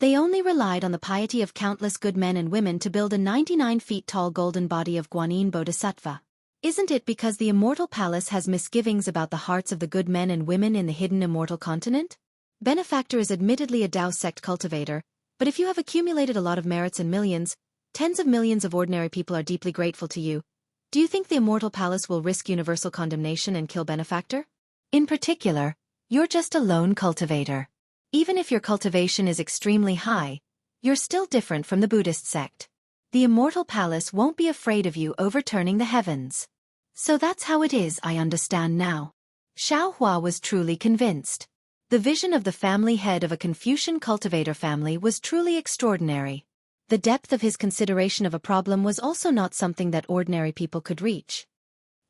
They only relied on the piety of countless good men and women to build a 99 feet tall golden body of Guanyin Bodhisattva. Isn't it because the Immortal Palace has misgivings about the hearts of the good men and women in the hidden immortal continent? Benefactor is admittedly a Tao sect cultivator, but if you have accumulated a lot of merits and millions, tens of millions of ordinary people are deeply grateful to you, do you think the Immortal Palace will risk universal condemnation and kill Benefactor? In particular, you're just a lone cultivator. Even if your cultivation is extremely high, you're still different from the Buddhist sect. The Immortal Palace won't be afraid of you overturning the heavens. So that's how it is, I understand now. Xiao Hua was truly convinced. The vision of the family head of a Confucian cultivator family was truly extraordinary. The depth of his consideration of a problem was also not something that ordinary people could reach.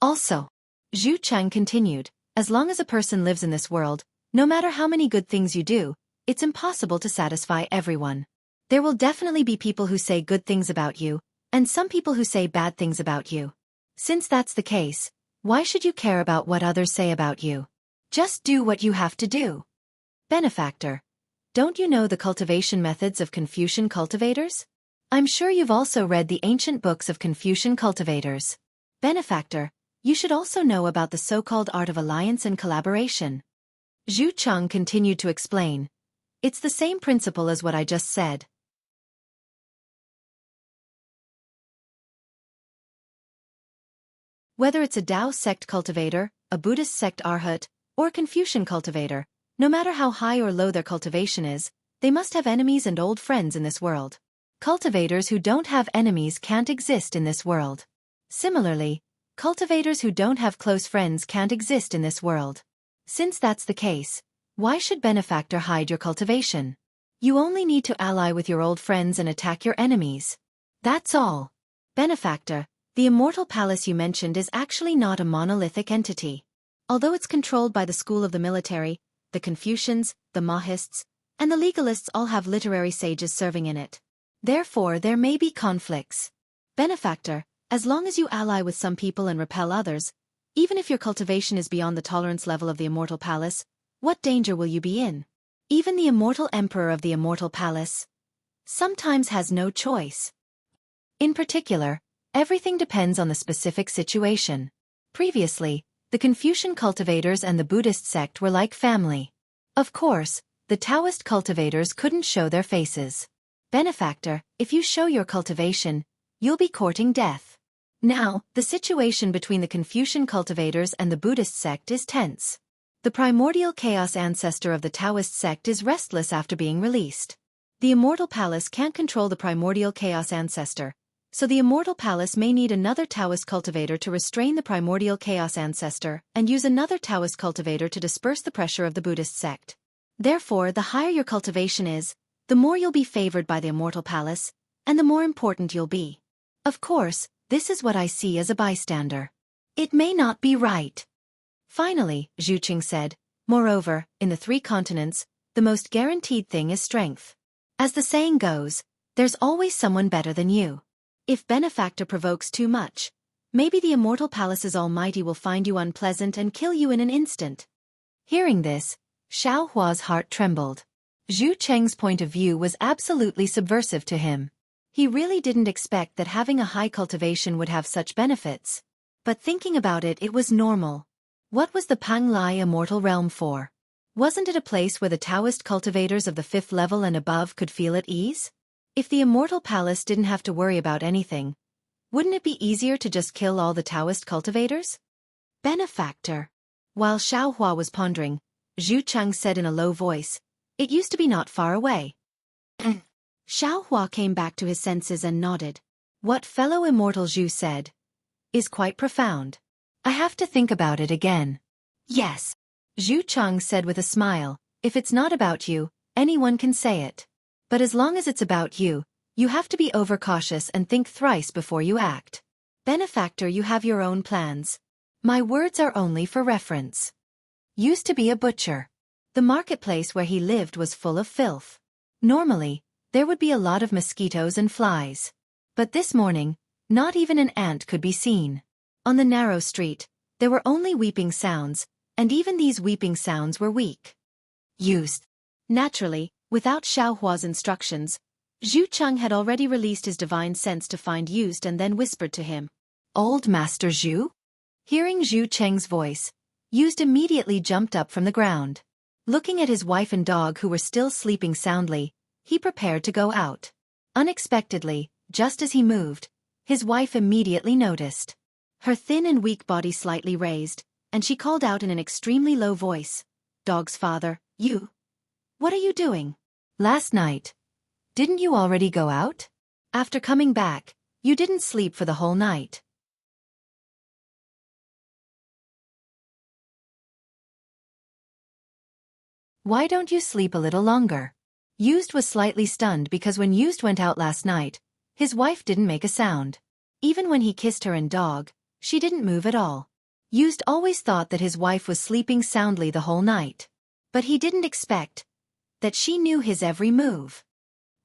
Also, Zhu Cheng continued, as long as a person lives in this world, no matter how many good things you do, it's impossible to satisfy everyone. There will definitely be people who say good things about you, and some people who say bad things about you. Since that's the case, why should you care about what others say about you? Just do what you have to do. Benefactor, don't you know the cultivation methods of Confucian cultivators? I'm sure you've also read the ancient books of Confucian cultivators. Benefactor, you should also know about the so-called art of alliance and collaboration. Zhu Cheng continued to explain. It's the same principle as what I just said. Whether it's a Tao sect cultivator, a Buddhist sect arhat, or a Confucian cultivator, no matter how high or low their cultivation is, they must have enemies and old friends in this world. Cultivators who don't have enemies can't exist in this world. Similarly, cultivators who don't have close friends can't exist in this world. Since that's the case, why should Benefactor hide your cultivation? You only need to ally with your old friends and attack your enemies. That's all. Benefactor, the Immortal Palace you mentioned is actually not a monolithic entity. Although it's controlled by the school of the military, the Confucians, the Mahists, and the legalists all have literary sages serving in it. Therefore, there may be conflicts. Benefactor, as long as you ally with some people and repel others, even if your cultivation is beyond the tolerance level of the Immortal Palace, what danger will you be in? Even the Immortal Emperor of the Immortal Palace sometimes has no choice. In particular, everything depends on the specific situation. Previously, the Confucian cultivators and the Buddhist sect were like family. Of course, the Taoist cultivators couldn't show their faces. Benefactor, if you show your cultivation, you'll be courting death. Now, the situation between the Confucian cultivators and the Buddhist sect is tense. The primordial chaos ancestor of the Taoist sect is restless after being released. The Immortal Palace can't control the primordial chaos ancestor, so the Immortal Palace may need another Taoist cultivator to restrain the primordial chaos ancestor and use another Taoist cultivator to disperse the pressure of the Buddhist sect. Therefore, the higher your cultivation is, the more you'll be favored by the Immortal Palace, and the more important you'll be. Of course, this is what I see as a bystander. It may not be right. Finally, Xueqi said, moreover, in the 3 continents, the most guaranteed thing is strength. As the saying goes, there's always someone better than you. If benefactor provokes too much, maybe the Immortal Palace's Almighty will find you unpleasant and kill you in an instant. Hearing this, Xiao Hua's heart trembled. Zhu Cheng's point of view was absolutely subversive to him. He really didn't expect that having a high cultivation would have such benefits. But thinking about it, it was normal. What was the Panglai Immortal Realm for? Wasn't it a place where the Taoist cultivators of the 5th level and above could feel at ease? If the Immortal Palace didn't have to worry about anything, wouldn't it be easier to just kill all the Taoist cultivators? Benefactor. While Xiao Hua was pondering, Zhu Cheng said in a low voice, "It used to be not far away." Xiao Hua came back to his senses and nodded. What fellow immortal Zhu said is quite profound. I have to think about it again. Yes. Zhu Cheng said with a smile, if it's not about you, anyone can say it. But as long as it's about you, you have to be overcautious and think thrice before you act. Benefactor, you have your own plans. My words are only for reference. Used to be a butcher. The marketplace where he lived was full of filth. Normally, there would be a lot of mosquitoes and flies. But this morning, not even an ant could be seen. On the narrow street, there were only weeping sounds, and even these weeping sounds were weak. Used. Naturally, without Xiao Hua's instructions, Zhu Cheng had already released his divine sense to find Used and then whispered to him, "Old Master Zhu?" Hearing Zhu Cheng's voice, Used immediately jumped up from the ground. Looking at his wife and dog who were still sleeping soundly, he prepared to go out. Unexpectedly, just as he moved, his wife immediately noticed. Her thin and weak body slightly raised, and she called out in an extremely low voice, "Dog's father, you? What are you doing? Last night, didn't you already go out? After coming back, you didn't sleep for the whole night." Why don't you sleep a little longer? Used was slightly stunned because when Used went out last night, his wife didn't make a sound. Even when he kissed her and dog, she didn't move at all. Used always thought that his wife was sleeping soundly the whole night. But he didn't expect that she knew his every move.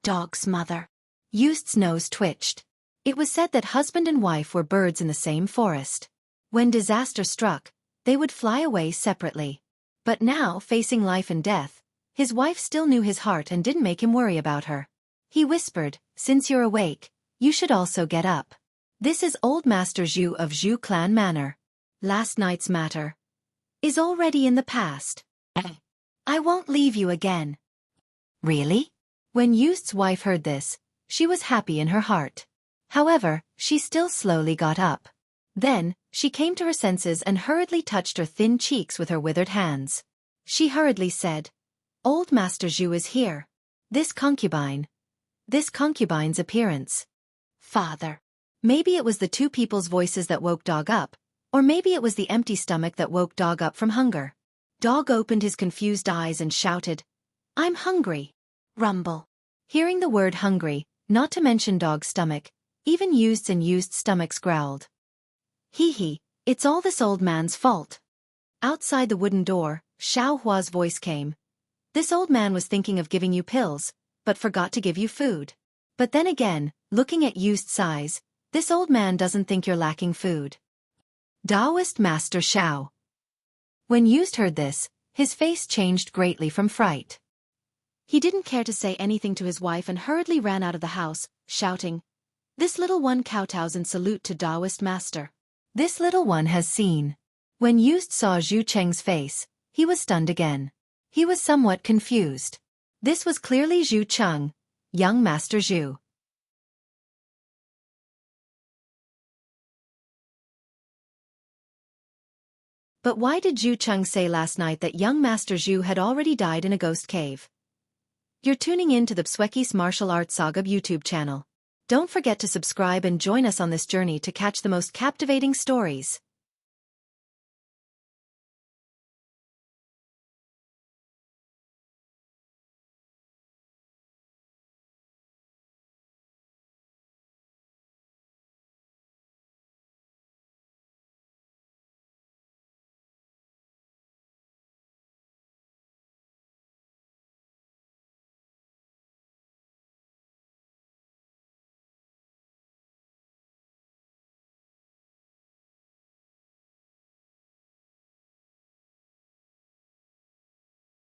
Dog's mother. Used's nose twitched. It was said that husband and wife were birds in the same forest. When disaster struck, they would fly away separately. But now, facing life and death, his wife still knew his heart and didn't make him worry about her. He whispered, "Since you're awake, you should also get up. This is Old Master Zhu of Zhu Clan Manor. Last night's matter is already in the past. I won't leave you again." Really? When Used's wife heard this, she was happy in her heart. However, she still slowly got up. Then, she came to her senses and hurriedly touched her thin cheeks with her withered hands. She hurriedly said, "Old Master Zhu is here. This concubine's appearance. Father." Maybe it was the 2 people's voices that woke Dog up, or maybe it was the empty stomach that woke Dog up from hunger. Dog opened his confused eyes and shouted, "I'm hungry." Rumble. Hearing the word hungry, not to mention Dog's stomach, even Used's stomachs growled. Hee, it's all this old man's fault." Outside the wooden door, Xiao Hua's voice came. "This old man was thinking of giving you pills, but forgot to give you food. But then again, looking at Used's eyes, this old man doesn't think you're lacking food." Taoist Master Xiao. When Used heard this, his face changed greatly from fright. He didn't care to say anything to his wife and hurriedly ran out of the house, shouting, "This little one kowtows in salute to Taoist Master. This little one has seen." When Used saw Zhu Cheng's face, he was stunned again. He was somewhat confused. This was clearly Zhu Cheng, young Master Zhu. But why did Zhu Cheng say last night that young Master Zhu had already died in a ghost cave? You're tuning in to the Xueqi's Martial Arts Saga YouTube channel. Don't forget to subscribe and join us on this journey to catch the most captivating stories.